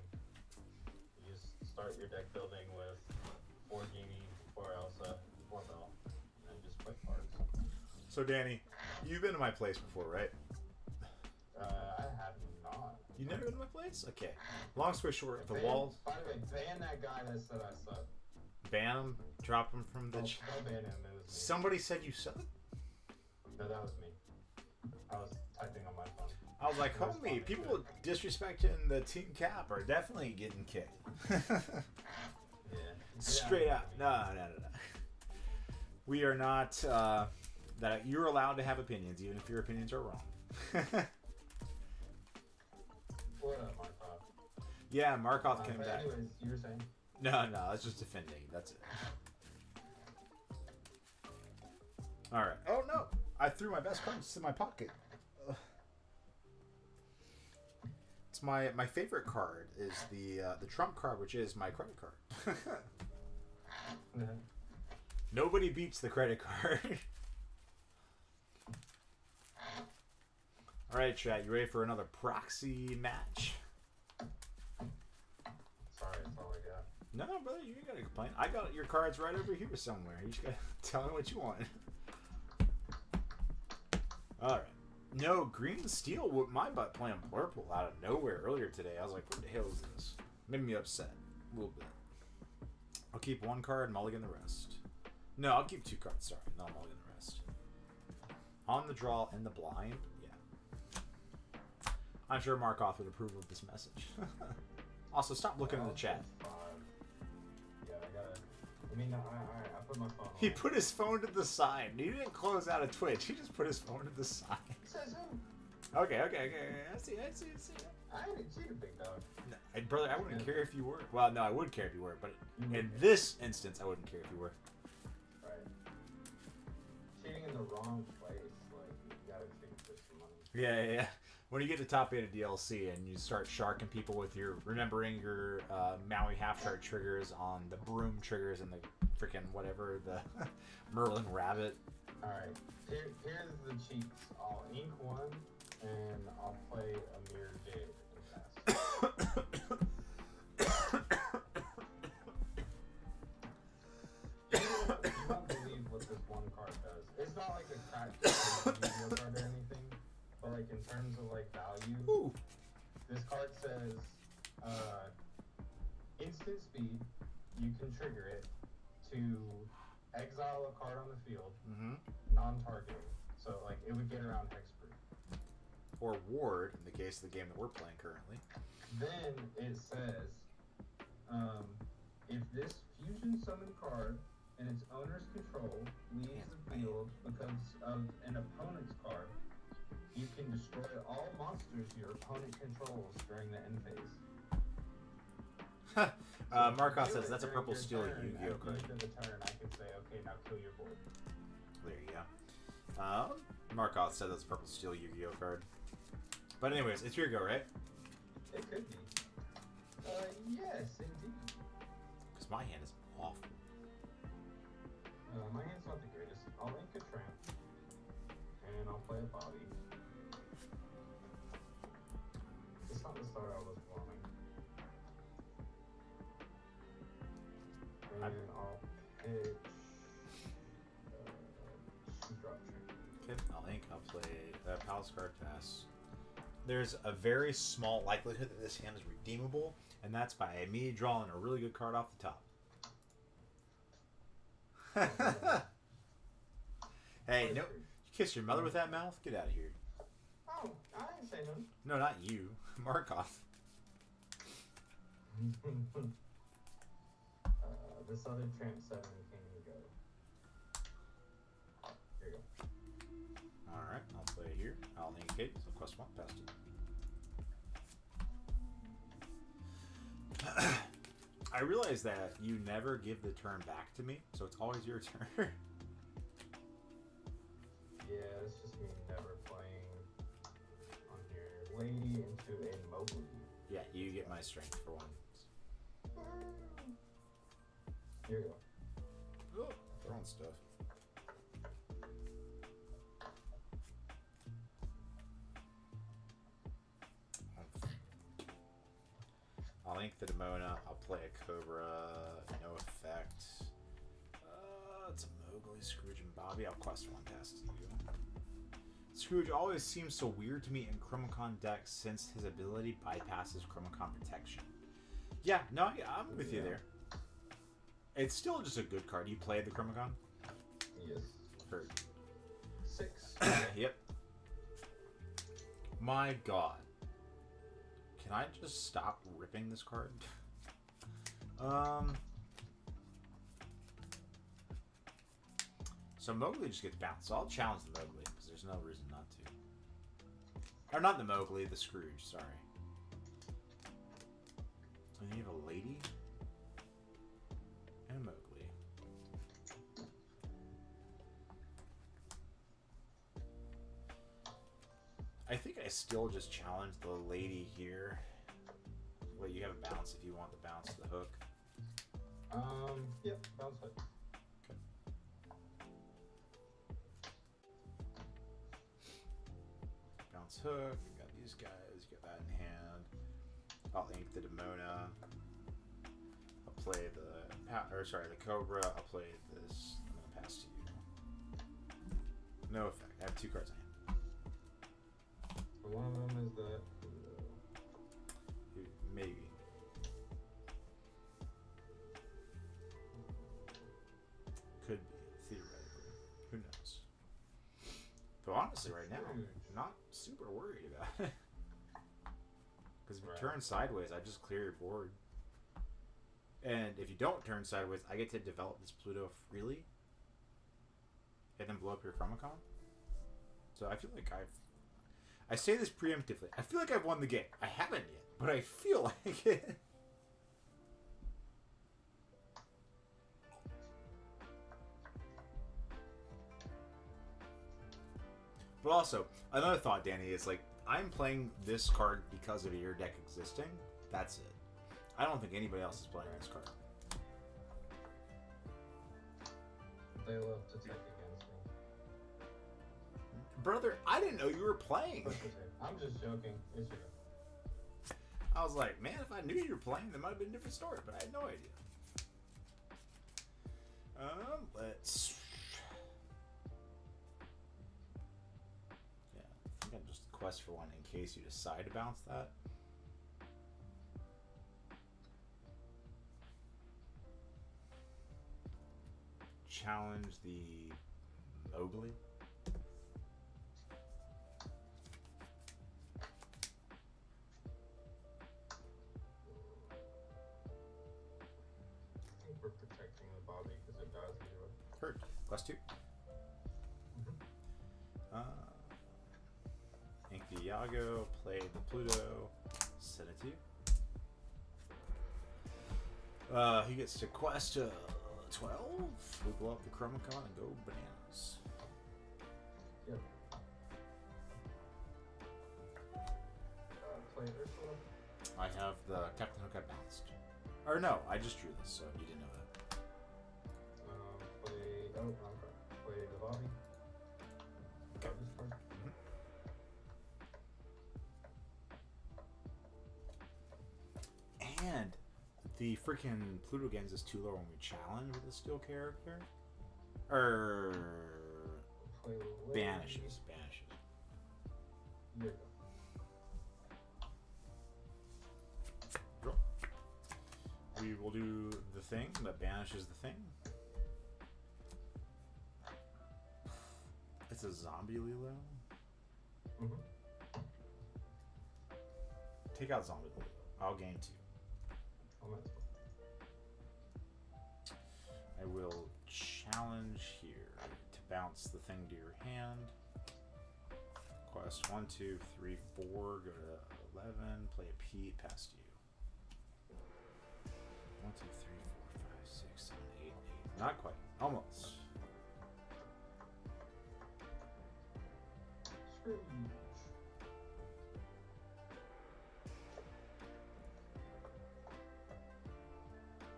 You just start your deck building with 4 Genie, 4 Elsa, 4 Belle, and just play cards. So, Danny, you've been to my place before, right? I have not. You never been to my place? Okay. Long story short, the Ban- walls. By the way, ban that guy that said I suck. Ban him, drop him from the. Don't ban him. It was me. Somebody said you suck. No, that was me. I was typing on my phone. I was like, homie, people disrespecting the team cap are definitely getting kicked. Yeah. Straight Yeah, up. No. We are not. That you're allowed to have opinions, even if your opinions are wrong. What up, Markov? Yeah, Markov came But back. anyways, you were saying? No, that's just defending. That's it. All right. Oh no! I threw my best cards in my pocket. Ugh. It's my favorite card is the trump card, which is my credit card. Nobody beats the credit card. All right, chat. You ready for another proxy match? Sorry, that's all I got. No, brother, you ain't gotta complain. I got your cards right over here somewhere. You just gotta tell me what you want. All right. No, Green Steel whooped my butt playing Blurple out of nowhere earlier today. I was like, what the hell is this? Made me upset a little bit. I'll keep one card, mulligan the rest. No, I'll keep two cards. Sorry, no, I'll mulligan the rest. On the draw and the blind. Yeah. I'm sure Markov would approve of this message. Also, stop looking in the chat. Yeah, I gotta. I mean, I put my phone on. He put his phone to the side. He didn't close out of Twitch. He just put his phone to the side. Says who? Okay. I see. I didn't cheat a big dog. No, brother, I wouldn't care if you were. Well, no, I would care if you were, but in this instance, I wouldn't care if you were. Right. Cheating in the wrong place. Like, you gotta cheat for some money. Yeah. When you get to top 8 of DLC and you start sharking people with remembering your Maui half-shark triggers on the broom triggers and the freaking whatever, the Merlin Rabbit. Alright, here's the cheats. I'll ink one, and I'll play a mirror jade and fast. You won't believe what this one card does. It's not like a cracked Yu-Gi-Oh card or anything, but like in terms of like value, Ooh. this card says instant speed. You can trigger it to exile a card on the field, Mm-hmm. non-targeting. So like it would get around hexproof. Or ward, in the case of the game that we're playing currently. Then it says, if this fusion summon card in its owner's control leaves the field because of an opponent's card, you can destroy all monsters your opponent controls during the end phase. Markov Do says it that's a during purple your steel turn. Yu-Gi-Oh At the card. end of the turn, I can say, okay, now kill your board. There you go. Markov said that's a purple steel Yu-Gi-Oh card. But anyways, it's your go, right? It could be. Yes, indeed. Because my hand is awful. My hand's not the greatest. I'll ink a tramp. And I'll play a body. It's not the start I was wanting. And I'll pitch... drop tramp. Okay, I'll play Palace Card Pass. There's a very small likelihood that this hand is redeemable, and that's by me drawing a really good card off the top. Hey, no, you kiss your mother with that mouth? Get out of here. Oh, I didn't say nothing. No, not you. Markov. This other tramp 7 can go. Here you go. Alright, I'll play here. I'll indicate. So quest 1, past it. I realize that you never give the turn back to me, so it's always your turn. Yeah, it's just me never playing on here. Lady into a Mowgli. Yeah, you get my strength for one. Here you go. Oh, throwing stuff. I'll ink the Demona. I'll play a Cobra. No effect. It's a Mowgli, Scrooge, and Bobby. I'll quest 1 past you. Scrooge always seems so weird to me in Chromacon decks since his ability bypasses Chromacon protection. Yeah, no, I'm with you Yeah. there. It's still just a good card. You played the Chromacon? Yes. Heard. 6. Yep. My god. Can I just stop ripping this card? So Mowgli just gets bounced. So I'll challenge the Mowgli because there's no reason not to. Or not the Mowgli, the Scrooge, sorry. And then you have a lady and a Mowgli. I think I still just challenge the lady here. Wait, you have a bounce if you want the bounce to the hook. Yep, bounce hook. Bounce hook. You got these guys. You got that in hand. I'll ink the Demona. I'll play the the Cobra. I'll play this. I'm gonna pass to you. No effect. I have 2 cards in hand. One of them is the. Maybe. Could be, theoretically. Who knows? But honestly, right now, I'm not super worried about it. Because if you Right. turn sideways, I just clear your board. And if you don't turn sideways, I get to develop this Pluto freely. And then blow up your Chromacon. So I feel like I say this preemptively. I feel like I've won the game. I haven't yet, but I feel like it. But also, another thought, Danny, is like, I'm playing this card because of your deck existing. That's it. I don't think anybody else is playing this card. They love to take against me. Brother, I didn't know you were playing. Push his head. I'm just joking. It's you. I was like, man, if I knew you were playing, there might have been a different story, but I had no idea. Let's... Yeah, I think I'm just quest for one in case you decide to bounce that. Challenge the Mowgli. I think we're protecting the Bobby because it dies anyway. Hurt. Quest 2. Ink the Iago, play the Pluto, send it to you. He gets to quest 12. We blow up the Chromacon and go bananas. Yep. Play Ursula. I have the Captain Hook I bounced. Or no, I just drew this, so you didn't know that. Play. Oh, no, okay. Play the Bobby. Okay. This card. And the freaking Pluto Gens is too low when we challenge with a steel character. Play Lady. Banishes. There you go. Draw. We will do the thing that banishes the thing. It's a zombie Lilo. Mm-hmm. Take out zombie Lilo. I'll gain 2. Oh, that's I will challenge here to bounce the thing to your hand. Quest 1, 2, 3, 4. Go to 11. Play a P. Pass to you. 1, 2, 3, 4, 5, 6, 7, 8, 8. Not quite. Almost. Scrooge.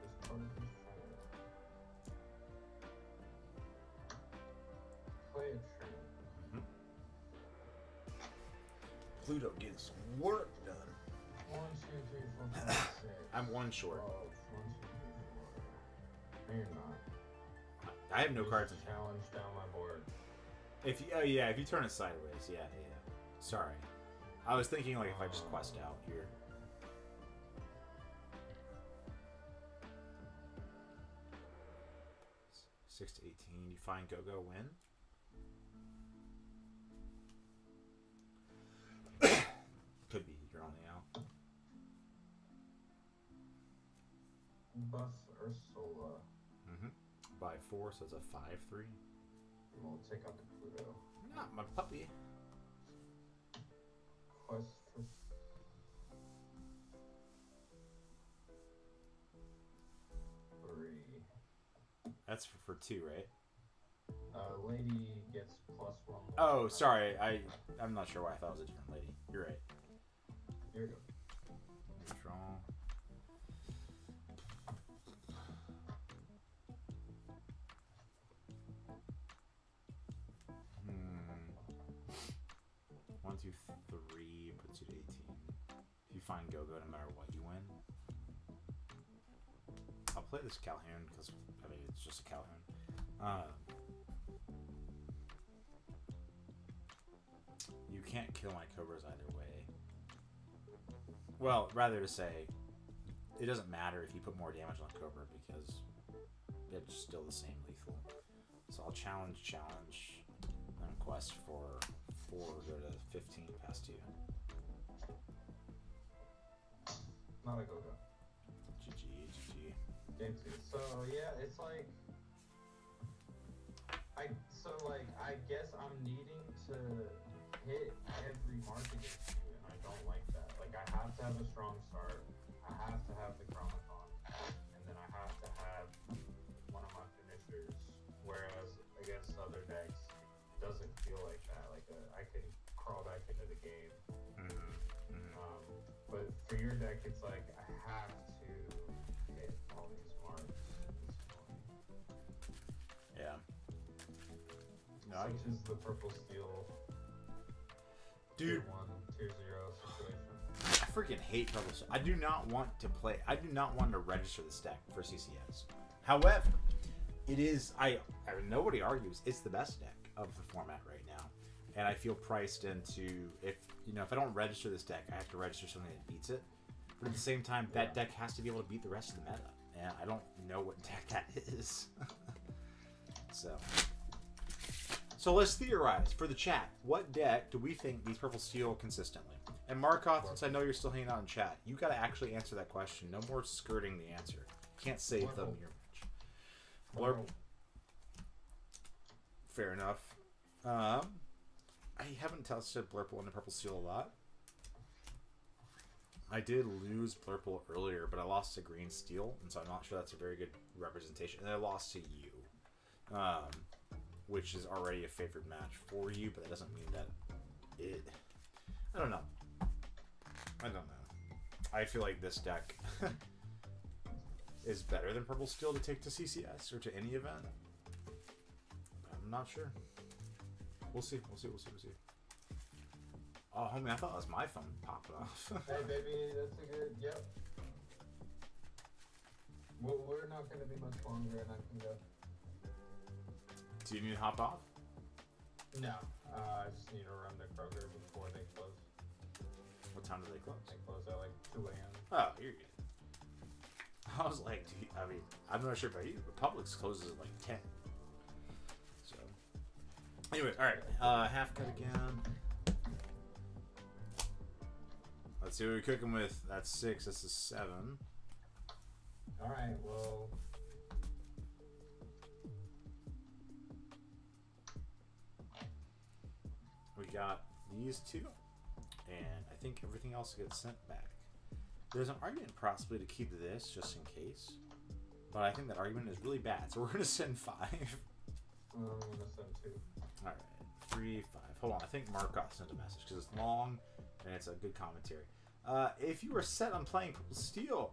This card is play a train. Pluto gets work done. 1, 2, 3, 4, 5, 6. I'm 1 short. 12, 1, 2, 3, 4. No, you're not. I have no cards in hand. Challenge down my board. If you, if you turn it sideways, yeah. Sorry, I was thinking like if I just quest out here. 6 to 18. You find Go-Go win. Could be you're on the out. Buff Ursula. By 4, so it's a 5-3. We'll take out the Pluto. Not my puppy. Quest for... Three. That's for 2, right? Lady gets +1. Oh, sorry. I'm not sure why I thought it was a different lady. You're right. Here you go. Draw. One, two, three puts you to 18. If you find Go-Go, no matter what, you win. I'll play this Calhoun because I mean it's just a Calhoun. You can't kill my Cobras either way. Well, rather to say, it doesn't matter if you put more damage on Cobra because it's still the same lethal. So I'll challenge, and quest for 4, go to 15 past 2. Not a Go-Go. GG. Game 2. So yeah, it's like I guess I'm needing to hit every mark against you, and I don't like that. Like I have to have a strong start. I have to have the Chronicon, and then I have to have one of my finishers. Whereas against other decks, it doesn't feel like that. Like I can crawl back into the game. But for your deck, it's like I have to hit all these marks. Yeah. No, Such is the purple steel. Dude, Tier 1, Tier 0 situation. I freaking hate Purple Steel. I do not want to register this deck for CCS. However, it is, nobody argues, it's the best deck of the format right now. And I feel priced into, if I don't register this deck, I have to register something that beats it. But at the same time, that deck has to be able to beat the rest of the meta. And I don't know what deck that is. So let's theorize for the chat. What deck do we think beats Purple Steel consistently? And Markov, since I know you're still hanging out in chat, you got to actually answer that question. No more skirting the answer. You can't save them here much. Blurple. Fair enough. I haven't tested Blurple into Purple Steel a lot. I did lose Blurple earlier, but I lost to Green Steel, and so I'm not sure that's a very good representation. And I lost to you, which is already a favored match for you, but that doesn't mean that it... I don't know. I feel like this deck is better than Purple Steel to take to CCS or to any event. I'm not sure. We'll see. Oh, homie, I thought that was my phone popping off. Hey, baby, that's a good... Yep. Well, we're not going to be much longer, and I can go. Do you need to hop off? No. I just need to run to Kroger before they close. What time do they close? They close at like 2 a.m. Oh, you're good. I was like, I'm not sure about you, but Publix closes at like 10. So, anyways, alright. Half cut again. Let's see what we're cooking with. That's 6. This is 7. Alright, well... We got these two, and I think everything else gets sent back. There's an argument possibly to keep this just in case, but I think that argument is really bad, so we're going to send 5. I'm going to send 2. Alright, 3, 5. Hold on, I think Markov sent a message because it's long and it's a good commentary. If you are set on playing Purple Steel,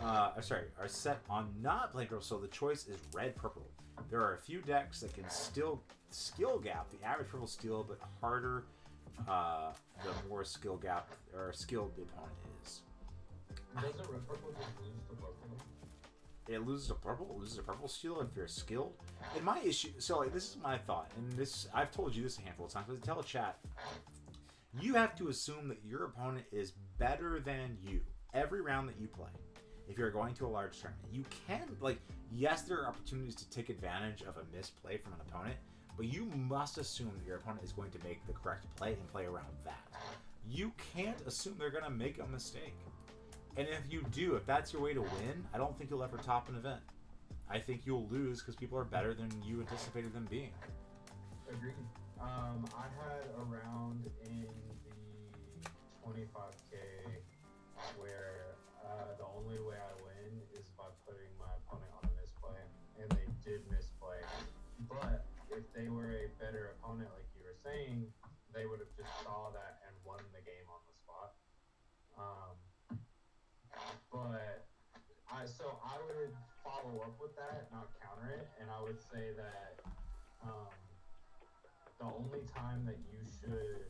are set on not playing Purple Steel, the choice is red purple. There are a few decks that can still skill gap the average Purple Steel, but harder the more skill gap or skilled the opponent is. Doesn't red purple just lose to blue purple? it loses a purple steel if you're skilled. And my issue, so like, this is my thought, and this I've told you this a handful of times, but tell chat, you have to assume that your opponent is better than you every round that you play. If you're going to a large tournament, you can, like, yes, there are opportunities to take advantage of a misplay from an opponent, but you must assume that your opponent is going to make the correct play and play around that. You can't assume they're going to make a mistake. And if you do, if that's your way to win, I don't think you'll ever top an event. I think you'll lose because people are better than you anticipated them being. Agreed. I had a round in the 25K where the only way I win is by putting my opponent on a misplay, and they did misplay. But if they were a better opponent, like you were saying, they would have just saw that and won the game on the spot. But I would follow up with that, not counter it, and I would say that the only time that you should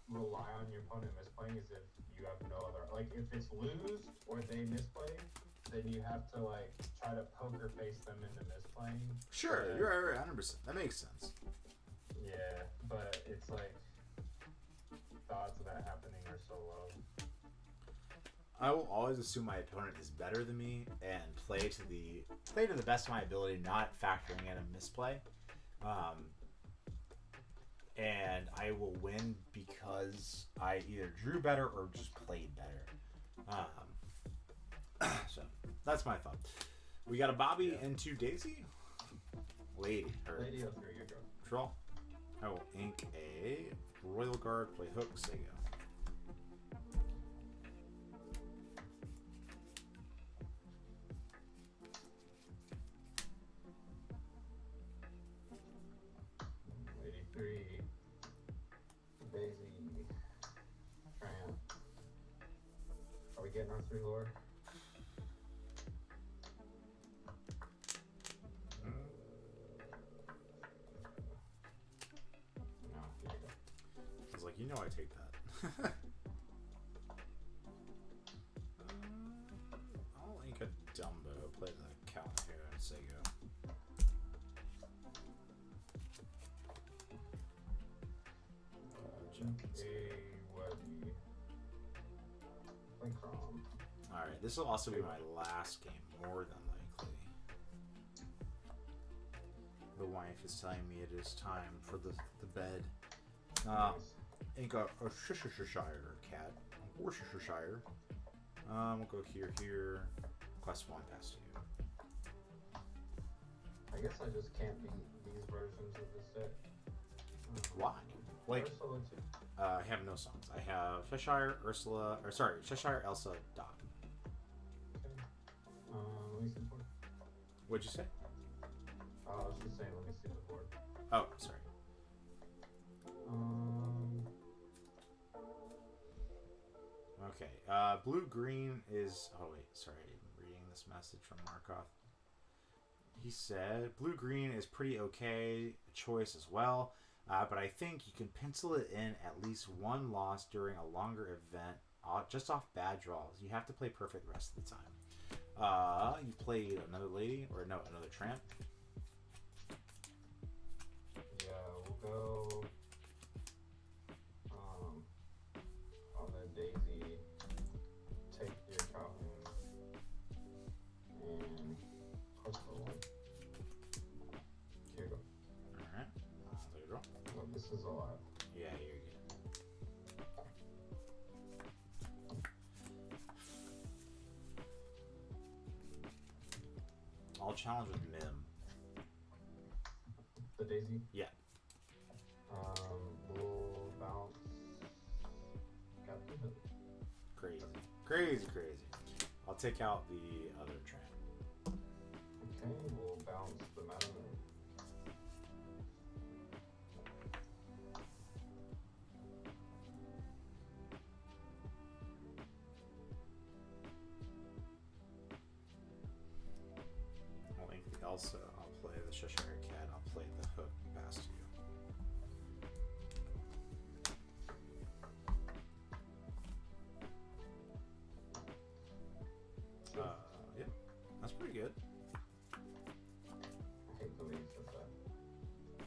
rely on your opponent misplaying is if you have no other, like if it's lose or they misplay, then you have to like try to poker face them into misplaying. Sure, But, you're right, 100%. That makes sense. yeah, but it's like the odds of that happening are so low. I will always assume my opponent is better than me and play to the best of my ability, not factoring in a misplay. And I will win because I either drew better or just played better. So that's my thought. We got a Bobby and two Daisy. Lady. Lady 03, you go. Draw. I will ink a Royal Guard, play hook, Sega. Lady 3, Daisy, Tramp. Are we getting our 3 lore? No, here we go. I was like, you know I take that. I'll ink a Dumbo, play the Callahan and Sega. A Webby. Play Crom. Alright, this will also be my last game, more than likely. The wife is telling me it is time for the bed. Ink a Worcestershire cat. Worcestershire. We'll go here. Quest 1, pass to you. I guess I just can't beat these versions of this deck. Why? Like, Ursula too. I have no songs. I have Cheshire, Cheshire, Elsa, Dot. Okay. Let me see the board. What'd you say? I was just saying, let me see the board. Oh, sorry. Okay. Blue-green is... Oh, wait. Sorry. I'm reading this message from Markov. He said, blue-green is pretty okay choice as well, but I think you can pencil it in at least one loss during a longer event just off bad draws. You have to play perfect the rest of the time. You played another lady, or no, another tramp. Yeah, we'll go on the Daisy, take your Calhoun, and push the one. Here you go. Alright. I'll take a draw. Well, this is alive. Yeah, you're good. I'll challenge with Mim. The Daisy? Yeah. We'll bounce. Got the hook. Crazy. I'll take out the other tramp. Okay, we'll bounce the Madam. I'll ink the Elsa. I'll play the Cheshire Cat. I'll play the hook past you. Yeah, that's pretty pretty good. I hate the way you said that.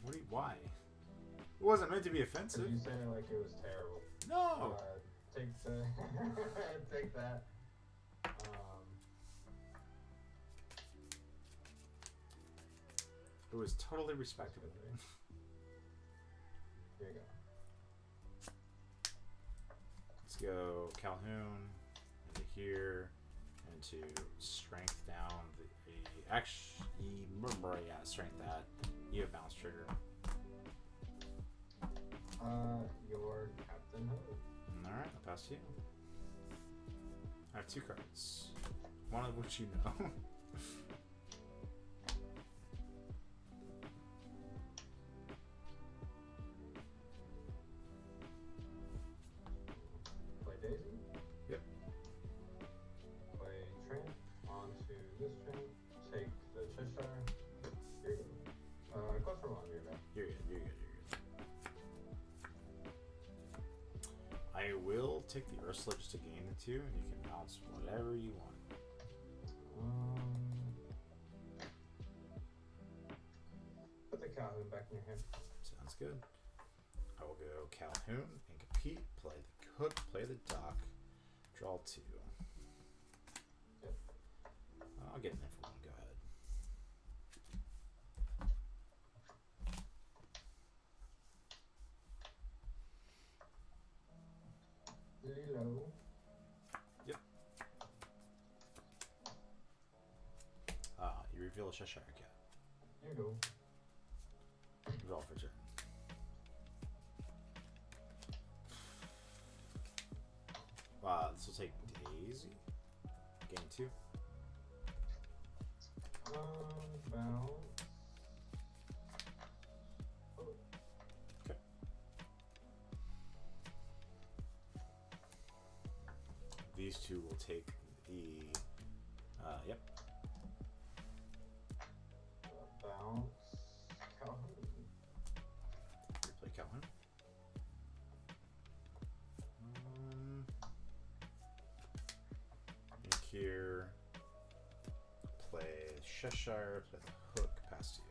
What do you, why? It wasn't meant to be 'Cause offensive. you said it like it was terrible. No. Take the take that. It was totally respectable. Here you go. Let's go Calhoun into here, into strength down the actually yeah, strength that. You have bounce trigger. Your Captain Hood. Alright, I'll pass to you. I have 2 cards. One of which you know. Play Daisy. Yep. Play Tramp onto this Tramp. Take the Cheshire. Here you go. Quest for 1, you're back. You're good, you're good, you're good. I will take the Ursula just to gain the 2, and you can bounce whatever you want. Put the Calhoun back in your hand. Sounds good. I will go Calhoun and compete, play the Hook, play the Dock, draw 2. Yep. I'll get in there for 1, go ahead. Lilo. Yep. You reveal a Cheshire Cat. Here you go. Draw for turn. This will take Daisy. Gain 2. Bounce. Okay. These 2 will take the. Yep. Bounce. Calhoun. Replay Calhoun. Here. Play Cheshire. Play the Hook. Pass to you.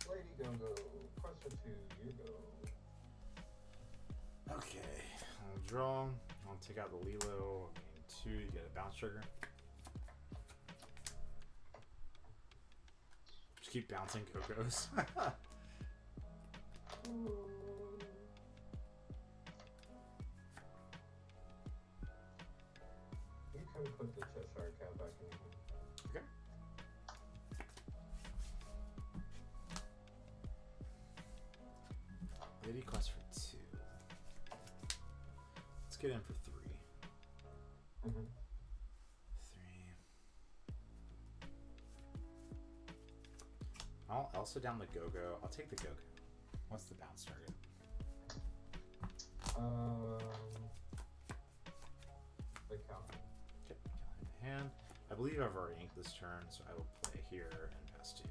Lady Go-Go. Quest for 2, you go. Okay, I'll draw. I'll take out the Lilo. Gain 2, you get a bounce trigger. Just keep bouncing Go-Go's. You can put the Cheshire Cat back in your hand. Okay. Lady quest for 2. Let's get in for 3. Mm-hmm. 3. I'll also down the Go-Go. I'll take the Go-Go. What's the bounce target? The Calhoun. Okay, Calhoun in hand. I believe I've already inked this turn, so I will play here and pass to you.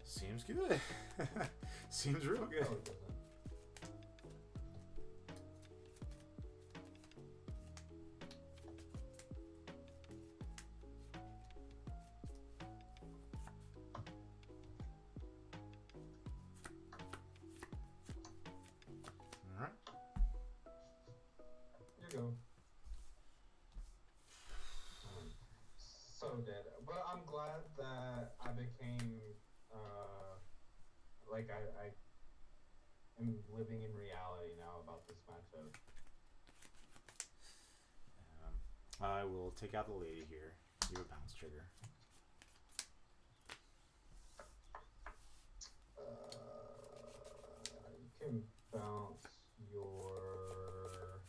Seems good. Seems real good. No, it doesn't. Alright. You go. So dead. But I'm glad that I became, like I am living in reality now about this matchup. I will take out the lady here. You have a bounce trigger. You can bounce your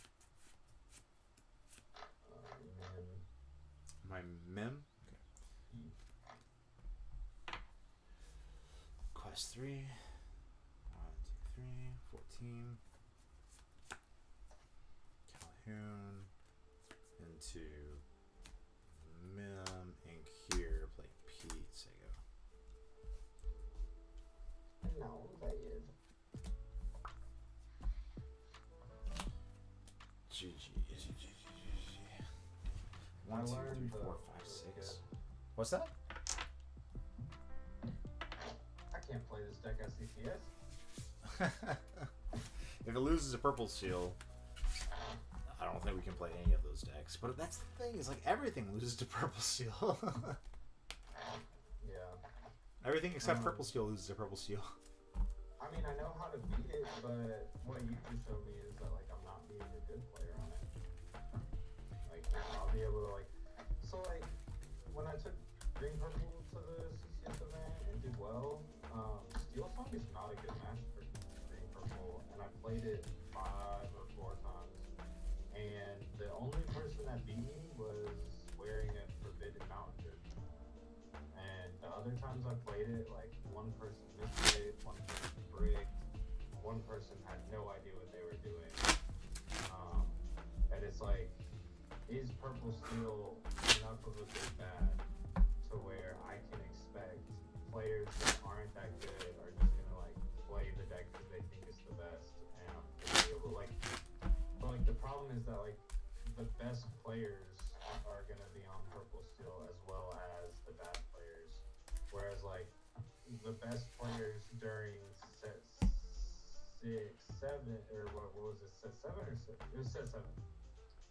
min. My mem. Okay. Quest 3. 1, 2, 3. 14. GG. I 1, 2, 3, learned 4, the 5, 6. good. What's that? I can't play this deck at CCS. If it loses a purple seal, I don't think we can play any of those decks. But that's the thing, is like everything loses to purple seal. Yeah. Everything except purple seal loses to purple seal. I mean, I know how to beat it, but what you just showed me is that, like, I'm not being a good player on it. Like, I'll be able to, like... So, like, when I took Green Purple to the CCS event and did well, Steel Song is not a good match for Green Purple, and I played it 5 or 4 times. And the only person that beat me was wearing a Forbidden Mountain shirt. And the other times I played it, like, one person misplayed, one person bricked, one person had no idea what they were doing. And it's like, is Purple Steel enough of a good bad to where I can expect players that aren't that good are just gonna, like, play the deck because they think it's the best, and I'm gonna be able to, like... But, like, the problem is that, like, the best players are gonna be on Purple Steel as well as the bad players. Whereas, like, the best players during set 6, 7, or what was it, set 7 or set? It was set 7.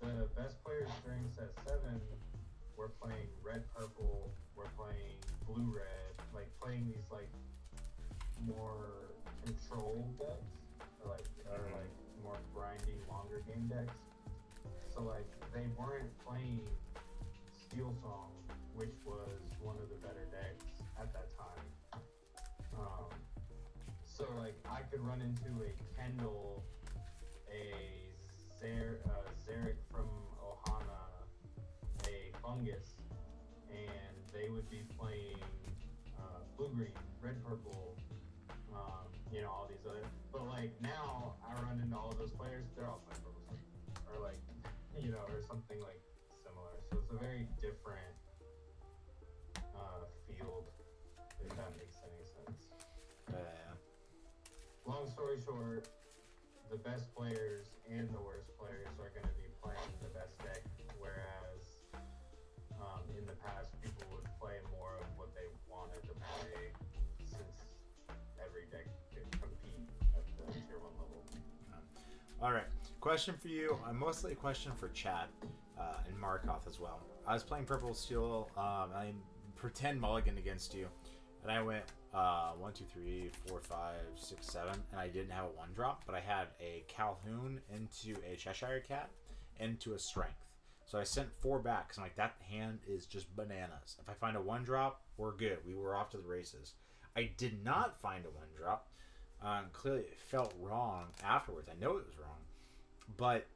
The best players during set 7 were playing red purple, were playing blue red, like playing these like more controlled decks, or like more grindy, longer game decks. So like they weren't playing Steel Song, which was one of the better decks at that time. So like I could run into a Kendall, a Zarek from Ohana, a Fungus, and they would be playing blue-green, red-purple, you know, all these other. But like now I run into all those players, they're all playing purple, or like, you know, or something like similar. So it's a very different field, if that makes any sense. Long story short, the best players and the worst players are going to be playing the best deck, whereas in the past people would play more of what they wanted to play, since every deck could compete at the tier 1 level. All right, question for you. Mostly a question for Chad and Markoth as well. I was playing Purple Steel. I pretend mulligan against you, and I went 1, 2, 3, 4, 5, 6, 7, and I didn't have a 1-drop, but I had a Calhoun into a Cheshire Cat into a Strength. So I sent 4 back because I'm like, that hand is just bananas. If I find a 1-drop, we're good. We were off to the races. I did not find a 1-drop. Clearly, it felt wrong afterwards. I know it was wrong. But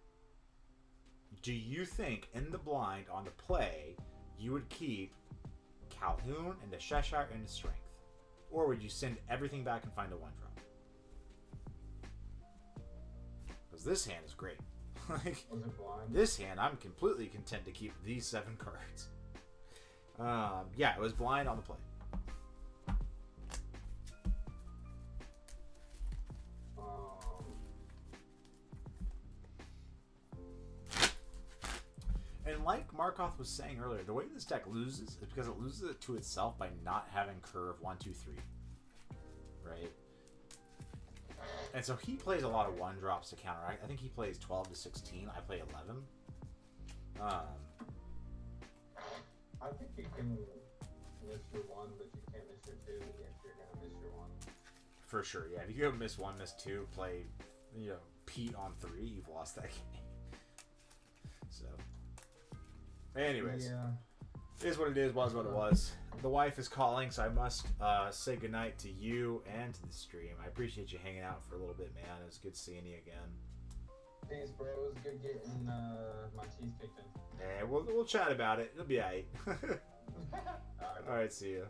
do you think in the blind on the play, you would keep Calhoun into Cheshire into Strength? Or would you send everything back and find a 1-drop? Because this hand is great. Like, Was it blind? this hand, I'm completely content to keep these 7 cards. Yeah, it was blind on the play. And like Markoth was saying earlier, the way this deck loses is because it loses it to itself by not having curve 1, 2, 3. Right? And so he plays a lot of 1-drops to counteract. I think he plays 12 to 16. I play 11. I think you can miss your 1, but you can't miss your 2 if you're going to miss your 1. For sure, yeah. If you go miss 1, miss 2, play, you know, Pete on 3, you've lost that game. So, anyways, Yeah. it is what it is, was what it was. The wife is calling, so I must say goodnight to you and to the stream. I appreciate you hanging out for a little bit, man. It was good seeing you again. Peace, bro. It was good getting my teeth kicked in. Yeah, we'll chat about it. It'll be aight. All right, see ya.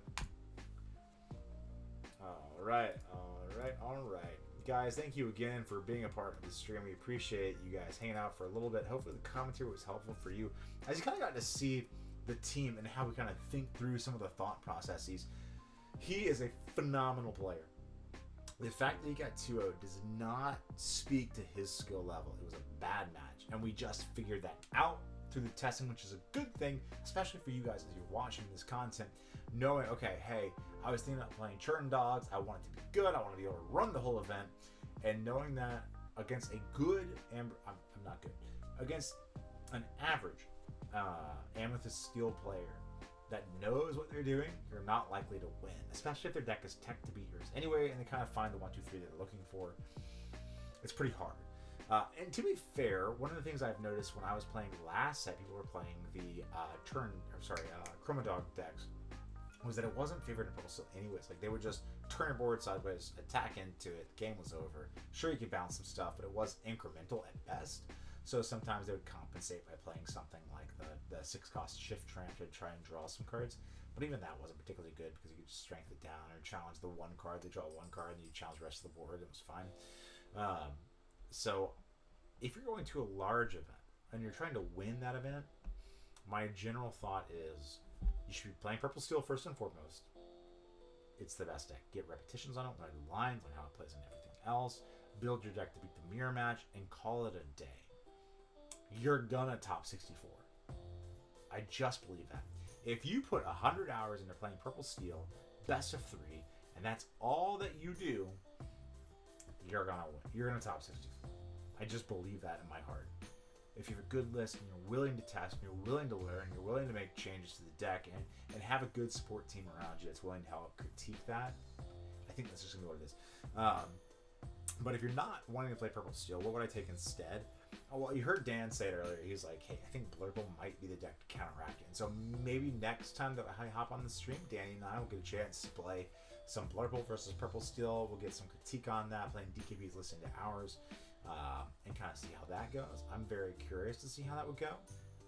All right. Guys, thank you again for being a part of the stream. We appreciate you guys hanging out for a little bit. Hopefully the commentary was helpful for you. I just kind of got to see the team and how we kind of think through some of the thought processes. He is a phenomenal player. The fact that he got 2-0 does not speak to his skill level. It was a bad match, and we just figured that out through the testing, which is a good thing, especially for you guys as you're watching this content, knowing, okay, hey, I was thinking about playing Churn Dogs, I want it to be good, I want to be able to run the whole event, and knowing that against a good, I'm not good, against an average Amethyst Steel player that knows what they're doing, you're not likely to win, especially if their deck is tech to beat yours anyway, and they kind of find the 1, 2, 3 that they're looking for. It's pretty hard. And to be fair, one of the things I've noticed when I was playing last set, people were playing the Chroma Dog decks, was that it wasn't favored in Purple Steel anyways. Like, they would just turn your board sideways, attack into it, game was over. Sure, you could bounce some stuff, but it was incremental at best. So sometimes they would compensate by playing something like the 6-cost Shift Tramp to try and draw some cards. But even that wasn't particularly good because you could just strength it down or challenge the one card. They draw one card and you challenge the rest of the board. It was fine. So if you're going to a large event and you're trying to win that event, my general thought is you should be playing Purple Steel first and foremost. It's the best deck. Get repetitions on it, learn the lines, learn how it plays on everything else, build your deck to beat the mirror match, and call it a day. You're gonna top 64. I just believe that. If you put 100 hours into playing Purple Steel, best of 3, and that's all that you do, you're gonna win. You're gonna top 64. I just believe that in my heart. If you have a good list and you're willing to test, and you're willing to learn, you're willing to make changes to the deck, and have a good support team around you that's willing to help critique that, I think that's just gonna be what it is. But if you're not wanting to play Purple Steel, what would I take instead? Oh, well, you heard Dan say it earlier. He's like, hey, I think Blurple might be the deck to counteract it. And so maybe next time that I hop on the stream, Danny and I will get a chance to play some Blurple versus Purple Steel. We'll get some critique on that, playing DKB's listening to ours, and kind of see how that goes. I'm very curious to see how that would go.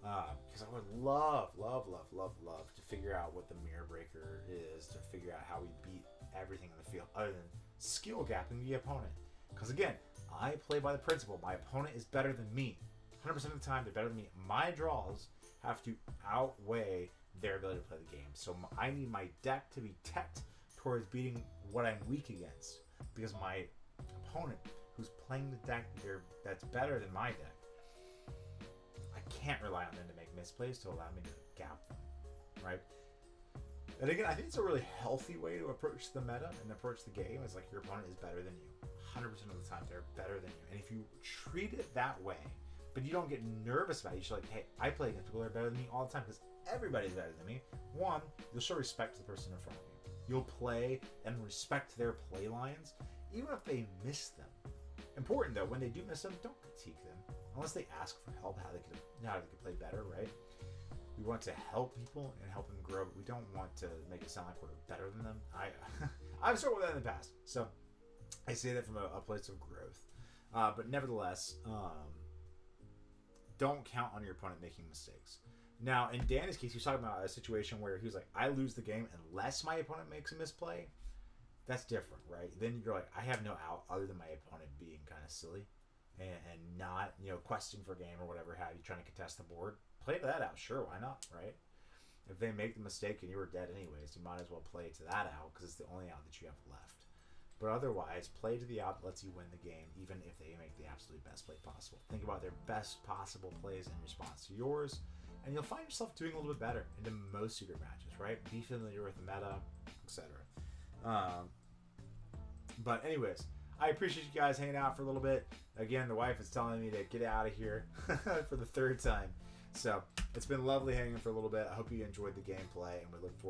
Because I would love to figure out what the Mirror Breaker is, to figure out how we beat everything in the field other than skill gapping the opponent. Because again, I play by the principle, my opponent is better than me. 100% of the time, they're better than me. My draws have to outweigh their ability to play the game. So I need my deck to be teched towards beating what I'm weak against. Because my opponent, who's playing the deck that's better than my deck, I can't rely on them to make misplays to allow me to gap them, right? And again, I think it's a really healthy way to approach the meta and approach the game. It's like your opponent is better than you. 100% of the time, they're better than you. And if you treat it that way, but you don't get nervous about it, you're like, hey, I play against people that are better than me all the time because everybody's better than me. One, you'll show respect to the person in front of you. You'll play and respect their play lines, even if they miss them. Important though, when they do miss them, don't critique them unless they ask for help, how they could play better, right? We want to help people and help them grow, but we don't want to make it sound like we're better than them. I've struggled with that in the past, so I say that from a place of growth. But nevertheless, don't count on your opponent making mistakes. Now, in Danny's case, he was talking about a situation where he was like, I lose the game unless my opponent makes a misplay. That's different, right? Then you're like, I have no out other than my opponent being kind of silly and not, questing for game or whatever have you, trying to contest the board. Play that out, sure, why not, right? If they make the mistake and you were dead anyways, you might as well play to that out because it's the only out that you have left. But otherwise, play to the out that lets you win the game, even if they make the absolute best play possible. Think about their best possible plays in response to yours, and you'll find yourself doing a little bit better into most of your matches, right? Be familiar with the meta, etc. But anyways, I appreciate you guys hanging out for a little bit. Again, the wife is telling me to get out of here for the third time. So it's been lovely hanging for a little bit. I hope you enjoyed the gameplay, and we look forward